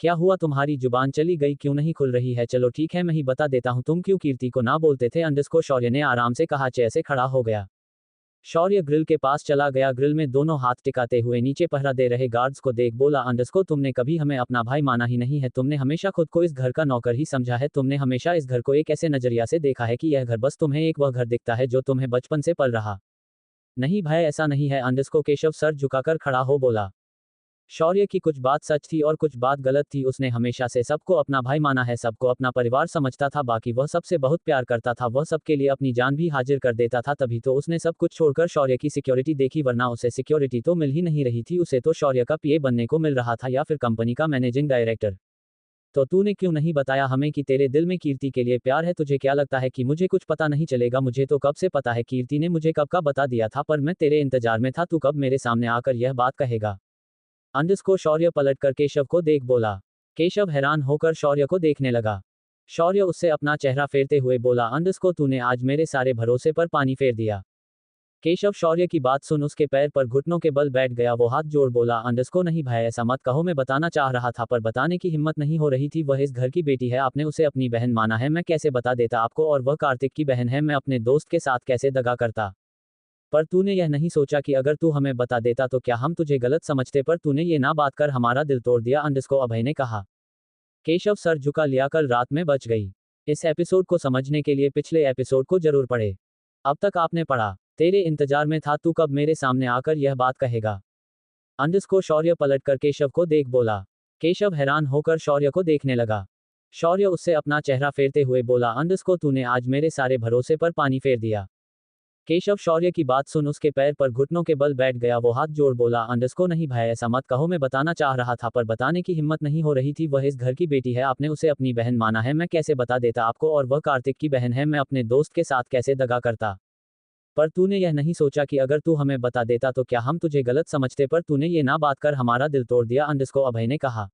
क्या हुआ, तुम्हारी जुबान चली गई, क्यों नहीं खुल रही है? चलो ठीक है मैं ही बता देता हूँ, तुम क्यों कीर्ति को ना बोलते थे? अंडरस्को शौर्य ने आराम से कहा। चेयर से खड़ा हो गया। शौर्य ग्रिल के पास चला गया, ग्रिल में दोनों हाथ टिकाते हुए नीचे पहरा दे रहे गार्ड्स को देख बोला, अंडरस्को तुमने कभी हमें अपना भाई माना ही नहीं है, तुमने हमेशा खुद को इस घर का नौकर ही समझा है, तुमने हमेशा इस घर को एक ऐसे नजरिया से देखा है कि यह घर बस तुम्हें एक वह घर दिखता है जो तुम्हें बचपन से पल रहा। नहीं भाई ऐसा नहीं है। अंडरस्को केशव सर झुकाकर खड़ा हो बोला। शौर्य की कुछ बात सच थी और कुछ बात गलत थी। उसने हमेशा से सबको अपना भाई माना है, सबको अपना परिवार समझता था, बाकी वह सबसे बहुत प्यार करता था, वह सबके लिए अपनी जान भी हाजिर कर देता था। तभी तो उसने सब कुछ छोड़कर शौर्य की सिक्योरिटी देखी, वरना उसे सिक्योरिटी तो मिल ही नहीं रही थी, उसे तो शौर्य का पीए बनने को मिल रहा था या फिर कंपनी का मैनेजिंग डायरेक्टर। तो तूने क्यों नहीं बताया हमें कि तेरे दिल में कीर्ति के लिए प्यार है? तुझे क्या लगता है कि मुझे कुछ पता नहीं चलेगा? मुझे तो कब से पता है, कीर्ति ने मुझे कब का बता दिया था, पर मैं तेरे इंतजार में था, तू कब मेरे सामने आकर यह बात कहेगा? अंडरस्को शौर्य पलटकर केशव को देख बोला। केशव हैरान होकर शौर्य को देखने लगा। शौर्य उससे अपना चेहरा फेरते हुए बोला, अंडरस्को तूने आज मेरे सारे भरोसे पर पानी फेर दिया। केशव शौर्य की बात सुन उसके पैर पर घुटनों के बल बैठ गया। वो हाथ जोड़ बोला, अंडरस्को नहीं भाई ऐसा मत कहो, मैं बताना चाह रहा था पर बताने की हिम्मत नहीं हो रही थी। वह इस घर की बेटी है, आपने उसे अपनी बहन माना है, मैं कैसे बता देता आपको? और वह कार्तिक की बहन है, मैं अपने दोस्त के साथ कैसे दगा करता? पर तूने यह नहीं सोचा कि अगर तू हमें बता देता तो क्या हम तुझे गलत समझते? पर तूने ये ना बात कर हमारा दिल तोड़ दिया, अंडरस्को अभय ने कहा। केशव सर झुका लिया, कल रात में बच गई। इस एपिसोड को समझने के लिए पिछले एपिसोड को जरूर पढ़े। अब तक आपने पढ़ा, तेरे इंतजार में था, तू कब मेरे सामने आकर यह बात कहेगा? अंडरस्को शौर्य पलटकर केशव को देख बोला। केशव हैरान होकर शौर्य को देखने लगा। शौर्य उससे अपना चेहरा फेरते हुए बोला, अंडरस्को तूने आज मेरे सारे भरोसे पर पानी फेर दिया। केशव शौर्य की बात सुन उसके पैर पर घुटनों के बल बैठ गया। वो हाथ जोड़ बोला, अंडरस्को नहीं भाई ऐसा मत कहो, मैं बताना चाह रहा था पर बताने की हिम्मत नहीं हो रही थी। वह इस घर की बेटी है, आपने उसे अपनी बहन माना है, मैं कैसे बता देता आपको? और वह कार्तिक की बहन है, मैं अपने दोस्त के साथ कैसे दगा करता? पर तूने यह नहीं सोचा कि अगर तू हमें बता देता तो क्या हम तुझे गलत समझते? पर तूने ये ना बात कर हमारा दिल तोड़ दिया, अंडरस्को अभय ने कहा।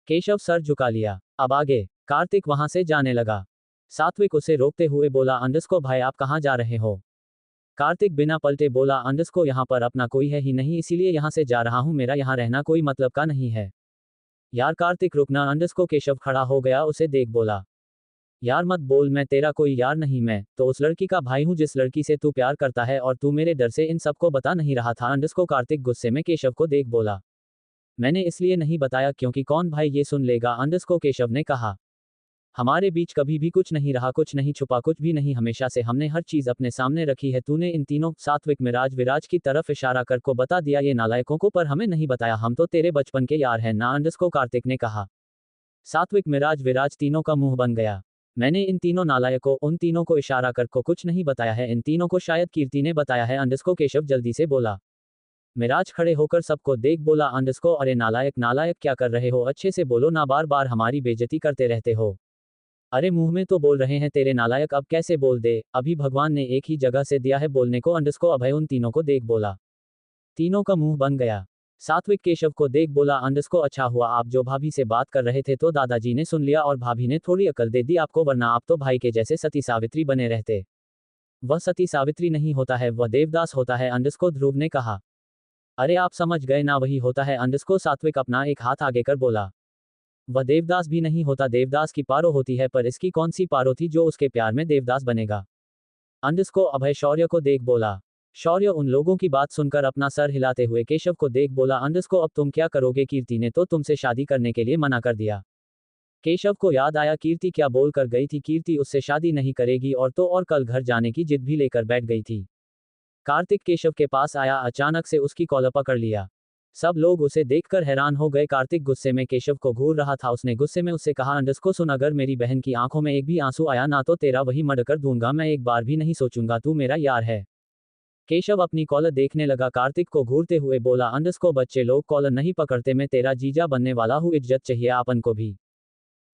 केशव सर झुका लिया। अब आगे कार्तिक वहां से जाने लगा। सात्विक उसे रोकते हुए बोला, अंडरस्को भाई आप कहाँ जा रहे हो? कार्तिक बिना पलटे बोला, अंडरस्को यहाँ पर अपना कोई है ही नहीं, इसीलिए यहाँ से जा रहा हूँ, मेरा यहाँ रहना कोई मतलब का नहीं है। यार कार्तिक रुकना, अंडरस्को केशव खड़ा हो गया, उसे देख बोला, यार मत बोल, मैं तेरा कोई यार नहीं, मैं तो उस लड़की का भाई हूँ जिस लड़की से तू प्यार करता है, और तू मेरे डर से इन सबको बता नहीं रहा था। अंडरस्को कार्तिक गुस्से में केशव को देख बोला। मैंने इसलिए नहीं बताया क्योंकि कौन भाई ये सुन लेगा, अंडरस्कोर केशव ने कहा। हमारे बीच कभी भी कुछ नहीं रहा, कुछ नहीं छुपा, कुछ भी नहीं, हमेशा से हमने हर चीज अपने सामने रखी है। तूने इन तीनों, सात्विक, मिराज, विराज की तरफ इशारा कर को बता दिया ये नालायकों को, पर हमें नहीं बताया, हम तो तेरे बचपन के यार हैं ना, अंडरस्कोर कार्तिक ने कहा। सात्विक, मिराज, विराज तीनों का मुंह बन गया। मैंने इन तीनों नालायकों, उन तीनों को इशारा कर को कुछ नहीं बताया है, इन तीनों को शायद कीर्ति ने बताया है, अंडरस्कोर केशव जल्दी से बोला। मिराज खड़े होकर सबको देख बोला, अंडरस्कोर अरे नालायक, नालायक क्या कर रहे हो, अच्छे से बोलो ना, बार बार हमारी बेइज्जती करते रहते हो। अरे मुंह में तो बोल रहे हैं तेरे नालायक, अब कैसे बोल दे, अभी भगवान ने एक ही जगह से दिया है बोलने को, अंडरस्कोर अभय उन तीनों को देख बोला। तीनों का मुंह बन गया। सात्विक केशव को देख बोला, अंडरस्कोर अच्छा हुआ आप जो भाभी से बात कर रहे थे तो दादाजी ने सुन लिया और भाभी ने थोड़ी अकल दे दी आपको, वरना आप तो भाई के जैसे सती सावित्री बने रहते। वह सती सावित्री नहीं होता है, वह देवदास होता है, अंडरस्कोर ध्रुव ने कहा। अरे आप समझ गए ना, वही होता है, अंडरस्कोर सात्विक अपना एक हाथ आगे कर बोला। वह देवदास भी नहीं होता, देवदास की पारो होती है, पर इसकी कौन सी पारो थी जो उसके प्यार में देवदास बनेगा। अंडरस्कोर अभय शौर्य को देख बोला। शौर्य उन लोगों की बात सुनकर अपना सर हिलाते हुए केशव को देख बोला, अंडरस्कोर अब तुम क्या करोगे, कीर्ति ने तो तुमसे शादी करने के लिए मना कर दिया। केशव को याद आया कीर्ति क्या बोल कर गई थी, कीर्ति उससे शादी नहीं करेगी और तो और कल घर जाने की जिद भी लेकर बैठ गई थी। कार्तिक केशव के पास आया, अचानक से उसकी कॉलर पकड़ लिया। सब लोग उसे देखकर हैरान हो गए। कार्तिक गुस्से में केशव को घूर रहा था, उसने गुस्से में उससे कहा, अंडरस्कोर सुन, अगर मेरी बहन की आंखों में एक भी आंसू आया ना तो तेरा वही मर्डर कर दूंगा, मैं एक बार भी नहीं सोचूंगा, तू मेरा यार है। केशव अपनी कॉलर देखने लगा, कार्तिक को घूरते हुए बोला, अंडरस्कोर बच्चे लोग कॉलर नहीं पकड़ते, मैं तेरा जीजा बनने वाला हूँ, इज्जत चाहिए आपन को भी।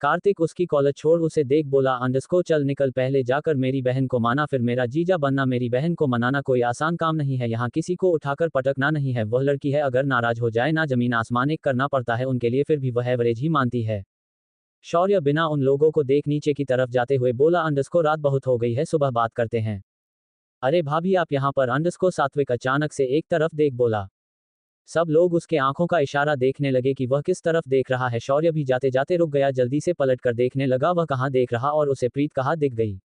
कार्तिक उसकी कॉलर छोड़ उसे देख बोला, अंडरस्कोर चल निकल, पहले जाकर मेरी बहन को माना फिर मेरा जीजा बनना, मेरी बहन को मनाना कोई आसान काम नहीं है, यहाँ किसी को उठाकर पटकना नहीं है, वह लड़की है, अगर नाराज हो जाए ना जमीन आसमान एक करना पड़ता है उनके लिए, फिर भी वह एवरेज ही मानती है। शौर्य बिना उन लोगों को देख नीचे की तरफ जाते हुए बोला, अंडरस्कोर रात बहुत हो गई है, सुबह बात करते हैं। अरे भाभी आप यहाँ पर, अंडरस्कोर सात्विक अचानक से एक तरफ देख बोला। सब लोग उसके आंखों का इशारा देखने लगे कि वह किस तरफ देख रहा है। शौर्य भी जाते जाते रुक गया, जल्दी से पलट कर देखने लगा वह कहाँ देख रहा और उसे प्रीत कहाँ दिख गई।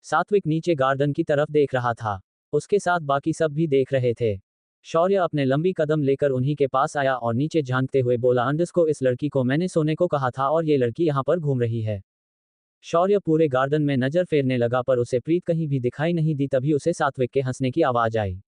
सात्विक नीचे गार्डन की तरफ देख रहा था, उसके साथ बाकी सब भी देख रहे थे। शौर्य अपने लंबी कदम लेकर उन्हीं के पास आया और नीचे झांकते हुए बोला, अंडरस्कोर इस लड़की को मैंने सोने को कहा था और ये लड़की यहाँ पर घूम रही है। शौर्य पूरे गार्डन में नजर फेरने लगा पर उसे प्रीत कहीं भी दिखाई नहीं दी, तभी उसे सात्विक के हंसने की आवाज आई।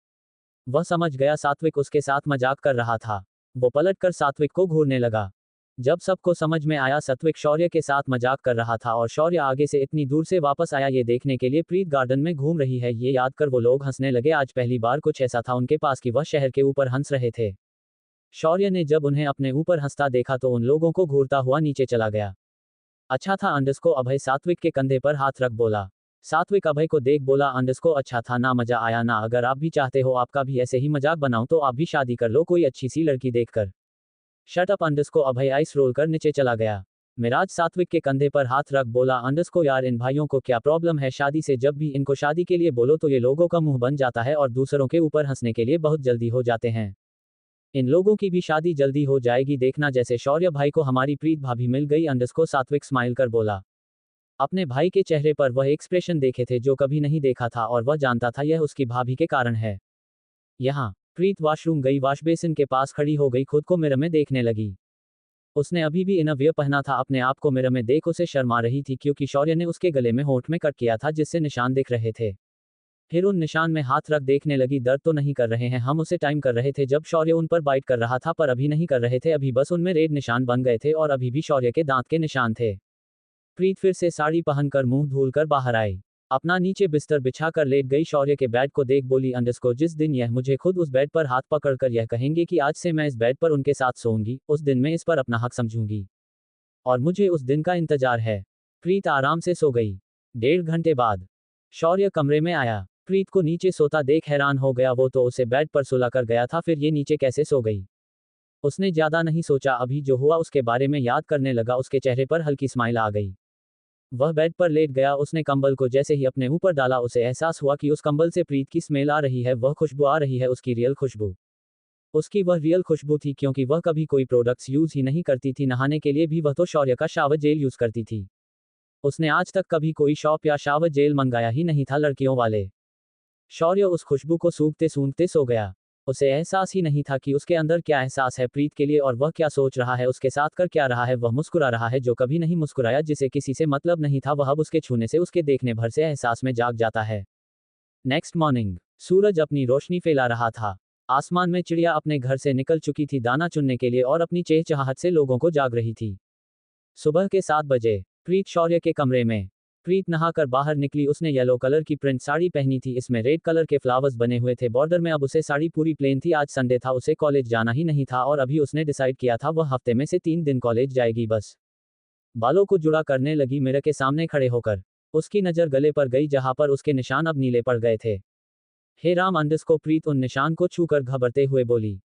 वह समझ गया सात्विक उसके साथ मजाक कर रहा था। वो पलटकर सात्विक को घूरने लगा। जब सबको समझ में आया सात्विक शौर्य के साथ मजाक कर रहा था और शौर्य आगे से इतनी दूर से वापस आया ये देखने के लिए प्रीत गार्डन में घूम रही है, ये याद कर वो लोग हंसने लगे। आज पहली बार कुछ ऐसा था उनके पास कि वह शहर के ऊपर हंस रहे थे। शौर्य ने जब उन्हें अपने ऊपर हंसता देखा तो उन लोगों को घूरता हुआ नीचे चला गया। अच्छा था, अंडरस्कोर अभय सात्विक के कंधे पर हाथ रख बोला। सात्विक अभय को देख बोला, अंडरस्कोर अच्छा था ना, मजा आया ना, अगर आप भी चाहते हो आपका भी ऐसे ही मजाक बनाऊं तो आप भी शादी कर लो कोई अच्छी सी लड़की देखकर। शट अप, अंडरस्कोर अभय आइस रोल कर नीचे चला गया। मिराज सात्विक के कंधे पर हाथ रख बोला, अंडरस्कोर यार इन भाइयों को क्या प्रॉब्लम है शादी से, जब भी इनको शादी के लिए बोलो तो ये लोगों का मुंह बन जाता है और दूसरों के ऊपर हंसने के लिए बहुत जल्दी हो जाते हैं। इन लोगों की भी शादी जल्दी हो जाएगी देखना, जैसे शौर्य भाई को हमारी प्रीत भाभी मिल गई। अंडरस्कोर सात्विक स्माइल कर बोला। अपने भाई के चेहरे पर वह एक्सप्रेशन देखे थे जो कभी नहीं देखा था और वह जानता था यह उसकी भाभी के कारण है। यहाँ प्रीत वॉशरूम गई, वॉश बेसिन के पास खड़ी हो गई, खुद को मिरर में देखने लगी। उसने अभी भी इनरवियर पहना था, अपने आप को मिरर में देख उसे शर्मा रही थी क्योंकि शौर्य ने उसके गले में होंठ में कट किया था जिससे निशान दिख रहे थे। फिर उन निशान में हाथ रख देखने लगी, दर्द तो नहीं कर रहे हैं, हम उसे टाइम कर रहे थे जब शौर्य उन पर बाइट कर रहा था, पर अभी नहीं कर रहे थे, अभी बस उनमें रेड निशान बन गए थे और अभी भी शौर्य के दांत के निशान थे। प्रीत फिर से साड़ी पहनकर मुंह धुलकर बाहर आई, अपना नीचे बिस्तर बिछाकर लेट गई। शौर्य के बेड को देख बोली, अंडरस्कोर जिस दिन यह मुझे खुद उस बेड पर हाथ पकड़कर यह कहेंगे कि आज से मैं इस बेड पर उनके साथ सोऊंगी, उस दिन मैं इस पर अपना हक समझूंगी और मुझे उस दिन का इंतजार है। प्रीत आराम से सो गई। 1.5 घंटे बाद शौर्य कमरे में आया, प्रीत को नीचे सोता देख हैरान हो गया, वो तो उसे बेड पर सुला कर गया था, फिर ये नीचे कैसे सो गई। उसने ज्यादा नहीं सोचा, अभी जो हुआ उसके बारे में याद करने लगा, उसके चेहरे पर हल्की स्माइल आ गई। वह बेड पर लेट गया, उसने कंबल को जैसे ही अपने ऊपर डाला उसे एहसास हुआ कि उस कंबल से प्रीत की स्मेल आ रही है, वह खुशबू आ रही है, उसकी रियल खुशबू। उसकी वह रियल खुशबू थी क्योंकि वह कभी कोई प्रोडक्ट्स यूज ही नहीं करती थी, नहाने के लिए भी वह तो शौर्य का शावर जेल यूज करती थी। उसने आज तक कभी कोई शॉप या शावर जेल मंगाया ही नहीं था लड़कियों वाले। शौर्य उस खुशबू को सूंघते सूंघते सो गया। उसे एहसास ही नहीं था कि उसके अंदर क्या एहसास है प्रीत के लिए और वह क्या सोच रहा है, उसके साथ कर क्या रहा है। वह मुस्कुरा रहा है जो कभी नहीं मुस्कुराया, जिसे किसी से मतलब नहीं था, वह अब उसके छूने से, उसके देखने भर से एहसास में जाग जाता है। नेक्स्ट मॉर्निंग, सूरज अपनी रोशनी फैला रहा था। आसमान में चिड़िया अपने घर से निकल चुकी थी दाना चुनने के लिए और अपनी चहचहाहट से लोगों को जाग रही थी। सुबह के 7 बजे, प्रीत शौर्य के कमरे में। प्रीत नहाकर बाहर निकली। उसने येलो कलर की प्रिंट साड़ी पहनी थी, इसमें रेड कलर के फ्लावर्स बने हुए थे बॉर्डर में। अब उसे साड़ी पूरी प्लेन थी। आज संडे था, उसे कॉलेज जाना ही नहीं था और अभी उसने डिसाइड किया था वह हफ्ते में से 3 दिन कॉलेज जाएगी बस। बालों को जुड़ा करने लगी मिरर के सामने खड़े होकर। उसकी नज़र गले पर गई जहां पर उसके निशान अब नीले पड़ गए थे। हे राम अंडरस्को प्रीत उन निशान को छूकर घबराते हुए बोली।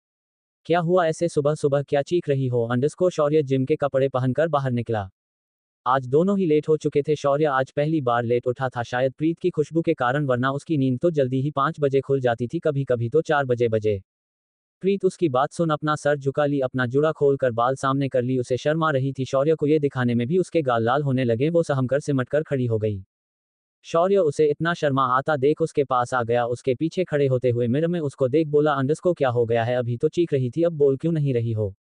क्या हुआ ऐसे सुबह सुबह, क्या चीख रही हो? अंडरस्को शौर्य जिम के कपड़े पहनकर बाहर निकला। आज दोनों ही लेट हो चुके थे। शौर्य आज पहली बार लेट उठा था, शायद प्रीत की खुशबू के कारण, वरना उसकी नींद तो जल्दी ही 5 बजे खुल जाती थी, कभी कभी तो 4 बजे। प्रीत उसकी बात सुन अपना सर झुका ली, अपना जुड़ा खोलकर बाल सामने कर ली। उसे शर्म आ रही थी शौर्य को ये दिखाने में भी। उसके गाल लाल होने लगे। वो सहमकर सिमटकर खड़ी हो गई। शौर्य उसे इतना शर्मा आता देख उसके पास आ गया। उसके पीछे खड़े होते हुए मिरर में उसको देख बोला, अंडरस्को क्या हो गया है? अभी तो चीख रही थी, अब बोल क्यों नहीं रही हो?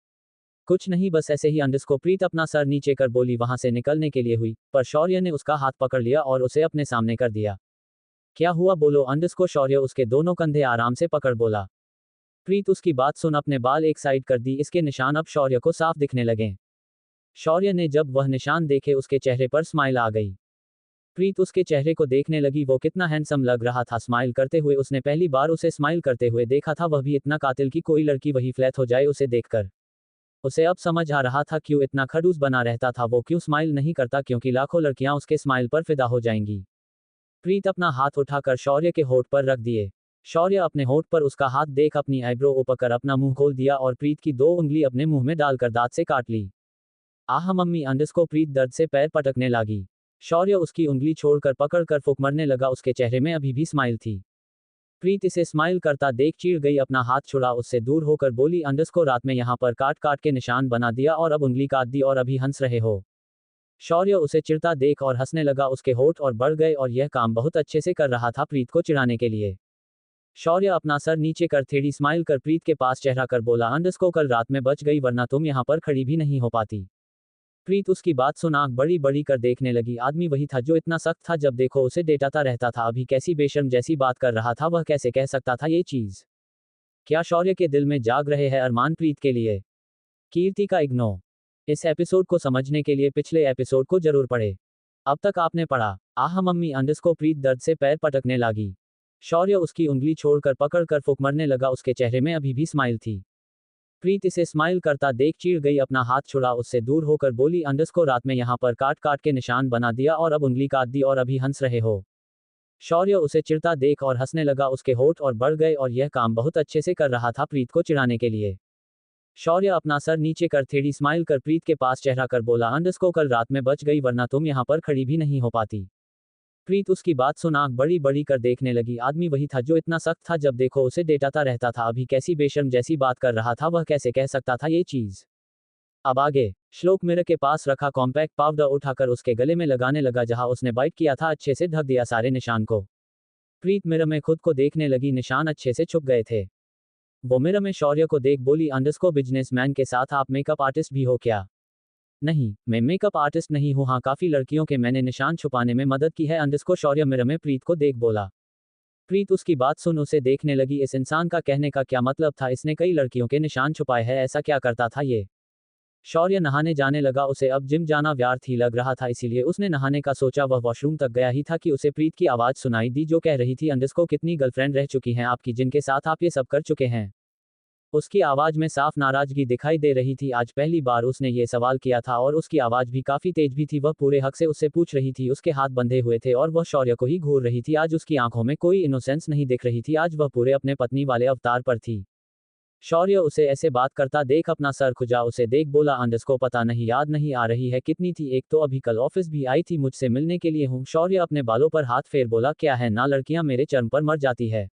कुछ नहीं, बस ऐसे ही अंडरस्को। प्रीत अपना सर नीचे कर बोली। वहां से निकलने के लिए हुई, पर शौर्य ने उसका हाथ पकड़ लिया और उसे अपने सामने कर दिया। क्या हुआ बोलो अंडरस्को? शौर्य उसके दोनों कंधे आराम से पकड़ बोला। प्रीत उसकी बात सुन अपने बाल एक साइड कर दी। इसके निशान अब शौर्य को साफ दिखने लगे। शौर्य ने जब वह निशान देखे उसके चेहरे पर स्माइल आ गई। प्रीत उसके चेहरे को देखने लगी। वो कितना हैंडसम लग रहा था स्माइल करते हुए। उसने पहली बार उसे स्माइल करते हुए देखा था, वह भी इतना कातिल कि कोई लड़की वही फ्लैट हो जाए उसे देखकर। उसे अब समझ आ रहा था क्यों इतना खड़ूस बना रहता था। वो क्यों स्माइल नहीं करता, क्योंकि लाखों लड़कियां उसके स्माइल पर फिदा हो जाएंगी। प्रीत अपना हाथ उठाकर शौर्य के होठ पर रख दिए। शौर्य अपने होठ पर उसका हाथ देख अपनी आईब्रो ऊपर कर अपना मुंह खोल दिया और प्रीत की 2 उंगली अपने मुंह में डालकर दांत से काट ली। आह मम्मी अंडरस्को प्रीत दर्द से पैर पटकने लगी। शौर्य उसकी उंगली छोड़कर पकड़कर फूंक मरने लगा। उसके चेहरे में अभी भी स्माइल थी। प्रीत इसे स्माइल करता देख चिढ़ गई, अपना हाथ छुड़ा उससे दूर होकर बोली, अंडरस्को रात में यहाँ पर काट काट के निशान बना दिया और अब उंगली काट दी और अभी हंस रहे हो? शौर्य उसे चिढ़ता देख और हंसने लगा। उसके होठ और बढ़ गए और यह काम बहुत अच्छे से कर रहा था प्रीत को चिढ़ाने के लिए। शौर्य अपना सर नीचे कर थेड़ी स्माइल कर प्रीत के पास चेहरा कर बोला, अंडरस्को कल रात में बच गई, वरना तुम यहाँ पर खड़ी भी नहीं हो पाती। प्रीत उसकी बात सुन आंख बड़ी बड़ी कर देखने लगी। आदमी वही था जो इतना सख्त था, जब देखो उसे डेटाता रहता था। अभी कैसी बेशर्म जैसी बात कर रहा था, वह कैसे कह सकता था ये चीज? क्या शौर्य के दिल में जाग रहे हैं अरमान प्रीत के लिए? कीर्ति का इग्नो। इस एपिसोड को समझने के लिए पिछले एपिसोड को जरूर पढ़े। अब तक आपने पढ़ा। आह मम्मी अंडरस्को प्रीत दर्द से पैर पटकने लगी। शौर्य उसकी उंगली छोड़कर पकड़कर फूंक मरने लगा। उसके चेहरे में अभी भी स्माइल थी। प्रीत इसे स्माइल करता देख चिढ़ गई, अपना हाथ छुड़ा उससे दूर होकर बोली, अंडरस्को रात में यहाँ पर काट काट के निशान बना दिया और अब उंगली काट दी और अभी हंस रहे हो? शौर्य उसे चिढ़ता देख और हंसने लगा। उसके होठ और बढ़ गए और यह काम बहुत अच्छे से कर रहा था प्रीत को चिढ़ाने के लिए। शौर्य अपना सर नीचे कर थेड़ी स्माइल कर प्रीत के पास चेहरा कर बोला, अंडरस्को कल रात में बच गई, वरना तुम यहाँ पर खड़ी भी नहीं हो पाती। प्रीत उसकी बात सुन आंख बड़ी बड़ी कर देखने लगी। आदमी वही था जो इतना सख्त था, जब देखो उसे डेटाता रहता था। अभी कैसी बेशर्म जैसी बात कर रहा था, वह कैसे कह सकता था ये चीज? अब आगे। श्लोक मिरर के पास रखा कॉम्पैक्ट पाउडर उठाकर उसके गले में लगाने लगा, जहां उसने बाइट किया था अच्छे से ढक दिया सारे निशान को। प्रीत मिरर में खुद को देखने लगी, निशान अच्छे से छुप गए थे। वो मिरर में शौर्य को देख बोली, अंडरस्को बिजनेसमैन के साथ आप मेकअप आर्टिस्ट भी हो क्या? नहीं, मैं मेकअप आर्टिस्ट नहीं हूँ, हाँ काफी लड़कियों के मैंने निशान छुपाने में मदद की है। अंडरस्को शौर्य मिरर में प्रीत को देख बोला। प्रीत उसकी बात सुन उसे देखने लगी। इस इंसान का कहने का क्या मतलब था? इसने कई लड़कियों के निशान छुपाए हैं, ऐसा क्या करता था ये? शौर्य नहाने जाने लगा। उसे अब जिम जाना व्यर्थ ही लग रहा था, इसीलिए उसने नहाने का सोचा। वह वॉशरूम तक गया ही था कि उसे प्रीत की आवाज सुनाई दी, जो कह रही थी, अंडरस्को कितनी गर्लफ्रेंड रह चुकी हैं आपकी जिनके साथ आप ये सब कर चुके हैं? उसकी आवाज में साफ नाराजगी दिखाई दे रही थी। आज पहली बार उसने ये सवाल किया था और उसकी आवाज भी काफी तेज भी थी। वह पूरे हक से उससे पूछ रही थी। उसके हाथ बंधे हुए थे और वह शौर्य को ही घूर रही थी। आज उसकी आंखों में कोई इनोसेंस नहीं दिख रही थी। आज वह पूरे अपने पत्नी वाले अवतार पर थी। शौर्य उसे ऐसे बात करता देख अपना सर खुजा। उसे देख बोला, अंडरस्को पता नहीं याद नहीं आ रही है कितनी थी? एक तो अभी कल ऑफिस भी आई थी मुझसे मिलने के लिए हूँ। शौर्य अपने बालों पर हाथ फेर बोला, क्या है ना, लड़कियां मेरे चर्म पर मर जाती है।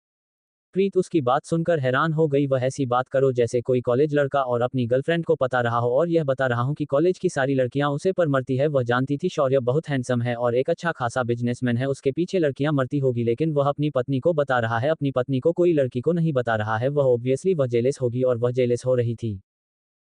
प्रीत उसकी बात सुनकर हैरान हो गई। वह ऐसी बात करो जैसे कोई कॉलेज लड़का और अपनी गर्लफ्रेंड को पता रहा हो और यह बता रहा हूं कि कॉलेज की सारी लड़कियां उसे पर मरती है। वह जानती थी शौर्य बहुत हैंडसम है और एक अच्छा खासा बिजनेसमैन है, उसके पीछे लड़कियां मरती होगी, लेकिन वह अपनी पत्नी को बता रहा है, अपनी पत्नी को कोई लड़की को नहीं बता रहा है। वह ऑब्वियसली वह जेलेस होगी और वह जेलेस हो रही थी।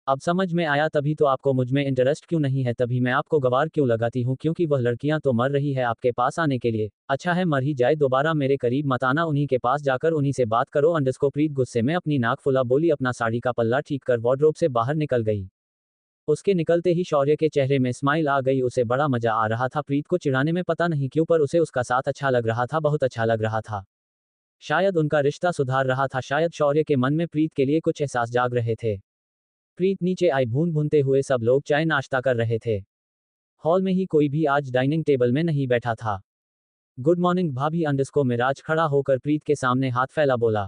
अब समझ में आया, तभी तो आपको मुझ में इंटरेस्ट क्यों नहीं है, तभी मैं आपको गवार क्यों लगाती हूँ, क्योंकि वह लड़कियां तो मर रही है आपके पास आने के लिए। अच्छा है मर ही जाए, दोबारा मेरे करीब मत आना, उन्हीं के पास जाकर उन्हीं से बात करो। अंडरस्को प्रीत गुस्से में अपनी नाक फुला बोली। अपना साड़ी का पल्ला ठीक कर वार्डरोब से बाहर निकल गई। उसके निकलते ही शौर्य के चेहरे में स्माइल आ गई। उसे बड़ा मजा आ रहा था प्रीत को चिढ़ाने में, पता नहीं क्यों पर उसे उसका साथ अच्छा लग रहा था, बहुत अच्छा लग रहा था। शायद उनका रिश्ता सुधार रहा था, शायद शौर्य के मन में प्रीत के लिए कुछ एहसास जाग रहे थे। प्रीत नीचे आई, भून भूनते हुए सब लोग चाय नाश्ता कर रहे थे। हॉल में ही कोई भी आज डाइनिंग टेबल में नहीं बैठा था। गुड मॉर्निंग भाभी, अंडरस्को मिराज खड़ा होकर प्रीत के सामने हाथ फैला बोला।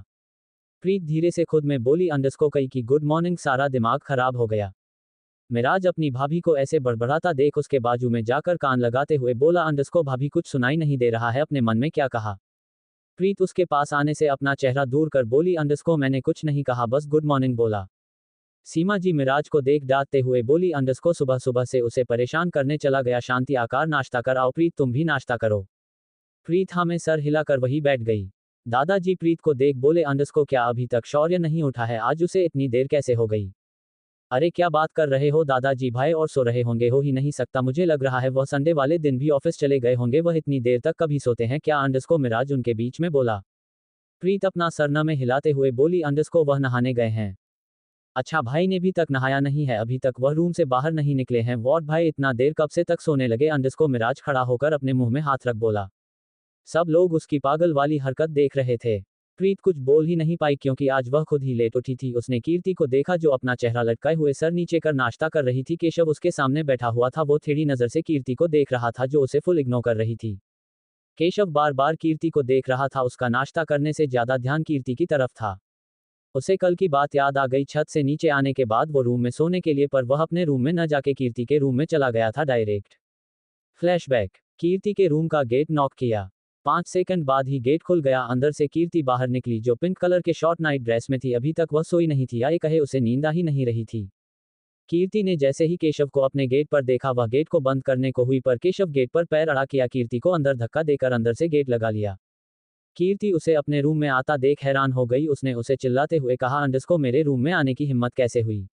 प्रीत धीरे से खुद में बोली, अंडरस्को कही कि गुड मॉर्निंग, सारा दिमाग खराब हो गया। मिराज अपनी भाभी को ऐसे बड़बड़ाता देख उसके बाजू में जाकर कान लगाते हुए बोला, अंडरस्को भाभी कुछ सुनाई नहीं दे रहा है, अपने मन में क्या कहा। प्रीत उसके पास आने से अपना चेहरा दूर कर बोली, अंडरस्को मैंने कुछ नहीं कहा, बस गुड मॉर्निंग बोला। सीमा जी मिराज को देख डांटते हुए बोली, अंडरस्को सुबह सुबह से उसे परेशान करने चला गया। शांति आकार, नाश्ता कर आओ प्रीत, तुम भी नाश्ता करो। प्रीत हाँ में सर हिलाकर वही बैठ गई। दादाजी प्रीत को देख बोले, अंडरस्को क्या अभी तक शौर्य नहीं उठा है, आज उसे इतनी देर कैसे हो गई। अरे क्या बात कर रहे हो दादाजी, भाई और सो रहे होंगे, हो ही नहीं सकता, मुझे लग रहा है वह संडे वाले दिन भी ऑफिस चले गए होंगे, वह इतनी देर तक कभी सोते हैं क्या। अंडरस्को मिराज उनके बीच में बोला। प्रीत अपना सर न में हिलाते हुए बोली, अंडरस्को वह नहाने गए हैं। अच्छा भाई ने भी तक नहाया नहीं है, अभी तक वह रूम से बाहर नहीं निकले हैं। वॉट भाई इतना देर कब से तक सोने लगे। अंडरस्को मिराज खड़ा होकर अपने मुंह में हाथ रख बोला। सब लोग उसकी पागल वाली हरकत देख रहे थे। प्रीत कुछ बोल ही नहीं पाई क्योंकि आज वह खुद ही लेट उठी थी। उसने कीर्ति को देखा जो अपना चेहरा लटकाए हुए सर नीचे कर नाश्ता कर रही थी। केशव उसके सामने बैठा हुआ था, वो टेढ़ी नजर से कीर्ति को देख रहा था जो उसे फुल इग्नोर कर रही थी। केशव बार बार कीर्ति को देख रहा था, उसका नाश्ता करने से ज्यादा ध्यान कीर्ति की तरफ था। उसे कल की बात याद आ गई। छत से नीचे आने के बाद वो रूम में सोने के लिए, पर वह अपने रूम में न जाके कीर्ति के रूम में चला गया था डायरेक्ट। फ्लैशबैक, कीर्ति के रूम का गेट नॉक किया। 5 सेकंड बाद ही गेट खुल गया। अंदर से कीर्ति बाहर निकली जो पिंक कलर के शॉर्ट नाइट ड्रेस में थी। अभी तक वह सोई नहीं थी, या ये कहे उसे नींद आ ही नहीं रही थी। कीर्ति ने जैसे ही केशव को अपने गेट पर देखा, वह गेट को बंद करने को हुई, पर केशव गेट पर पैर अड़ा किया, कीर्ति को अंदर धक्का देकर अंदर से गेट लगा लिया। कीर्ति उसे अपने रूम में आता देख हैरान हो गई। उसने उसे चिल्लाते हुए कहा, अंडरस्को मेरे रूम में आने की हिम्मत कैसे हुई।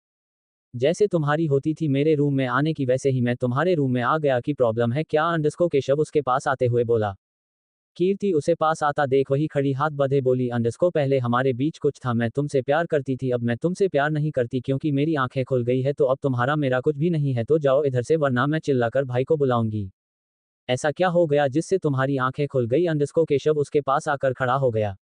जैसे तुम्हारी होती थी मेरे रूम में आने की, वैसे ही मैं तुम्हारे रूम में आ गया, की प्रॉब्लम है क्या। अंडरस्को केशव उसके पास आते हुए बोला। कीर्ति उसे पास आता देख वही खड़ी हाथ बंधे बोली, अंडरस्को पहले हमारे बीच कुछ था, मैं तुमसे प्यार करती थी, अब मैं तुमसे प्यार नहीं करती क्योंकि मेरी आंखें खुल गई है, तो अब तुम्हारा मेरा कुछ भी नहीं है, तो जाओ इधर से वरना मैं चिल्लाकर भाई को बुलाऊंगी। ऐसा क्या हो गया जिससे तुम्हारी आंखें खुल गई। अंडरस्को केशव उसके पास आकर खड़ा हो गया।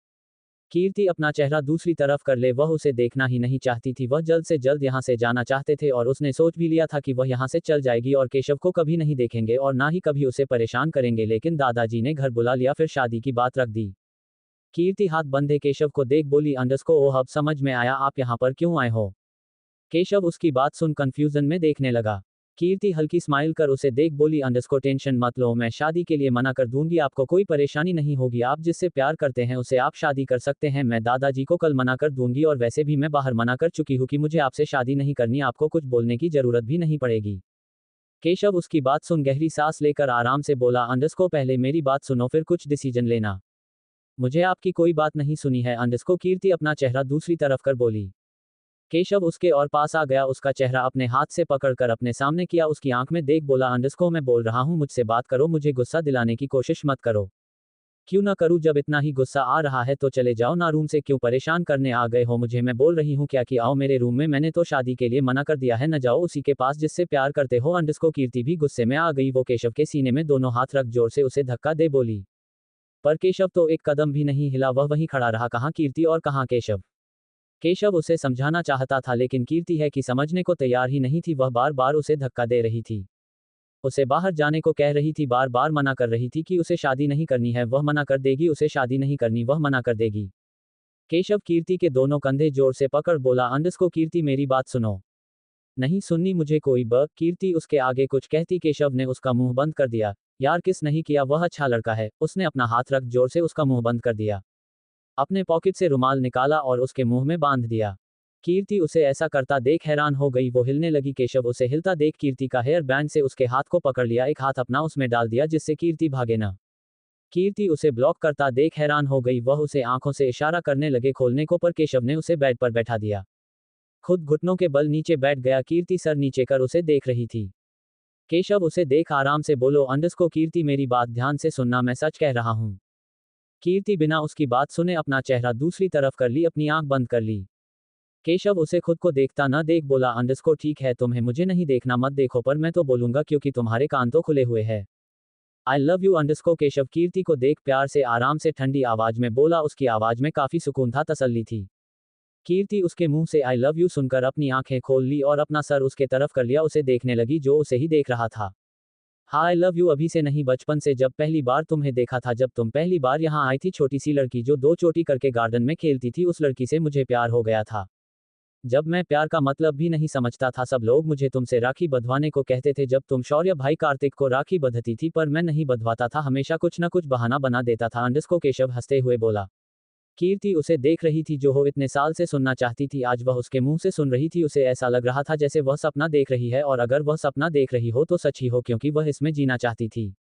कीर्ति अपना चेहरा दूसरी तरफ कर ले, वह उसे देखना ही नहीं चाहती थी। वह जल्द से जल्द यहाँ से जाना चाहते थे और उसने सोच भी लिया था कि वह यहाँ से चल जाएगी और केशव को कभी नहीं देखेंगे और ना ही कभी उसे परेशान करेंगे, लेकिन दादाजी ने घर बुला लिया, फिर शादी की बात रख दी। कीर्ति हाथ बंधे केशव को देख बोली, अंडरस्को ओह अब समझ में आया आप यहाँ पर क्यों आए हो। केशव उसकी बात सुन कंफ्यूजन में देखने लगा। कीर्ति हल्की स्माइल कर उसे देख बोली, अंडरस्को टेंशन मत लो, मैं शादी के लिए मना कर दूंगी, आपको कोई परेशानी नहीं होगी, आप जिससे प्यार करते हैं उसे आप शादी कर सकते हैं। मैं दादाजी को कल मना कर दूंगी और वैसे भी मैं बाहर मना कर चुकी हूँ कि मुझे आपसे शादी नहीं करनी, आपको कुछ बोलने की जरूरत भी नहीं पड़ेगी। केशव उसकी बात सुन गहरी सांस लेकर आराम से बोला, अंडरस्को पहले मेरी बात सुनो फिर कुछ डिसीजन लेना। मुझे आपकी कोई बात नहीं सुनी है। अंडरस्को कीर्ति अपना चेहरा दूसरी तरफ कर बोली। केशव उसके और पास आ गया, उसका चेहरा अपने हाथ से पकड़कर अपने सामने किया, उसकी आंख में देख बोला, अंडरस्को मैं बोल रहा हूं मुझसे बात करो, मुझे गुस्सा दिलाने की कोशिश मत करो। क्यों ना करूं, जब इतना ही गुस्सा आ रहा है तो चले जाओ ना, रूम से क्यों परेशान करने आ गए हो मुझे। मैं बोल रही हूं क्या कि आओ मेरे रूम में, मैंने तो शादी के लिए मना कर दिया है, न जाओ उसी के पास जिससे प्यार करते हो। अंडरस्को कीर्ति भी गुस्से में आ गई, वो केशव के सीने में दोनों हाथ रख जोर से उसे धक्का दे बोली। पर केशव तो एक कदम भी नहीं हिला, वह वहीं खड़ा रहा, कहाँ कीर्ति और कहाँ केशव। केशव उसे समझाना चाहता था लेकिन कीर्ति है कि समझने को तैयार ही नहीं थी, वह बार बार उसे धक्का दे रही थी, उसे बाहर जाने को कह रही थी, बार बार मना कर रही थी कि उसे शादी नहीं करनी है, वह मना कर देगी, उसे शादी नहीं करनी वह मना कर देगी। केशव कीर्ति के दोनों कंधे जोर से पकड़ बोला, अंडरस्को कीर्ति मेरी बात सुनो। नहीं सुननी मुझे कोई कीर्ति उसके आगे कुछ कहती, केशव ने उसका मुंह बंद कर दिया। यार किस नहीं किया, वह अच्छा लड़का है, उसने अपना हाथ रख जोर से उसका मुंह बंद कर दिया। अपने पॉकेट से रुमाल निकाला और उसके मुंह में बांध दिया। कीर्ति उसे ऐसा करता देख हैरान हो गई। वो हिलने लगी। केशव उसे हिलता देख कीर्ति का हेयर बैंड से उसके हाथ को पकड़ लिया, एक हाथ अपना उसमें डाल दिया जिससे कीर्ति भागे न। कीर्ति उसे ब्लॉक करता देख हैरान हो गई। वह उसे आंखों से इशारा करने लगे खोलने को, पर केशव ने उसे बेड पर बैठा दिया। खुद घुटनों के बल नीचे बैठ गया। कीर्ति सर नीचे कर उसे देख रही थी। केशव उसे देख आराम से बोलो अंडरस्को कीर्ति मेरी बात ध्यान से सुनना, मैं सच कह रहा हूं। कीर्ति बिना उसकी बात सुने अपना चेहरा दूसरी तरफ कर ली, अपनी आंख बंद कर ली। केशव उसे खुद को देखता न देख बोला अंडरस्को ठीक है, तुम्हें मुझे नहीं देखना मत देखो, पर मैं तो बोलूंगा क्योंकि तुम्हारे कान तो खुले हुए हैं। I love you underscore. Keshav Kirti को देख प्यार से आराम से ठंडी आवाज में बोला। उसकी आवाज में काफी सुकून था, तसल्ली थी। कीर्ति उसके मुंह से आई लव यू सुनकर अपनी आंखें खोल ली और अपना सर उसके तरफ कर लिया, उसे देखने लगी जो उसे ही देख रहा था। हाँ आई लव यू अभी से नहीं, बचपन से जब पहली बार तुम्हें देखा था, जब तुम पहली बार यहाँ आई थी, छोटी सी लड़की जो 2 चोटी करके गार्डन में खेलती थी, उस लड़की से मुझे प्यार हो गया था। जब मैं प्यार का मतलब भी नहीं समझता था, सब लोग मुझे तुमसे राखी बंधवाने को कहते थे। जब तुम शौर्य भाई कार्तिक को राखी बंधती थी, पर मैं नहीं बंधवाता था, हमेशा कुछ न कुछ बहाना बना देता था अंडरस्को। केशव हंसते हुए बोला। कीर्ति उसे देख रही थी, जो हो इतने साल से सुनना चाहती थी, आज वह उसके मुंह से सुन रही थी। उसे ऐसा लग रहा था जैसे वह सपना देख रही है, और अगर वह सपना देख रही हो तो सच ही हो, क्योंकि वह इसमें जीना चाहती थी।